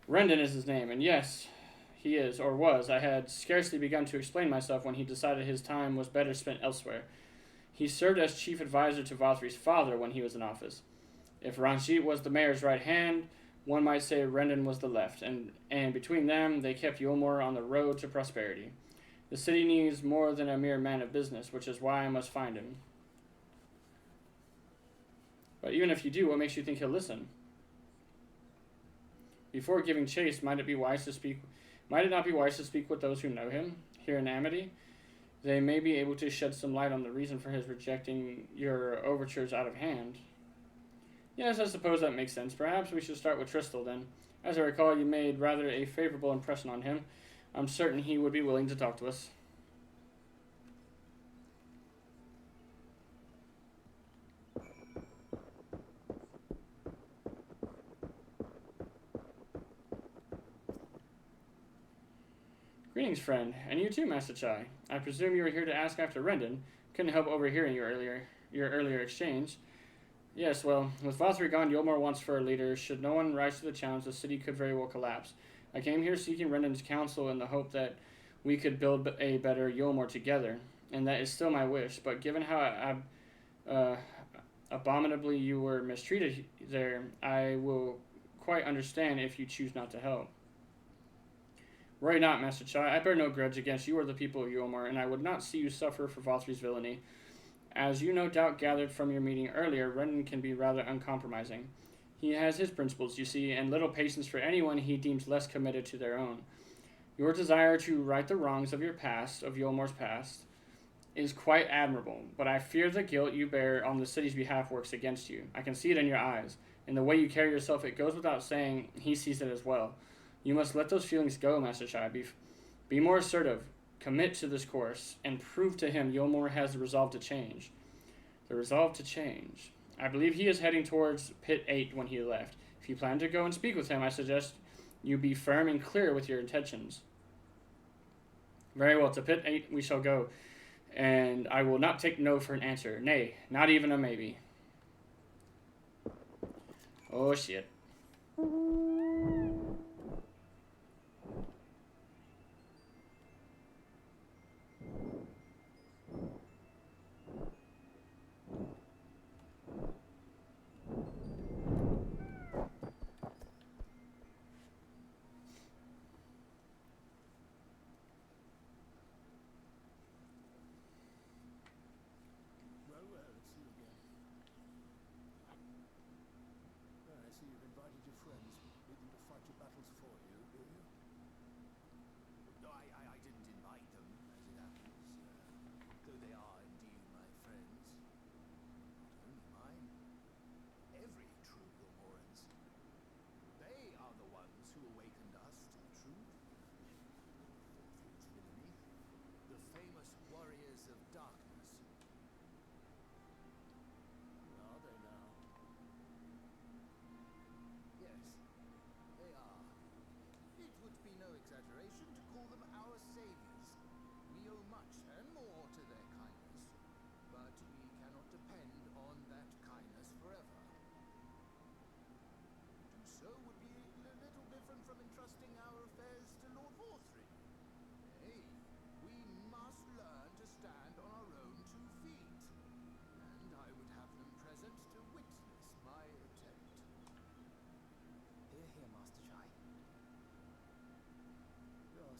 Rendon is his name, and yes, he is, or was. I had scarcely begun to explain myself when he decided his time was better spent elsewhere. He served as chief advisor to Vothri's father when he was in office. If Ranjit was the mayor's right hand, one might say Rendon was the left, and between them, they kept Yulmore on the road to prosperity. The city needs more than a mere man of business, which is why I must find him. But even if you do, what makes you think he'll listen? Before giving chase, might it not be wise to speak with those who know him here in Amity? They may be able to shed some light on the reason for his rejecting your overtures out of hand. Yes, I suppose that makes sense. Perhaps we should start with Tristal, then. As I recall, you made rather a favorable impression on him. I'm certain he would be willing to talk to us. Greetings, friend. And you too, Master Chai. I presume you were here to ask after Rendon. Couldn't help overhearing your earlier exchange. Yes, well, with Vothri gone, Yulmore wants for a leader. Should no one rise to the challenge, the city could very well collapse. I came here seeking Rendon's counsel in the hope that we could build a better Yulmore together, and that is still my wish. But given how abominably you were mistreated there, I will quite understand if you choose not to help. Worry not, Master Chai. I bear no grudge against you or the people of Yulmore, and I would not see you suffer for Vothri's villainy. As you no doubt gathered from your meeting earlier, Rendon can be rather uncompromising. He has his principles, you see, and little patience for anyone he deems less committed to their own. Your desire to right the wrongs of your past, of Yulmore's past, is quite admirable, but I fear the guilt you bear on the city's behalf works against you. I can see it in your eyes. In the way you carry yourself, it goes without saying he sees it as well. You must let those feelings go, Master Chai. Be more assertive. Commit to this course, and prove to him Yulmore has the resolve to change. The resolve to change. I believe he is heading towards Pit 8 when he left. If you plan to go and speak with him, I suggest you be firm and clear with your intentions. Very well, to Pit 8 we shall go, and I will not take no for an answer. Nay, not even a maybe. Oh, shit.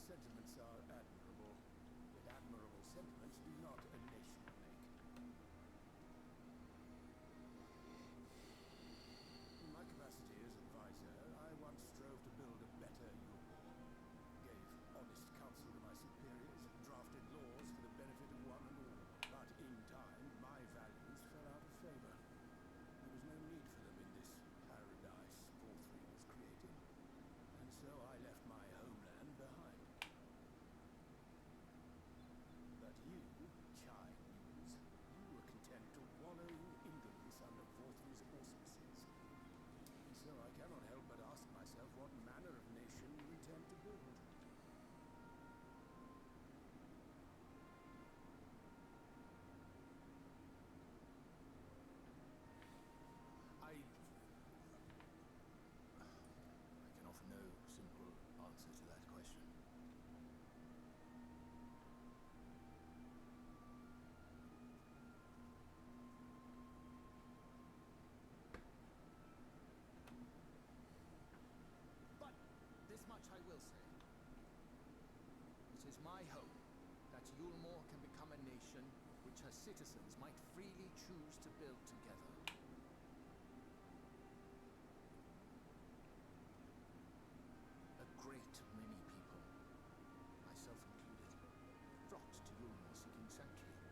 Sentiments are admirable, but admirable sentiments do not a nation make. It is my hope that Yulmore can become a nation which her citizens might freely choose to build together. A great many people, myself included, flocked to Yulmore seeking sanctuary.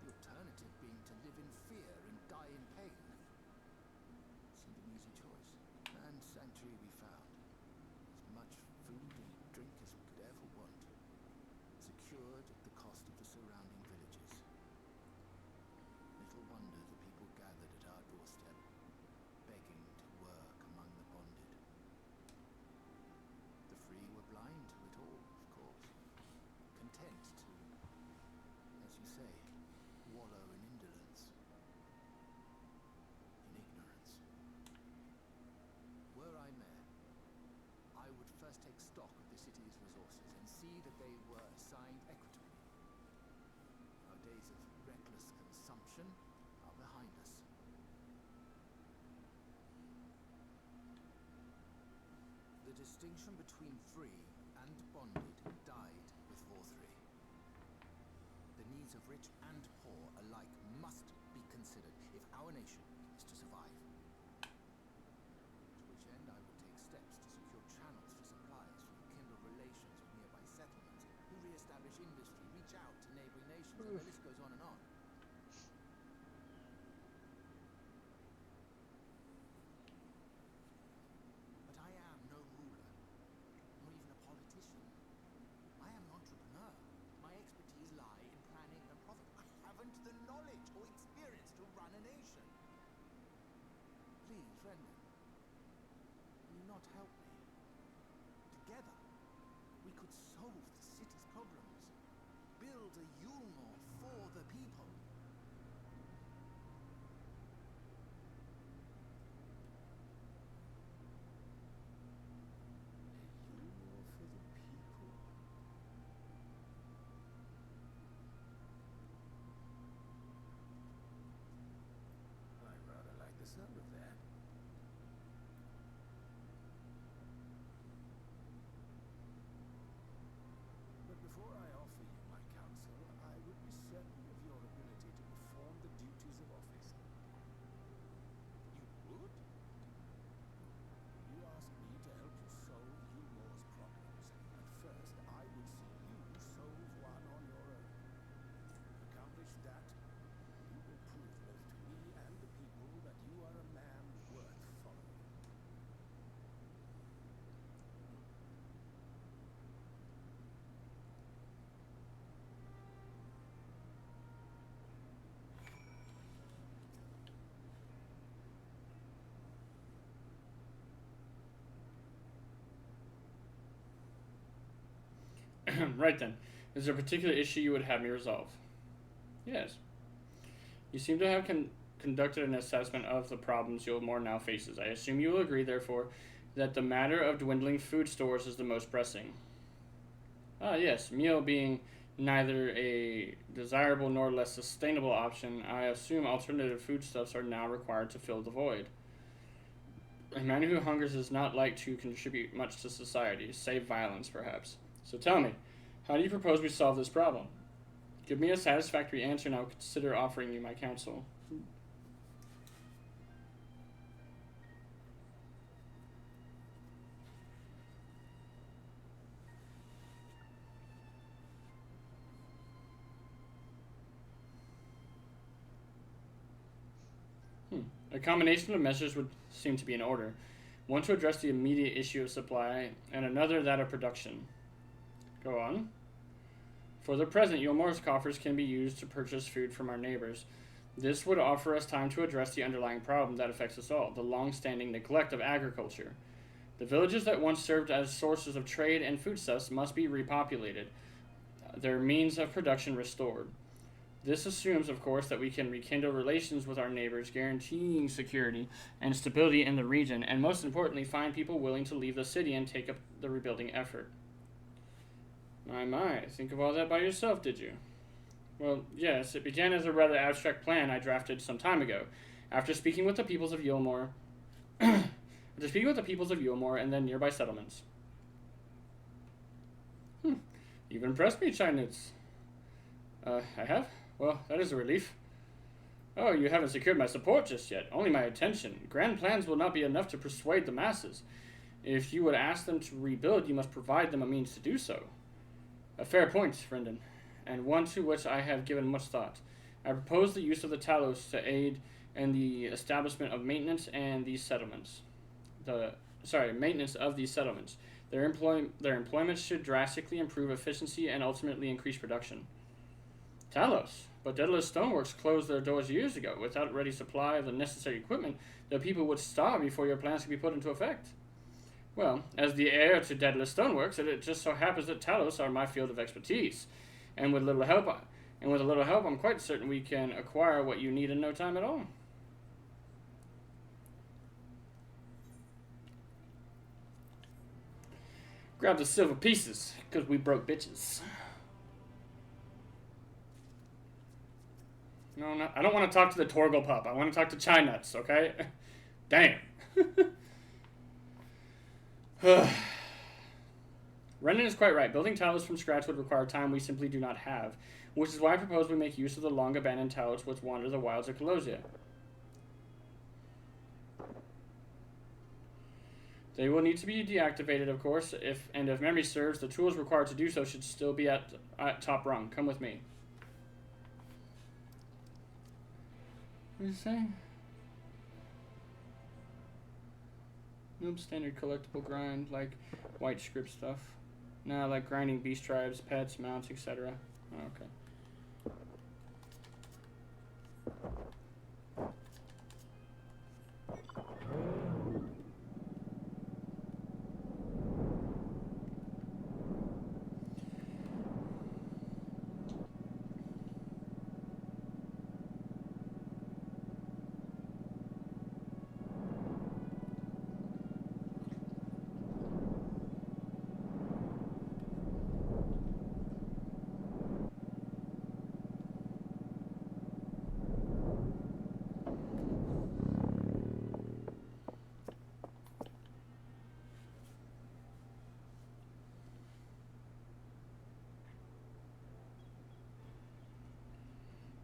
The alternative being to live in fear and die in pain. Seemed an easy choice. And sanctuary we found. As much food and drink as we could ever want. Secured at the cost of the surrounding villages. Little wonder the people gathered at our doorstep, begging to work among the bonded. The free were blind to it all, of course. Content to, as you say, wallow in indolence. In ignorance. Were I mayor, I would first take stock of the city's resources and see that they were assigned equitably. Our days of reckless consumption are behind us. The distinction between free and bonded died with War 3. The needs of rich and poor alike must be considered if our nation is to survive. To which end I will take steps to secure channels for supplies, rekindle relations with nearby settlements, re-establish industry, reach out to neighboring nations, and the list goes on and on. But I am no ruler, nor even a politician. I am an entrepreneur. My expertise lie in planning and profit. I haven't the knowledge or experience to run a nation. Please, Brendan, will you not help me? Together, we could solve the city's problems. Build a Yulmore for the people. Yulmore for the people? I rather like the sound of that. But before I offer you my counsel, I would be certain of your ability to perform the duties of office. You would? You asked me to help you solve Yulmore's problems. At first, I would see you solve one on your own. Accomplish that, you will prove both to me and the people that you are a man worth following. Right then. Is there a particular issue you would have me resolve? Yes. You seem to have conducted an assessment of the problems Yulmore now faces. I assume you will agree, therefore, that the matter of dwindling food stores is the most pressing. Ah, yes. Meal being neither a desirable nor less sustainable option, I assume alternative foodstuffs are now required to fill the void. A man who hungers is not like to contribute much to society, save violence, perhaps. So tell me, how do you propose we solve this problem? Give me a satisfactory answer and I'll consider offering you my counsel. A combination of measures would seem to be in order. One to address the immediate issue of supply, and another that of production. Go on. For the present, Yulmore's coffers can be used to purchase food from our neighbors. This would offer us time to address the underlying problem that affects us all, the long-standing neglect of agriculture. The villages that once served as sources of trade and foodstuffs must be repopulated, their means of production restored. This assumes, of course, that we can rekindle relations with our neighbors, guaranteeing security and stability in the region, and most importantly, find people willing to leave the city and take up the rebuilding effort. My, think of all that by yourself, did you? Well, yes, it began as a rather abstract plan I drafted some time ago, after speaking with the peoples of Yulmore, and then nearby settlements. You've impressed me, Chinese. I have? Well, that is a relief. Oh, you haven't secured my support just yet. Only my attention. Grand plans will not be enough to persuade the masses. If you would ask them to rebuild, you must provide them a means to do so. A fair point, Brendan, and one to which I have given much thought. I propose the use of the Talos to aid in the establishment of maintenance and these settlements. Maintenance of these settlements. Their employment should drastically improve efficiency and ultimately increase production. Talos, but Daedalus Stoneworks closed their doors years ago. Without ready supply of the necessary equipment, the people would starve before your plans could be put into effect. Well, as the heir to Daedalus Stoneworks, it just so happens that Talos are my field of expertise, and with a little help, I'm quite certain we can acquire what you need in no time at all. Grab the silver pieces, because we broke bitches. No, I don't want to talk to the Torgal pup. I want to talk to Chai Nuts, okay? Damn. Brendan is quite right. Building Talos from scratch would require time we simply do not have, which is why I propose we make use of the long-abandoned Talos which wander the wilds of Colosia. They will need to be deactivated, of course, if memory serves, the tools required to do so should still be at top rung. Come with me. What did it say? Noob standard collectible grind, like white script stuff. Nah, like grinding beast tribes, pets, mounts, etc. Oh, okay.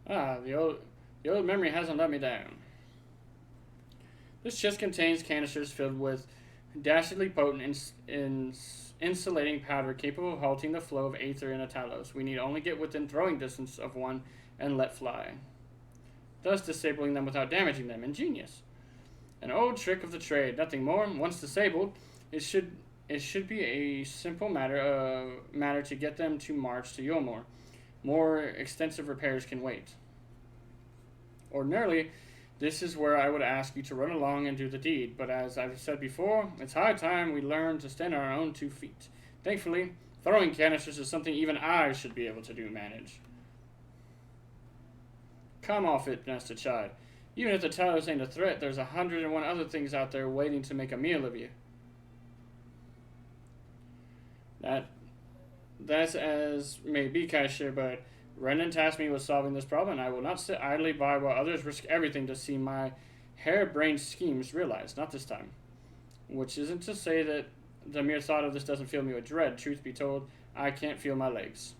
Ah, the old memory hasn't let me down. This chest contains canisters filled with dastardly potent insulating powder capable of halting the flow of aether in a Talos. We need only get within throwing distance of one and let fly, thus disabling them without damaging them. Ingenious. An old trick of the trade, nothing more. Once disabled, it should be a simple matter to get them to march to Yulmore. More extensive repairs can wait. Ordinarily, this is where I would ask you to run along and do the deed, but as I've said before, it's high time we learn to stand on our own 2 feet. Thankfully, throwing canisters is something even I should be able to manage. Come off it, Master Chai. Even if the Talos ain't a threat, there's 101 other things out there waiting to make a meal of you. That's as may be, Kaishir, but Brendan tasked me with solving this problem, and I will not sit idly by while others risk everything to see my harebrained schemes realized. Not this time. Which isn't to say that the mere thought of this doesn't fill me with dread. Truth be told, I can't feel my legs.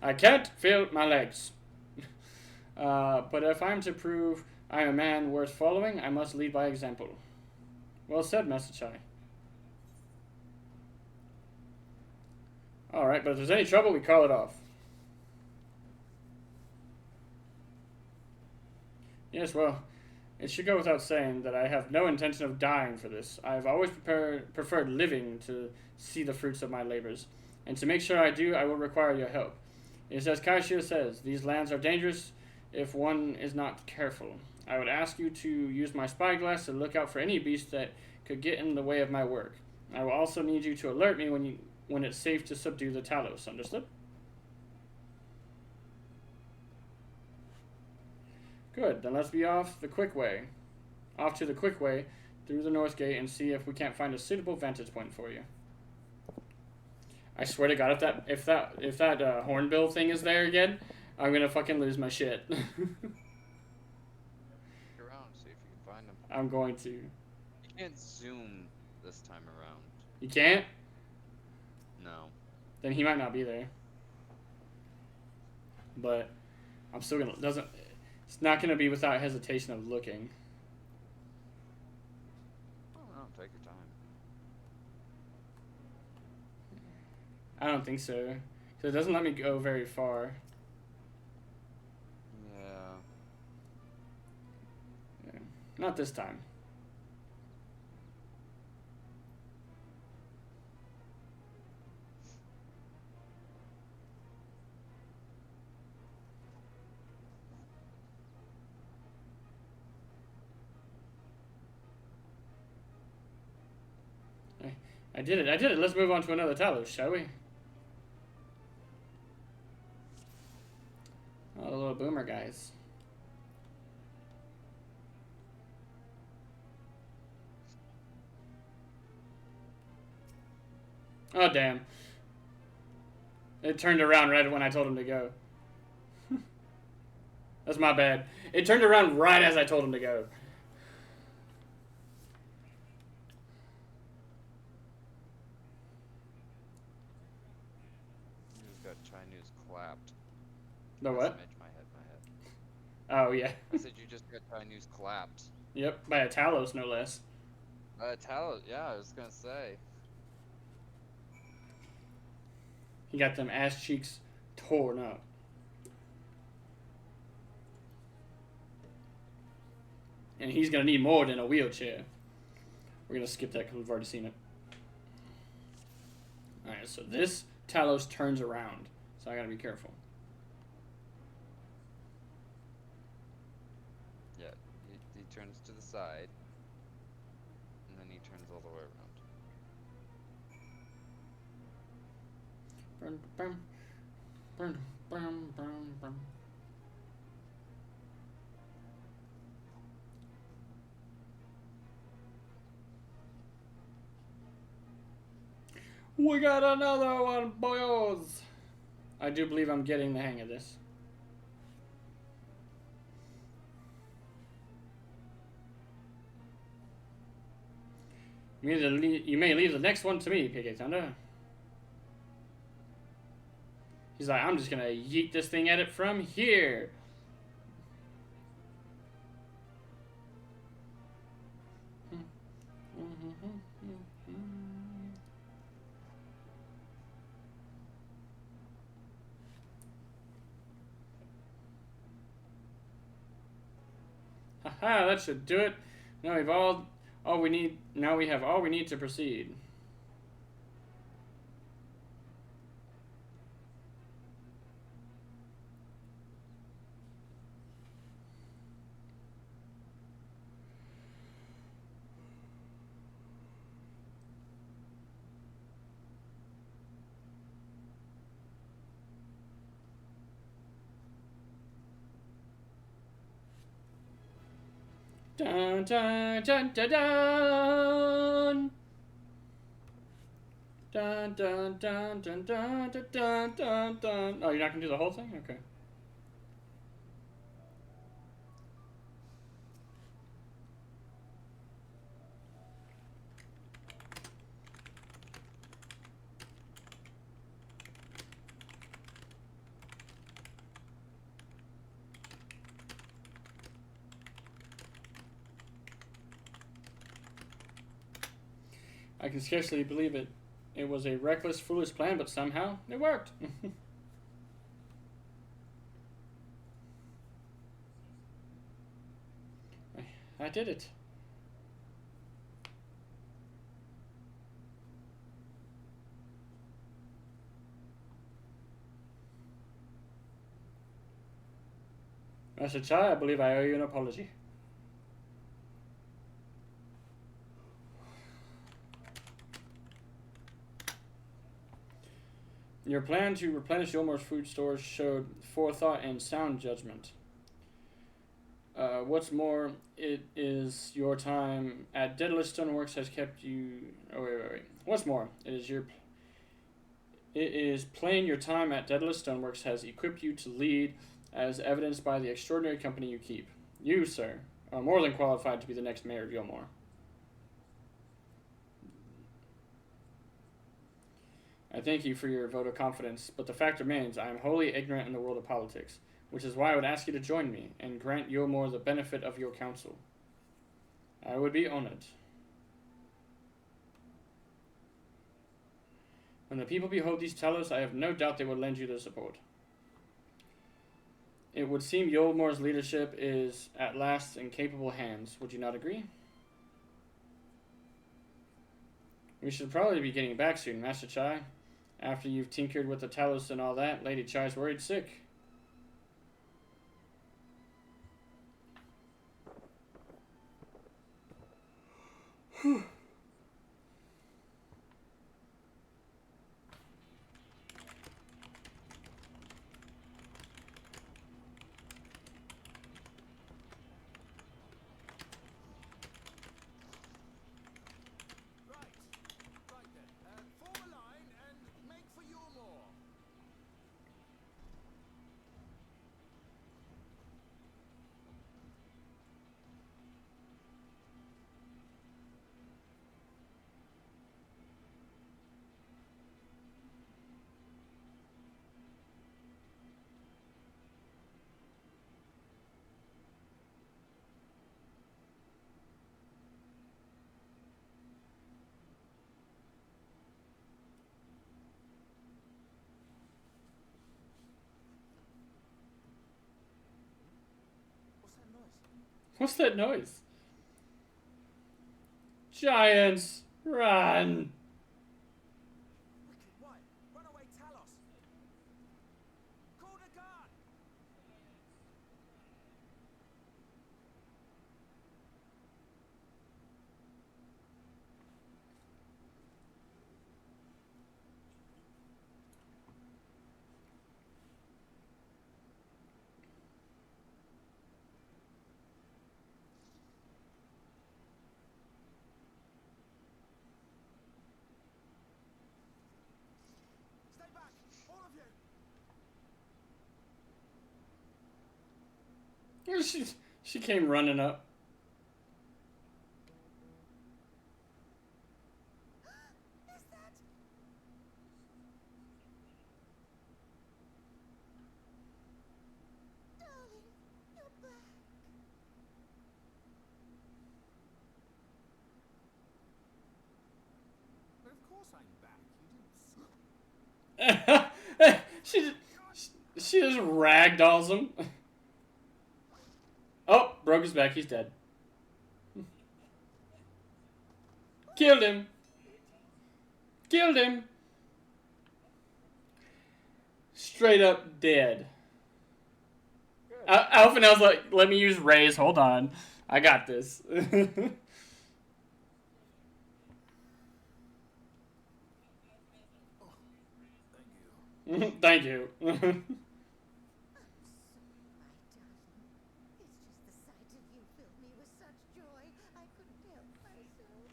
I can't feel my legs. But if I'm to prove I am a man worth following, I must lead by example. Well said, Master Chai. Alright, but if there's any trouble, we call it off. Yes, well, it should go without saying that I have no intention of dying for this. I've always preferred living to see the fruits of my labors. And to make sure I do, I will require your help. It is as Kaishio says, these lands are dangerous if one is not careful. I would ask you to use my spyglass to look out for any beast that could get in the way of my work. I will also need you to alert me when it's safe to subdue the Talos. Understood? Good, then let's be off to the quick way through the north gate and see if we can't find a suitable vantage point for you. I swear to God, if that hornbill thing is there again, I'm gonna fucking lose my shit. Around, see if you can find them. I'm going to. You can't zoom this time around. You can't? No. Then he might not be there. but I'm still gonna it's not gonna be without hesitation of looking. Oh, no, take your time. I don't think so, because it doesn't let me go very far. Yeah. Not this time. I did it. I did it. Let's move on to another Talos, shall we? Oh, the little boomer guys. Oh, damn. It turned around right when I told him to go. That's my bad. It turned around right as I told him to go. You just got Chinese clapped. The That's what? image my head. Oh, yeah. I said you just got Chinese clapped. Yep, by a Talos, no less. Talos, yeah, I was gonna say. He got them ass cheeks torn up. And he's gonna need more than a wheelchair. We're gonna skip that because we've already seen it. Alright, so this Talos turns around. So I gotta be careful. Yeah, he turns to the side. And then he turns all the way around. Brum, brum, brum, brum, brum. We got another one, boys! I do believe I'm getting the hang of this. You may leave the next one to me, PK Thunder. He's like, I'm just gonna yeet this thing at it from here. Haha, that should do it. Now we've all we need. Now we have all we need to proceed. Dun dun dun dun dun. Dun dun dun dun dun dun dun dun dun. Oh, you're not gonna do the whole thing? Okay. I can scarcely believe it. It was a reckless, foolish plan, but somehow it worked. I did it. Master Chai, I believe I owe you an apology. Your plan to replenish Yolmor's food stores showed forethought and sound judgment. What's more, it is your time at Daedalus Stoneworks has kept you. Oh wait. What's more, it is plain your time at Daedalus Stoneworks has equipped you to lead, as evidenced by the extraordinary company you keep. You, sir, are more than qualified to be the next mayor of Yolmor. I thank you for your vote of confidence, but the fact remains I am wholly ignorant in the world of politics, which is why I would ask you to join me and grant Yulmore the benefit of your counsel. I would be honored. When the people behold these tellers, I have no doubt they will lend you their support. It would seem Yulmore's leadership is at last in capable hands. Would you not agree? We should probably be getting back soon, Master Chai. After you've tinkered with the Talos and all that, Lady Chai's worried sick. Right then. Form a line and make for Yulmore. What's that noise? Giants, run! Wicked white. Runaway Talos. Call the guard. Stay back, all of you. She came running up. Is that... Darling, you're back. But of course I'm back. You didn't. she just ragdolls him. Oh, broke his back. He's dead. Killed him. Killed him. Straight up dead. Alphanel's like, let me use Rays. Hold on. I got this. Thank you. I'm sorry, my darling. It's just the sight of you filled me with such joy, I couldn't help myself.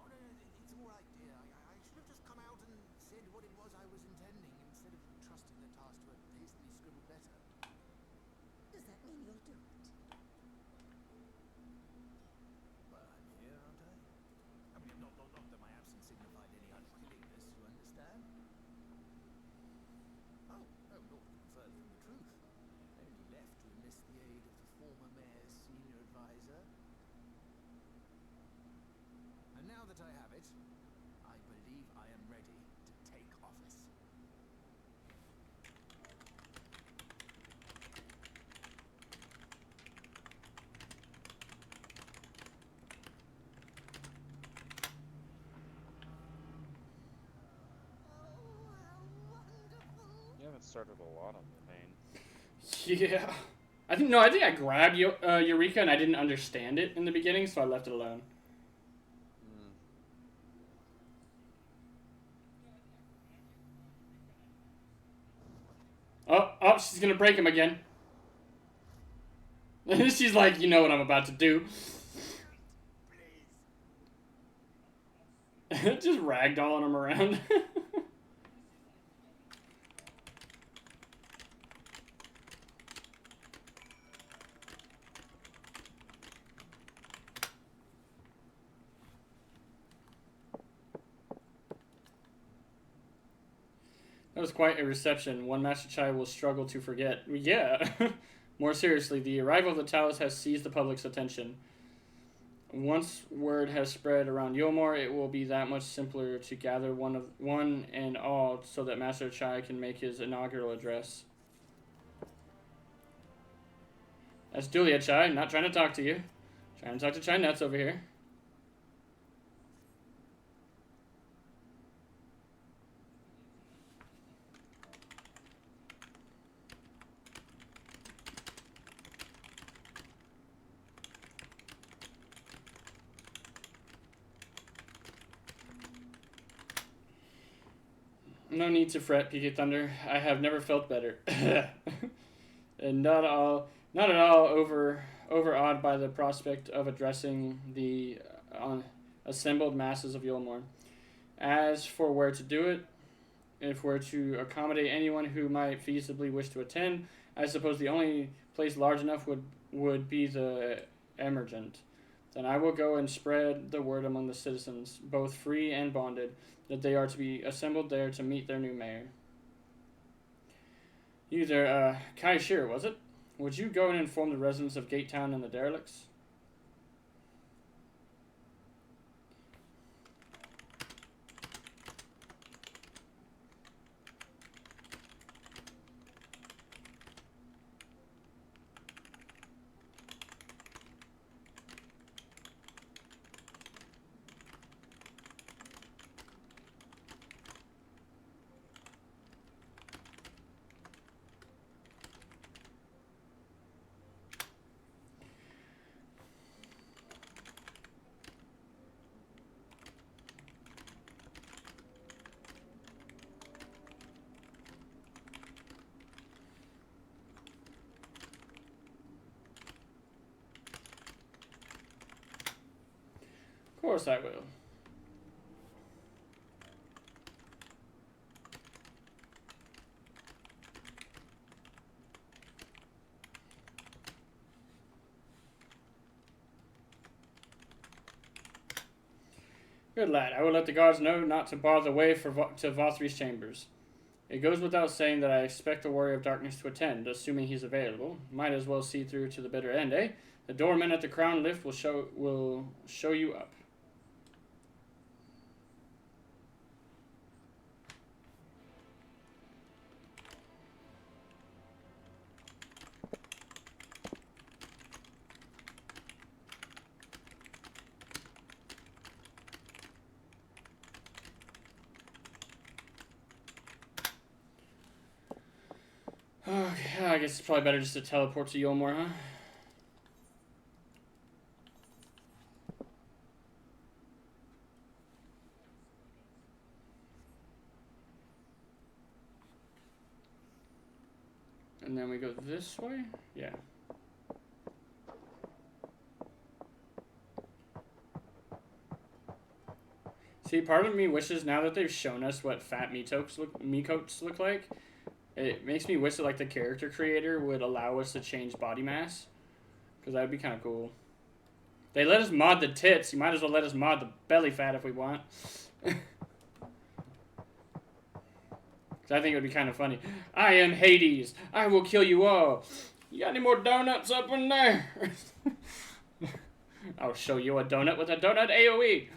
Oh, no, it's all right, dear. I should have just come out and said what it was I was intending instead of trusting the task to a hastily scribbled letter. Does that mean you'll do it? Well, I'm here, aren't I? I mean, not that my absence signified any unwillingness, you understand? Oh, no, not further from the truth. I only left to enlist the aid of the former mayor's senior advisor. And now that I have it, I believe I am ready to take office. Oh, how wonderful! You haven't started a lot on the main. Yeah. I think I grabbed Eureka and I didn't understand it in the beginning, so I left it alone. Oh, she's gonna break him again. She's like, you know what I'm about to do. Just ragdolling him around. That was quite a reception. One Master Chai will struggle to forget. Yeah. More seriously, the arrival of the Talos has seized the public's attention. Once word has spread around Yomor, it will be that much simpler to gather one and all so that Master Chai can make his inaugural address. That's Julia Chai, not trying to talk to you. Trying to talk to Chai Nuts over here. No need to fret, PK Thunder. I have never felt better. And not at all overawed by the prospect of addressing the assembled masses of Yulmore. As for where to do it, if we're to accommodate anyone who might feasibly wish to attend, I suppose the only place large enough would be the Emergent. Then I will go and spread the word among the citizens, both free and bonded, that they are to be assembled there to meet their new mayor. You there, Kai Shear, was it? Would you go and inform the residents of Gate Town and the derelicts? Of course I will. Good lad. I will let the guards know not to bar the way to Vothri's chambers. It goes without saying that I expect the Warrior of Darkness to attend, assuming he's available. Might as well see through to the bitter end, eh? The doorman at the Crown Lift will show you up. Okay, I guess it's probably better just to teleport to Yulmore, huh? And then we go this way? Yeah. See, part of me wishes now that they've shown us what fat Mikotes look like, it makes me wish that like the character creator would allow us to change body mass, because that would be kind of cool. They let us mod the tits. You might as well let us mod the belly fat if we want. Because I think it would be kind of funny. I am Hades. I will kill you all. You got any more donuts up in there? I'll show you a donut with a donut AoE.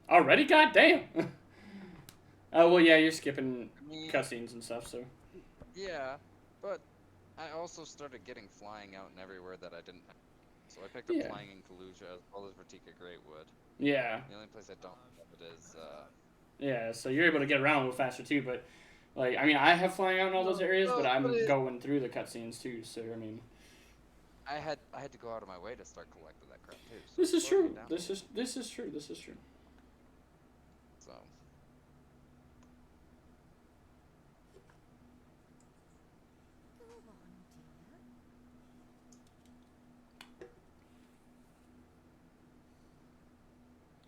Already? Goddamn! Oh, well, yeah, you're skipping cutscenes and stuff, so. Yeah, but I also started getting flying out and everywhere that I didn't have. So I picked up flying in Kaluja as well as Vertika Greatwood. Yeah. The only place I don't have it is, Yeah, so you're able to get around a little faster, too, but, like, I mean, I have flying out in all those areas, but I'm going through the cutscenes, too, so, I mean. I had to go out of my way to start collecting that crap, too. So this is true. This is true. This is true. So.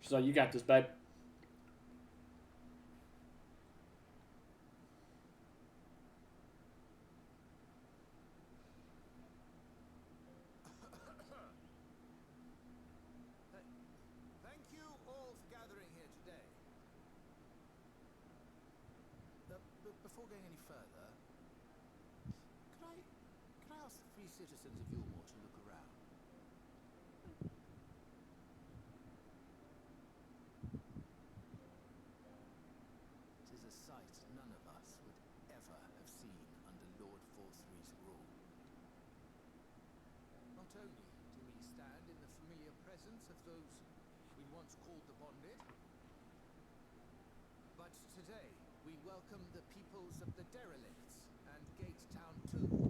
So you got this, babe. Look, before going any further, could I ask the free citizens of Yulmore to look around? Tis a sight none of us would ever have seen under Lord Forthry's rule. Not only do we stand in the familiar presence of those we once called the Bonded, but today we welcome the peoples of the Derelicts and Gate Town too.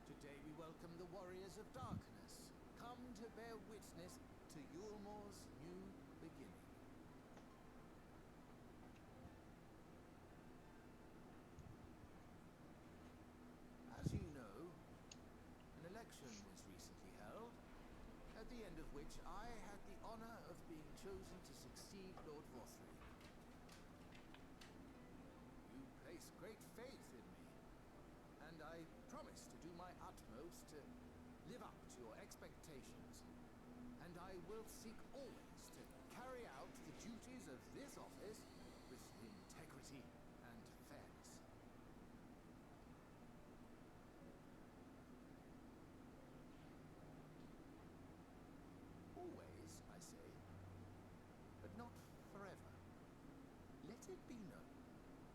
Today we welcome the Warriors of Darkness, come to bear witness to Yulmore's new beginning. As you know, an election was recently held, at the end of which I had the honor of being chosen to succeed Lord Forthry. You place great faith in me, and I promise to do my utmost to live up to your expectations, and I will seek always to carry out the duties of this office with integrity and fairness. Always, I say, but not forever. Let it be known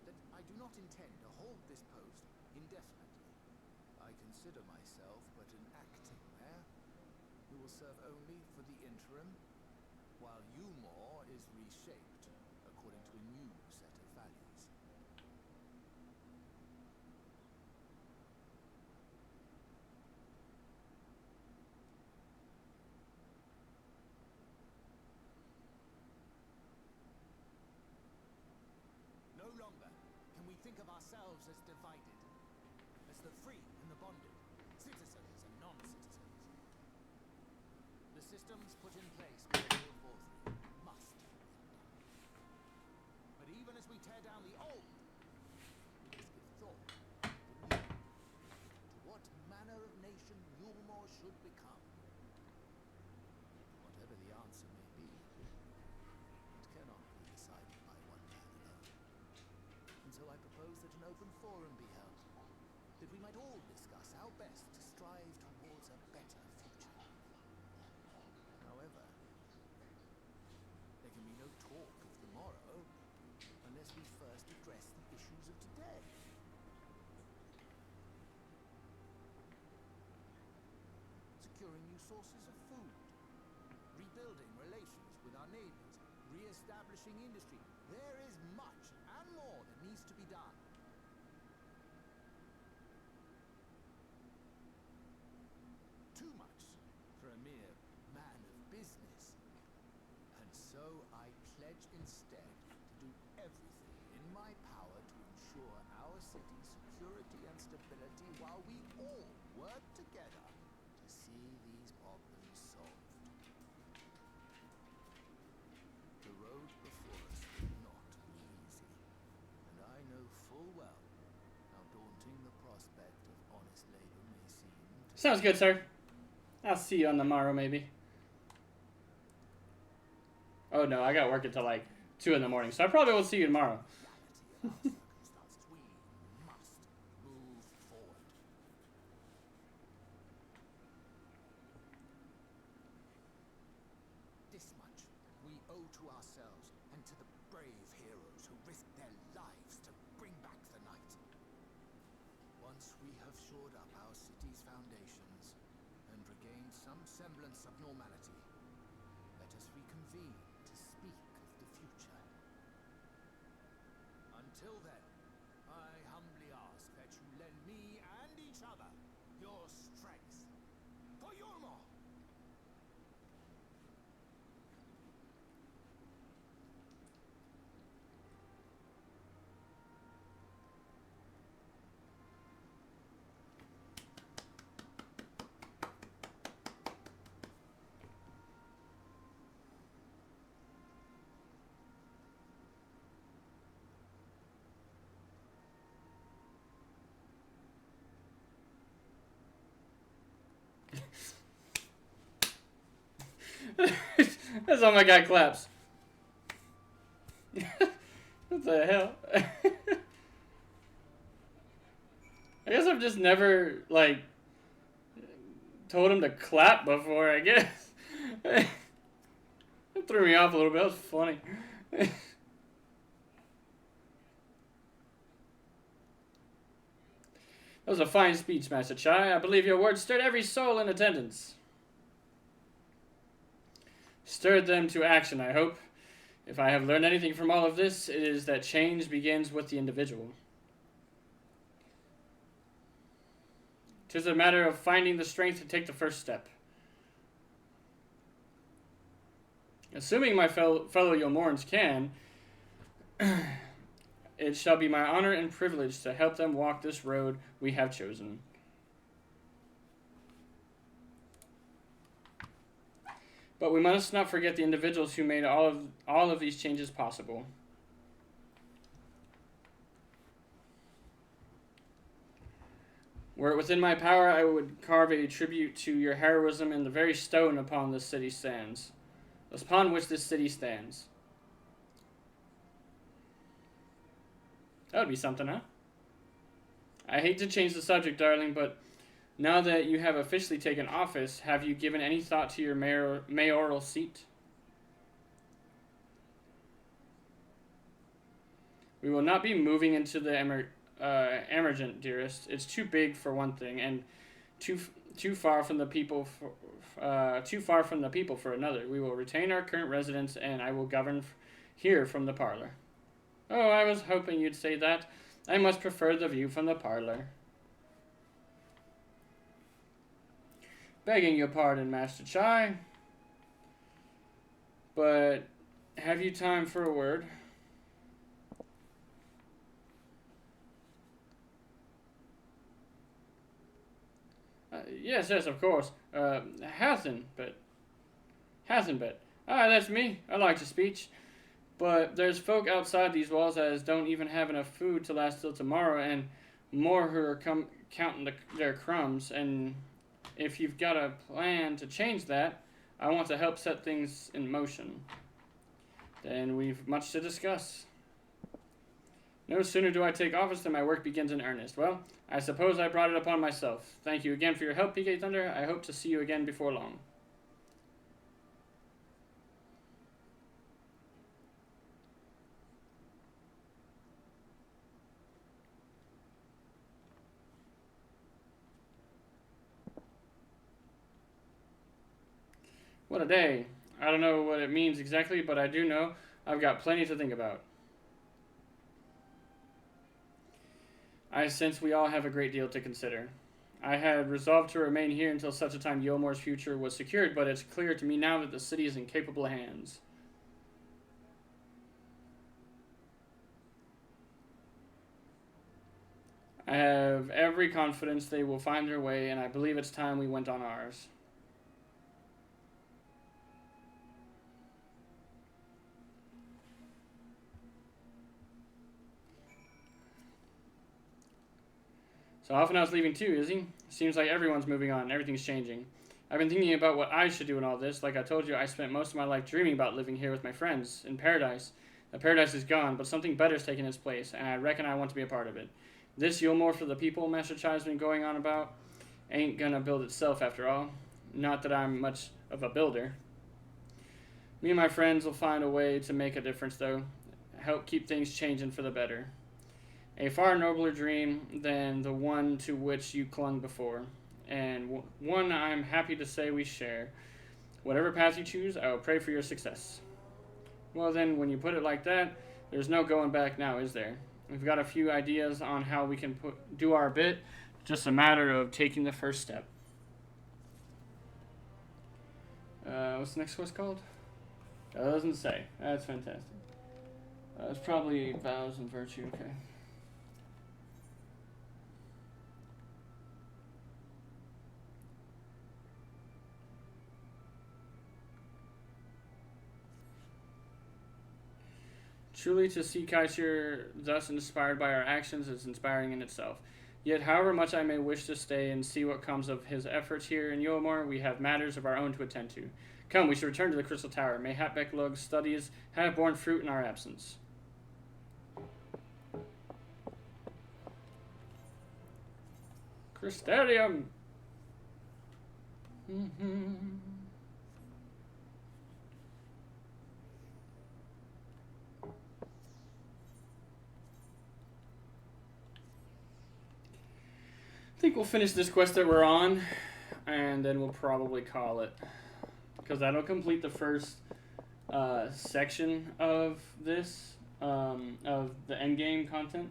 that I do not intend to hold this post indefinitely. I consider myself but an acting mayor who will serve only for the interim, while Yulmore is reshaped according to a new set of values. No longer can we think of ourselves as divided, as the free and the bonded, citizens and non-citizens. The systems put in place by Lord Forthry must be undone. But even as we tear down the old, we must give thought to the new, to what manner of nation Yulmore should become. Whatever the answer may be, it cannot be decided by one man alone. And so I propose that an open forum be held, that we might all discuss how best to strive towards a better future. However, there can be no talk of the morrow unless we first address the issues of today. Securing new sources of food, rebuilding relations with our neighbors, re-establishing industry. There is much and more that needs to be done. Too much for a mere man of business. And so I pledge instead to do everything in my power to ensure our city's security and stability while we all work together to see these problems solved. The road before us will not be easy, and I know full well how daunting the prospect of honest labor may seem to Sounds good, sir. I'll see you on the morrow, maybe. Oh no, I got work until like 2 in the morning, so I probably won't see you tomorrow. reality of our circumstances. We must move forward. This much we owe to ourselves and to the brave heroes who risked their lives to bring back the night. Once we have shored up our city's foundations and regained some semblance of normality, let us reconvene to speak of the future. Until then, I humbly ask that you lend me and each other your strength. For Yulmore! That's how my guy claps. What the hell? I guess I've just never, like, told him to clap before, I guess. It threw me off a little bit. That was funny. That was a fine speech, Master Chai. I believe your words stirred every soul in attendance. Stirred them to action, I hope. If I have learned anything from all of this, it is that change begins with the individual. 'Tis a matter of finding the strength to take the first step. Assuming my fellow Yomorans can, it shall be my honor and privilege to help them walk this road we have chosen. But we must not forget the individuals who made all of these changes possible. Were it within my power, I would carve a tribute to your heroism in the very stone upon this city stands. Upon which this city stands. That would be something, huh? I hate to change the subject, darling, but now that you have officially taken office, have you given any thought to your mayoral seat? We will not be moving into the Emergent, dearest. It's too big for one thing, and too far from the people for another. We will retain our current residence, and I will govern here from the parlor. Oh, I was hoping you'd say that. I must prefer the view from the parlor. Begging your pardon, Master Chai, but have you time for a word? Yes, of course. Hasn't bet. Ah, that's me. I like to speech. But there's folk outside these walls as don't even have enough food to last till tomorrow, and more who are counting their crumbs. And if you've got a plan to change that, I want to help set things in motion. Then we've much to discuss. No sooner do I take office than my work begins in earnest. Well, I suppose I brought it upon myself. Thank you again for your help, PK Thunder. I hope to see you again before long. What a day. I don't know what it means exactly, but I do know I've got plenty to think about. I sense we all have a great deal to consider. I had resolved to remain here until such a time Yomor's future was secured, but it's clear to me now that the city is in capable hands. I have every confidence they will find their way, and I believe it's time we went on ours. So Alphanau's leaving too, is he? Seems like everyone's moving on. Everything's changing. I've been thinking about what I should do in all this. Like I told you, I spent most of my life dreaming about living here with my friends in paradise. The paradise is gone, but something better's taken its place, and I reckon I want to be a part of it. This Yomor for the people Master Chai's been going on about ain't gonna build itself after all. Not that I'm much of a builder. Me and my friends will find a way to make a difference, though. Help keep things changing for the better. A far nobler dream than the one to which you clung before, and one I'm happy to say we share. Whatever path you choose, I will pray for your success. Well then, when you put it like that, there's no going back now, is there? We've got a few ideas on how we can do our bit, just a matter of taking the first step. What's the next quest called? It doesn't say. That's fantastic. It's probably Vows and Virtue, okay. Truly to see Kaisir thus inspired by our actions is inspiring in itself. Yet however much I may wish to stay and see what comes of his efforts here in Yomor, we have matters of our own to attend to. Come, we should return to the Crystal Tower. Mayhap Beklug's studies have borne fruit in our absence. Crystarium. I think we'll finish this quest that we're on, and then we'll probably call it, because that'll complete the first section of this, of the end game content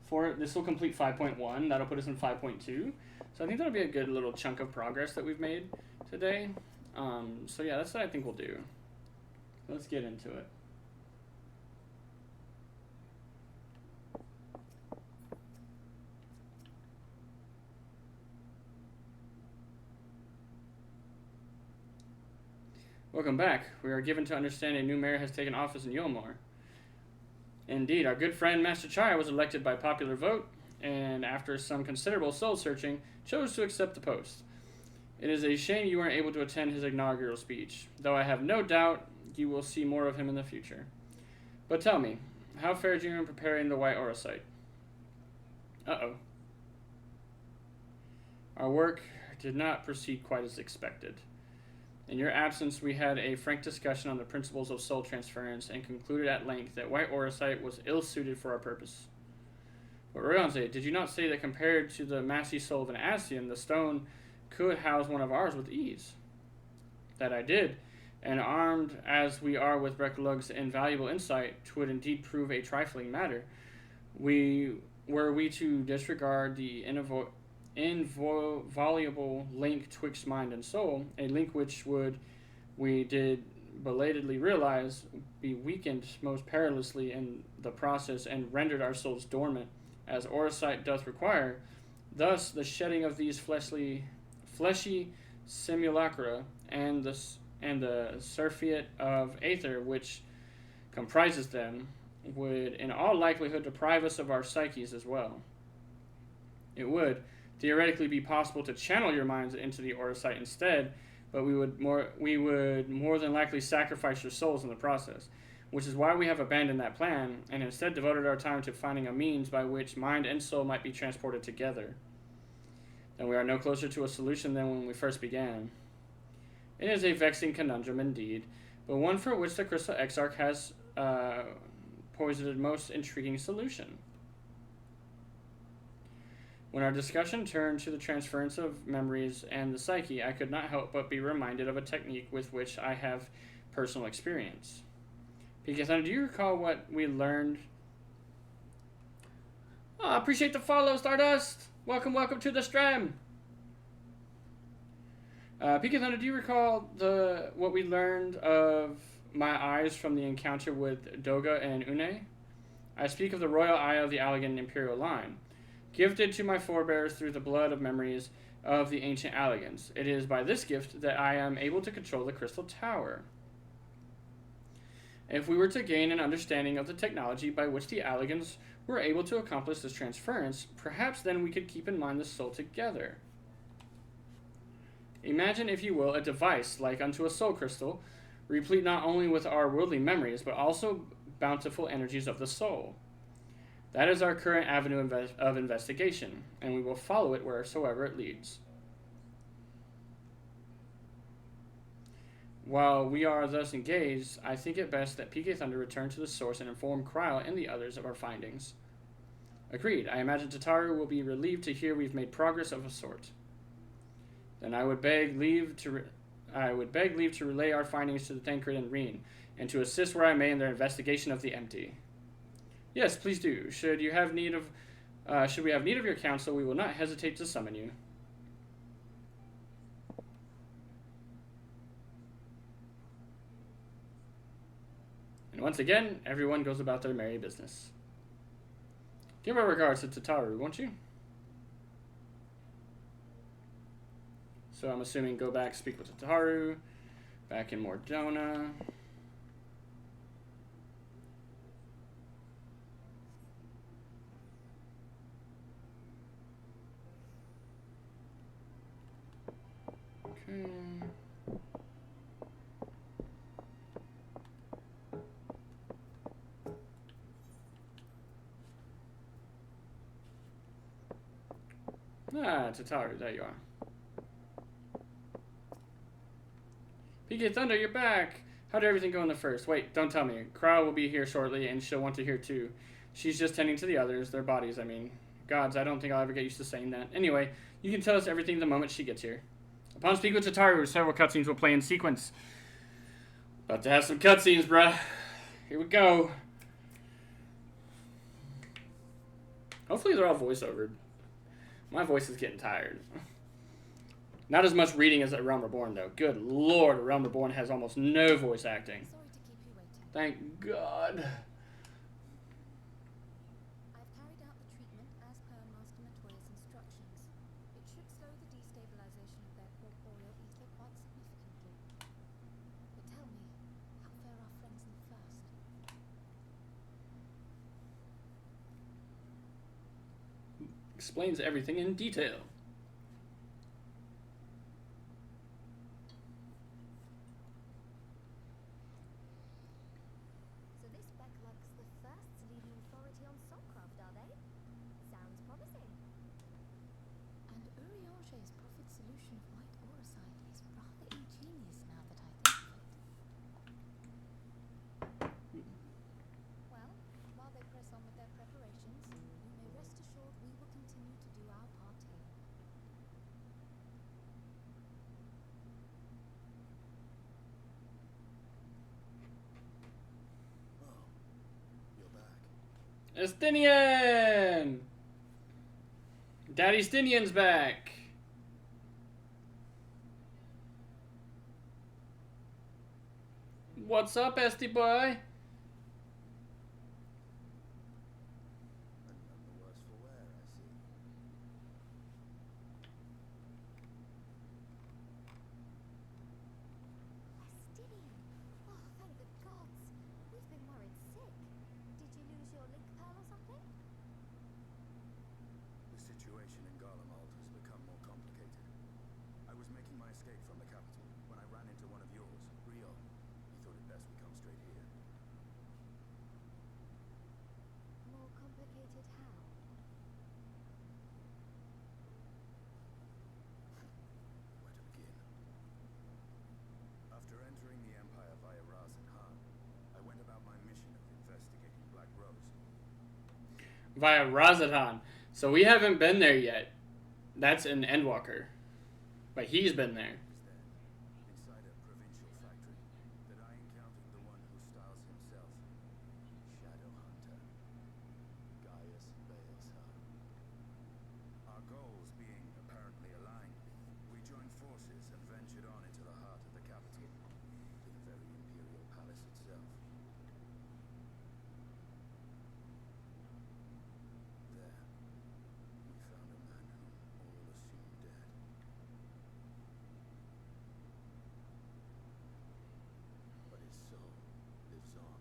for it. This will complete 5.1. That'll put us in 5.2. So I think that'll be a good little chunk of progress that we've made today. So yeah, that's what I think we'll do. Let's get into it. Welcome back. We are given to understand a new mayor has taken office in Yolmor. Indeed, our good friend Master Chai was elected by popular vote, and after some considerable soul searching, chose to accept the post. It is a shame you weren't able to attend his inaugural speech, though I have no doubt you will see more of him in the future. But tell me, how fared you in preparing the White Aura site? Uh-oh. Our work did not proceed quite as expected. In your absence, we had a frank discussion on the principles of soul transference and concluded at length that White Aura site was ill-suited for our purpose. But Royanze, did you not say that compared to the massy soul of an Ascian, the stone could house one of ours with ease? That I did, and armed as we are with Rekulug's invaluable insight, 'twould indeed prove a trifling matter. Were we to disregard the inviolable link twixt mind and soul, a link which we did belatedly realize, be weakened most perilously in the process and rendered our souls dormant, as Aurasight doth require. Thus, the shedding of these fleshy simulacra and the surfeit of aether which comprises them would in all likelihood deprive us of our psyches as well. It would theoretically be possible to channel your minds into the Aurasight instead, but we would more than likely sacrifice your souls in the process, which is why we have abandoned that plan and instead devoted our time to finding a means by which mind and soul might be transported together. Then we are no closer to a solution than when we first began. It is a vexing conundrum indeed, but one for which the Crystal Exarch has poised a most intriguing solution. When our discussion turned to the transference of memories and the psyche, I could not help but be reminded of a technique with which I have personal experience. Pikathon, do you recall what we learned? Oh, appreciate the follow, Stardust! Welcome to the stream! Pikathon, do you recall what we learned of my eyes from the encounter with Doga and Une? I speak of the royal eye of the Allegan Imperial line, gifted to my forebears through the blood of memories of the ancient Allegans. It is by this gift that I am able to control the Crystal Tower. If we were to gain an understanding of the technology by which the Allegans were able to accomplish this transference, perhaps then we could keep in mind the soul together. Imagine, if you will, a device like unto a soul crystal, replete not only with our worldly memories, but also bountiful energies of the soul. That is our current avenue of investigation, and we will follow it wheresoever it leads. While we are thus engaged, I think it best that PK Thunder return to the source and inform Kryle and the others of our findings. Agreed. I imagine Tataru will be relieved to hear we've made progress of a sort. Then I would beg leave to relay our findings to the Thancred and Reen, and to assist where I may in their investigation of the empty. Yes, please do. Should we have need of your counsel, we will not hesitate to summon you. And once again, everyone goes about their merry business. Give our regards to Tataru, won't you? So I'm assuming go back, speak with Tataru, back in Mordona. Okay. Ah, Tataru, there you are. PK Thunder, you're back! How did everything go in the first? Wait, don't tell me. Cryo will be here shortly, and she'll want to hear too. She's just tending to the others, their bodies, I mean. Gods, I don't think I'll ever get used to saying that. Anyway, you can tell us everything the moment she gets here. Upon speaking with Tataru, several cutscenes will play in sequence. About to have some cutscenes, bruh. Here we go. Hopefully they're all voiceovered. My voice is getting tired. Not as much reading as at Realm Reborn, though. Good lord, Realm Reborn has almost no voice acting. Sorry to keep you waiting. Thank God. I've carried out the treatment as per Master Matoya's instructions. It should slow the destabilization of their corporeal ether quite significantly. But tell me, how fare our friends in the first? Explains everything in detail. So this Becklug's the first leading authority on soulcraft, are they? Sounds promising. And Urianger's profit solution of white auracite is rather ingenious now that I think of it. Well, while they press on with their preparations, you may rest assured we will continue to do our part here. Oh, you're back. Estinian! Daddy Stinian's back. What's up, Esty boy? And none the worse for wear, I see. Estinian! Oh, thank the gods! We've been worried sick. Did you lose your link pearl or something? The situation in Garlemald has become more complicated. I was making my escape from the capital when I ran into one of yours, Rio. He thought it best we come straight here. More complicated how? Where to begin? After entering the Empire via Razan Han, I went about my mission of investigating Black Rose. Via Razatan. So we haven't been there yet. That's an Endwalker. But he's been there. It was then, inside a provincial factory, that I encountered the one who styles himself Shadow Hunter, Gaius Baleshar. Our goals being apparently aligned, we joined forces and ventured on into the heart of the capital, to the very Imperial Palace itself. There, we found a man whom all assumed dead. But his soul lives on,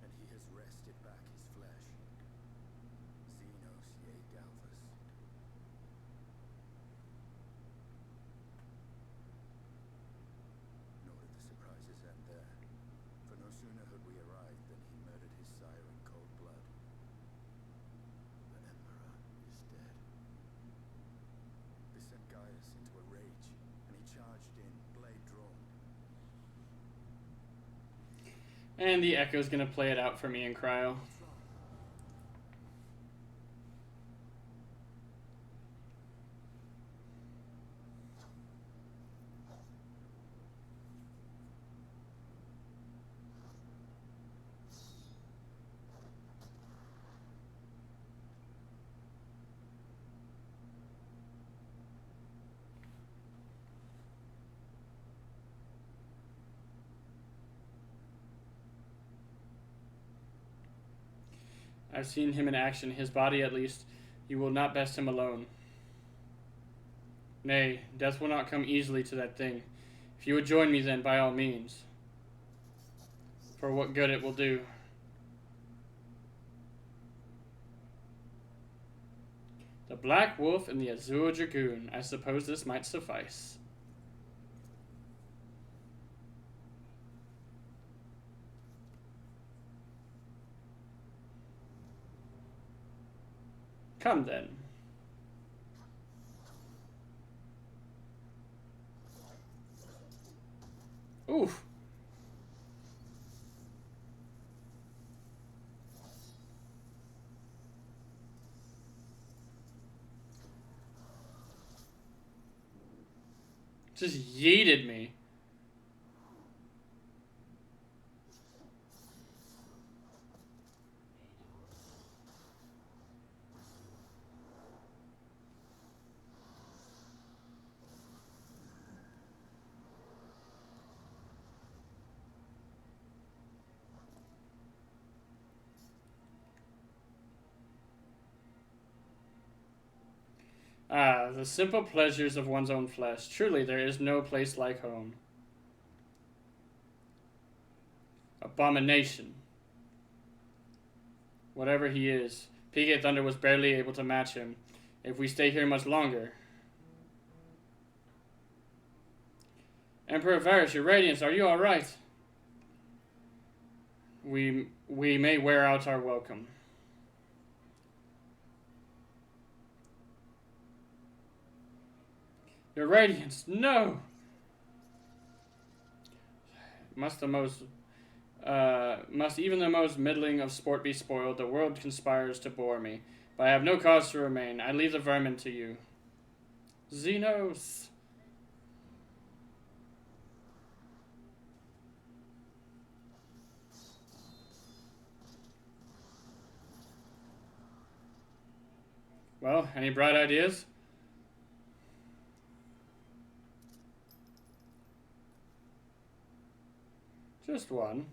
and he has wrested back his flesh. Xenos ye Galvus. Nor did the surprises end there, for no sooner had we arrived than he murdered his sire in cold blood. The Emperor is dead. This sent Gaius into a rage, and he charged in, blade drawn. And the Echo's gonna play it out for me in Cryo. I've seen him in action, his body at least. You will not best him alone. Nay, death will not come easily to that thing. If you would join me then, by all means. For what good it will do. The Black Wolf and the Azure Dragoon. I suppose this might suffice. Come then. Oof. Just yeeted me. Ah, the simple pleasures of one's own flesh. Truly, there is no place like home. Abomination. Whatever he is, PK Thunder was barely able to match him. If we stay here much longer. Emperor Varus, your radiance, are you alright? We may wear out our welcome. Your radiance, no! Must even the most middling of sport be spoiled, the world conspires to bore me. But I have no cause to remain. I leave the vermin to you. Xenos! Well, any bright ideas? Just one.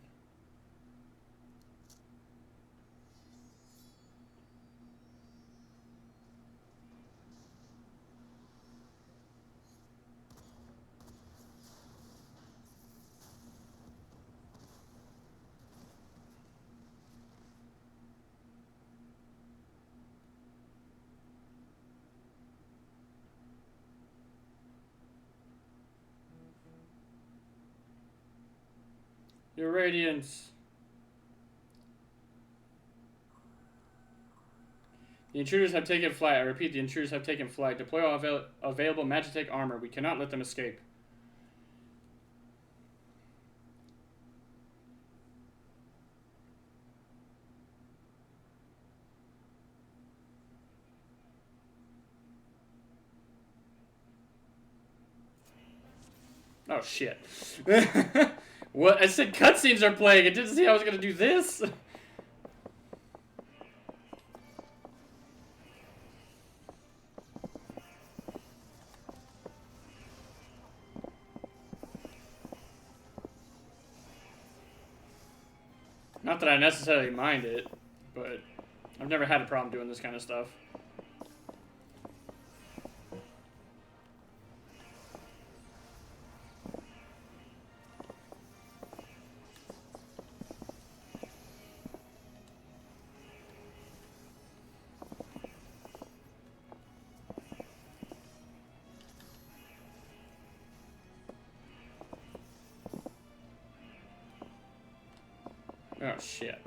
Your radiance. The intruders have taken flight. I repeat, the intruders have taken flight. Deploy all available Magitech armor. We cannot let them escape. Oh, shit. What? I said cutscenes are playing. I didn't see I was going to do this. Not that I necessarily mind it, but I've never had a problem doing this kind of stuff. Oh, shit.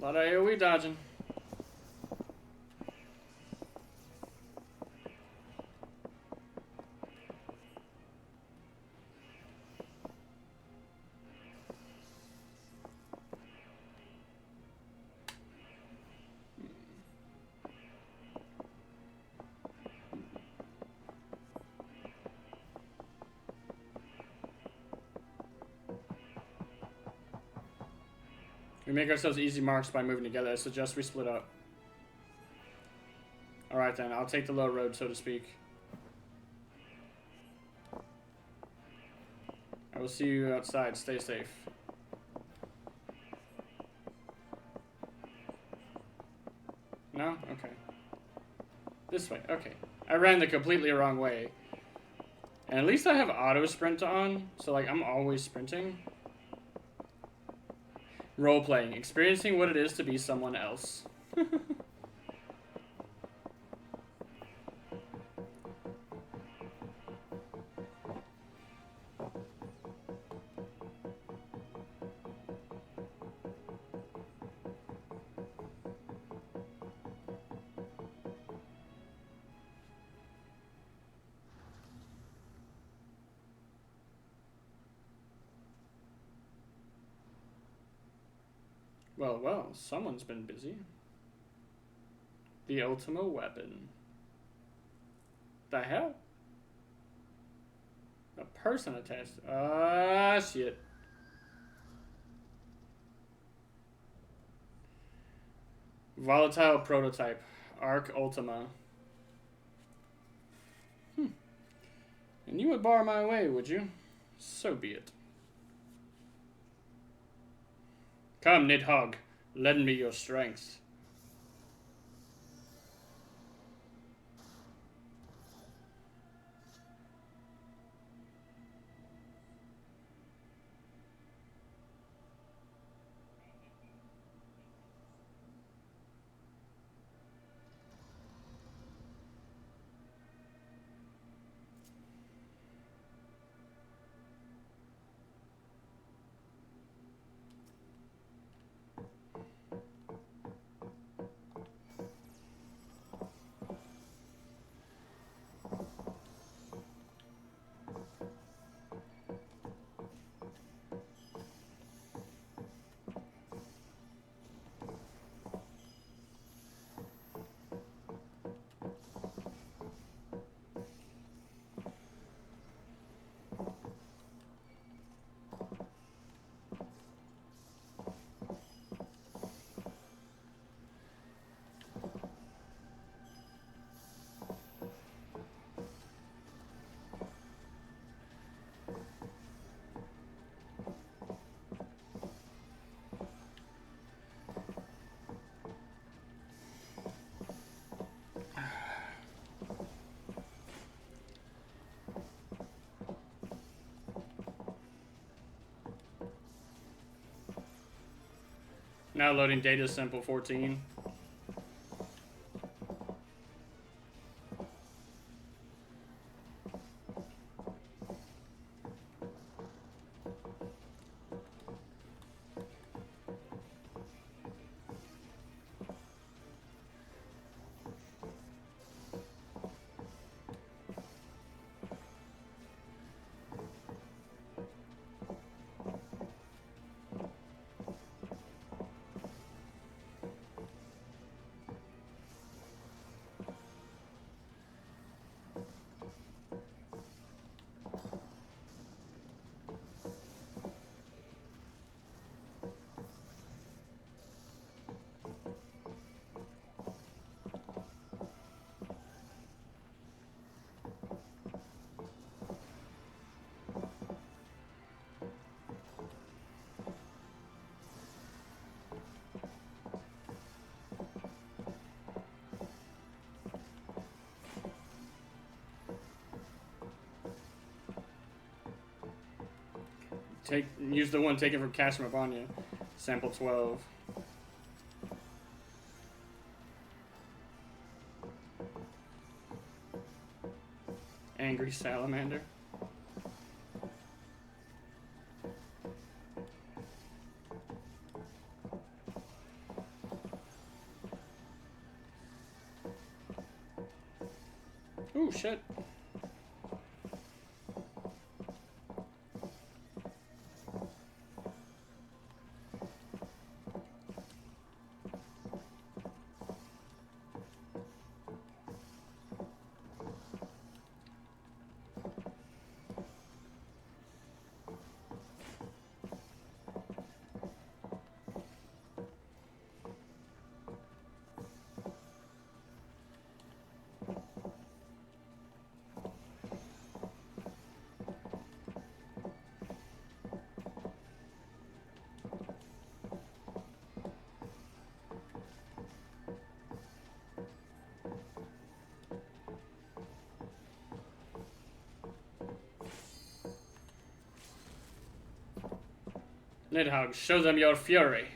A lot of AoE dodging. We make ourselves easy marks by moving together. I suggest we split up. Alright then, I'll take the low road, so to speak. I will see you outside. Stay safe. No? Okay. This way. Okay. I ran the completely wrong way. And at least I have auto sprint on, so like I'm always sprinting. Role playing, experiencing what it is to be someone else. Well, someone's been busy. The Ultima weapon. The hell? A person attached. Ah, shit. Volatile prototype. Arc Ultima. And you would bar my way, would you? So be it. Come, Nidhogg. Lend me your strength. Now loading data sample 14. Use the one taken from Cash Mabanya. Sample 12. Angry salamander. Ooh, shit. Nidhogg, show them your fury.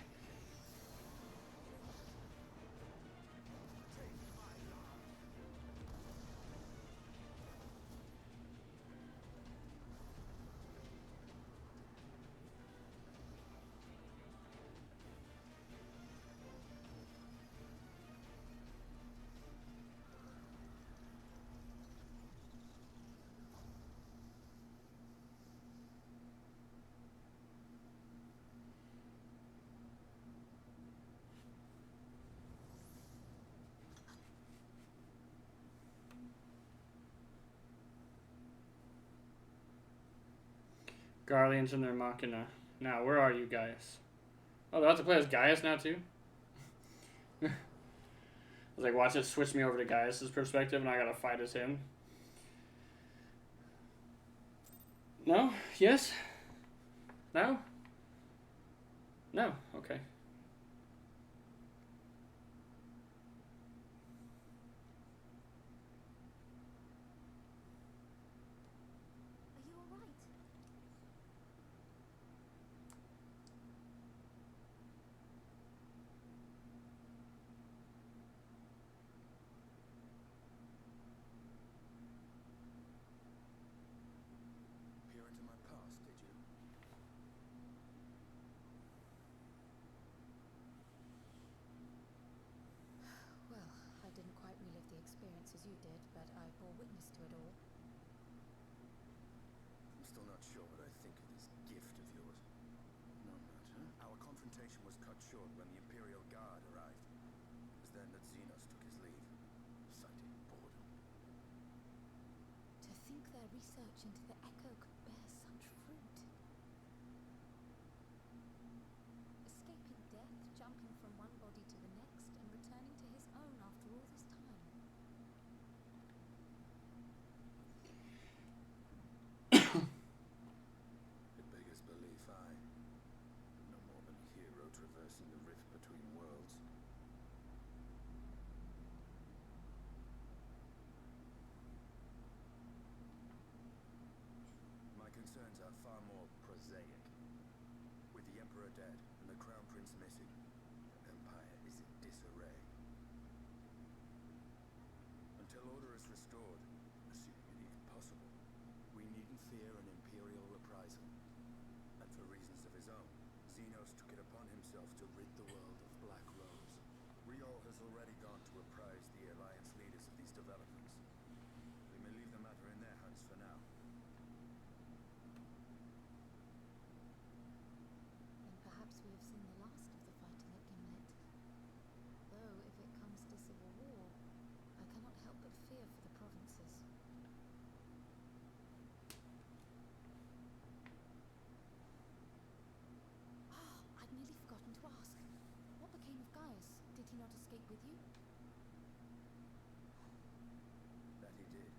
Guardians and their Machina. Now, where are you guys? Oh, they're about to play as Gaius now, too? I was like, watch it switch me over to Gaius' perspective, and I gotta fight as him. No? Yes? No? No. Okay. Are you alright? Peer into my past, did you? Well, I didn't quite relive the experience as you did, but I bore witness to it all. I'm still not sure what I think of this gift of yours. No matter. Our confrontation was cut short when the Imperial Guard arrived. It was then that Xenos took his leave, citing boredom. To think their research into the Echo could bear such fruit. Escaping death, jumping from one body to the next, and returning to his own after all this time. It beggars belief, aye. No more than a hero traversing the rift between worlds. My concerns are far more prosaic. With the Emperor dead and the Crown Prince missing, the Empire is in disarray. Until order is restored, assuming it even possible, we needn't fear an Imperial reprisal. And for reasons of his own, Xenos took it upon himself to rid the world of Black Rose. Riol has already gone to apprise the Alliance leaders of these developments. We may leave the matter in their hands for now. Then perhaps we have seen the last of the fighting at Gimlet. Though, if it comes to civil war, I cannot help but fear for the provinces. Ah, I'd nearly forgotten to ask. What became of Gaius? Did he not escape with you? That he did,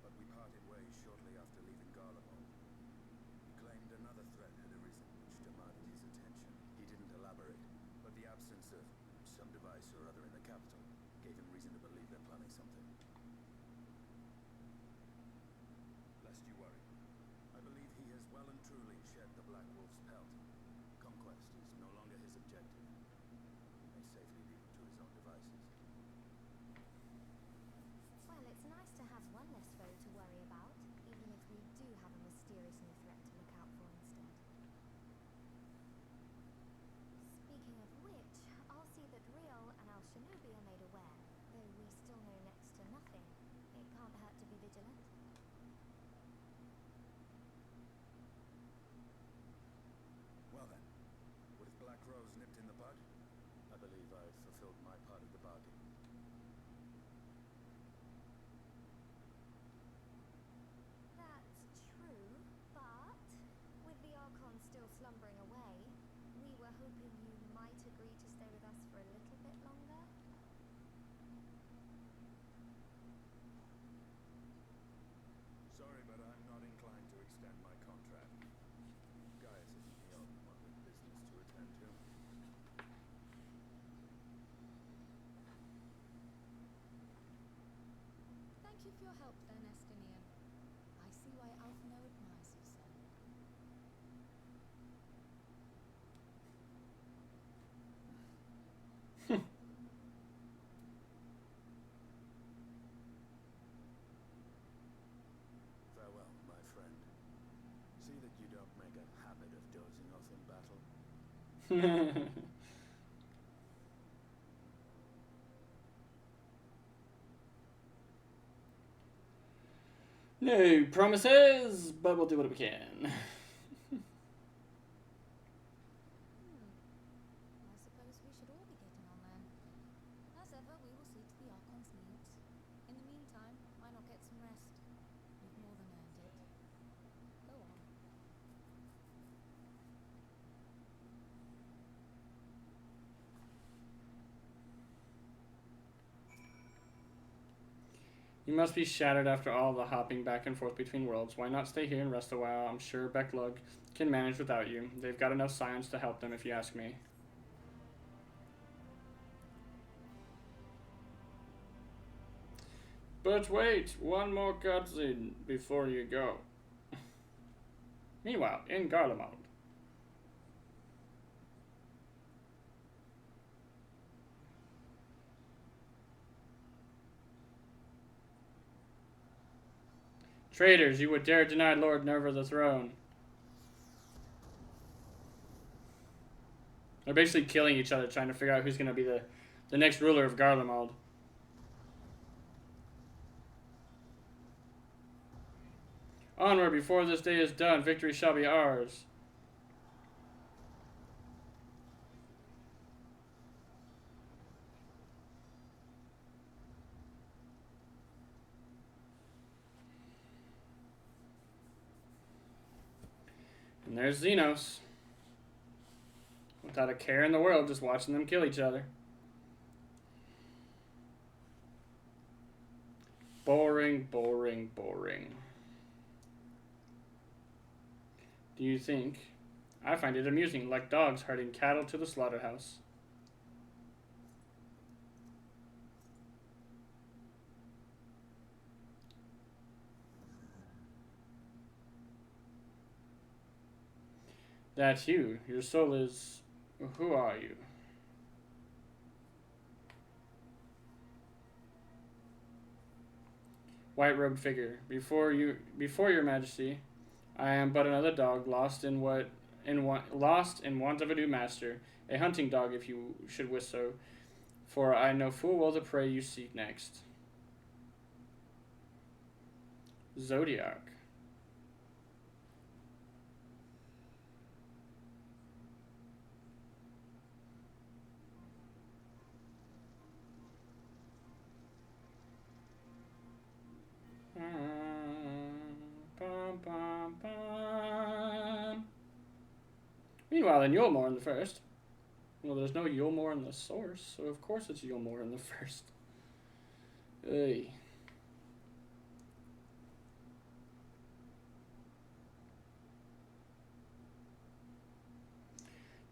but we parted ways shortly after leaving Garlemald. He claimed another threat had arisen which demanded his attention. He didn't elaborate, but the absence of some device or other in the capital gave him reason to believe they're planning something. Lest you worry, I believe he has well and truly shed the Black Wolf's pelt. Conquest is no longer his objective. We may safely leave him to his own devices. Well, it's nice to have one less foe to worry about, even if we do have a mysterious new threat to look out for instead. Speaking of which, I'll see that Riol and Al Shinobi are made aware, though we still know next to nothing. It can't hurt to be vigilant. Well then, with Black Rose nipped in the bud, I believe I've fulfilled my part of the bargain. That's true, but with the Archon still slumbering away, we were hoping you might agree to stay with us for a little bit longer. Sorry, but I'm not inclined to extend my contract. Gaius isn't the only one with business to attend to. Thank you for your help then, Estinian. I see why Alphino admires you so. No promises, but we'll do what we can. I suppose we should all be getting on then. As ever, we will see to the Archon's needs. In the meantime, why not get some rest? You've more than earned it. Go on. You must be shattered after all the hopping back and forth between worlds. Why not stay here and rest a while? I'm sure Becklug can manage without you. They've got enough science to help them, if you ask me. But wait, one more cutscene before you go. Meanwhile, in Garlemald. Traitors, you would dare deny Lord Nerva the throne. They're basically killing each other, trying to figure out who's going to be the next ruler of Garlemald. Onward, before this day is done, victory shall be ours. And there's Xenos. Without a care in the world, just watching them kill each other. Boring, boring, boring. Do you think? I find it amusing, like dogs herding cattle to the slaughterhouse. That's you. Your soul is... Who are you? White-robed figure. Before your majesty, I am but another dog, lost in want of a new master, a hunting dog if you should wish so, for I know full well the prey you seek next. Zodiac. Meanwhile, in Yulmore in the first. Well, there's no Yulmore in the source, so of course it's Yulmore in the first. Hey.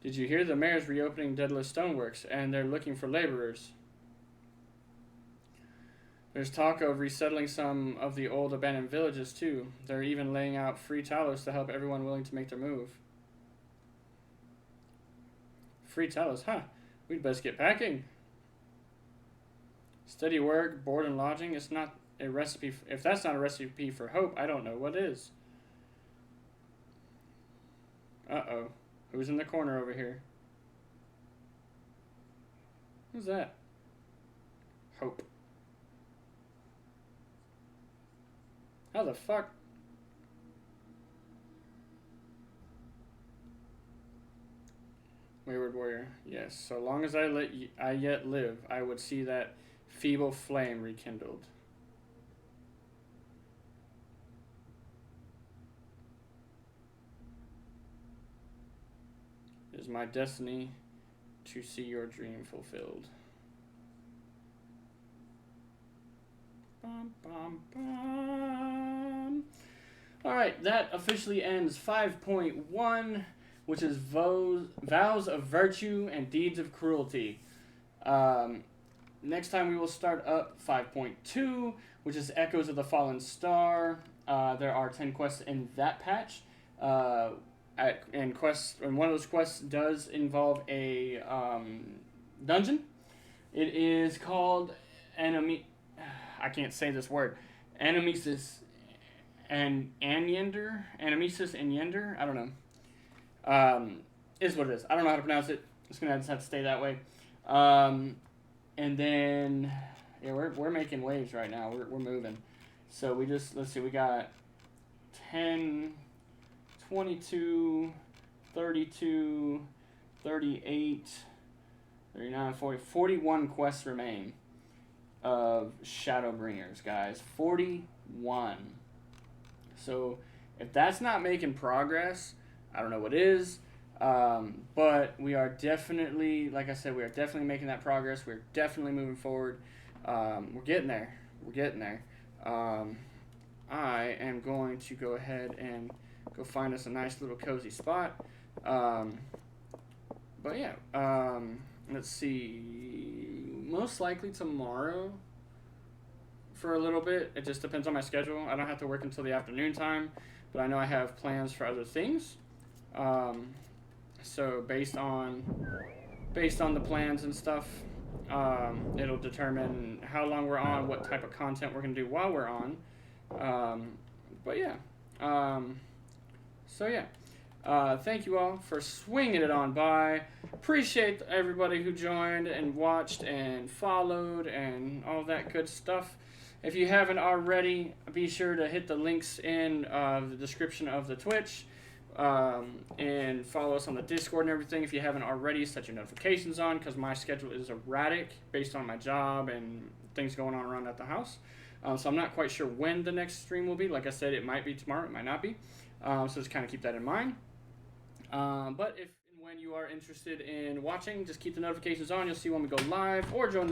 Did you hear the mayor's reopening Deadless Stoneworks, and they're looking for laborers? There's talk of resettling some of the old abandoned villages, too. They're even laying out free talos to help everyone willing to make their move. Free talos, huh? We'd best get packing. Steady work, board and lodging. It's not a recipe. If that's not a recipe for hope, I don't know what is. Uh-oh. Who's in the corner over here? Who's that? Hope. How the fuck? Wayward warrior. Yes, so long as I yet live, I would see that feeble flame rekindled. It is my destiny to see your dream fulfilled. Bum, bum, bum. Alright, that officially ends 5.1, which is Vows of Virtue and Deeds of Cruelty. Next time we will start up 5.2, which is Echoes of the Fallen Star. There are 10 quests in that patch. And one of those quests does involve a dungeon. It is called I can't say this word. Animesis and Anyender? Animesis and Yender? I don't know. is what it is. I don't know how to pronounce it. It's gonna just have to stay that way. And then, yeah, we're making waves right now. We're moving. So we just, let's see, we got 10, 22, 32, 38, 39, 40, 41 quests remain of Shadowbringers, guys. 41. So if that's not making progress, I don't know what is. But we are definitely, like I said, we are definitely making that progress. We're definitely moving forward. We're getting there. We're getting there. I am going to go ahead and go find us a nice little cozy spot. But yeah, let's see. Most likely tomorrow for a little bit. It just depends on my schedule. I don't have to work until the afternoon time, but I know I have plans for other things. So based on the plans and stuff, it'll determine how long we're on, what type of content we're gonna do while we're on. But yeah. So yeah. Thank you all for swinging it on by. Appreciate everybody who joined and watched and followed and all that good stuff. If you haven't already, be sure to hit the links in the description of the Twitch. And follow us on the Discord and everything if you haven't already. Set your notifications on because my schedule is erratic based on my job and things going on around at the house. So I'm not quite sure when the next stream will be. Like I said, it might be tomorrow, it might not be. So just kind of keep that in mind. But if and when you are interested in watching, just keep the notifications on. You'll see when we go live or join the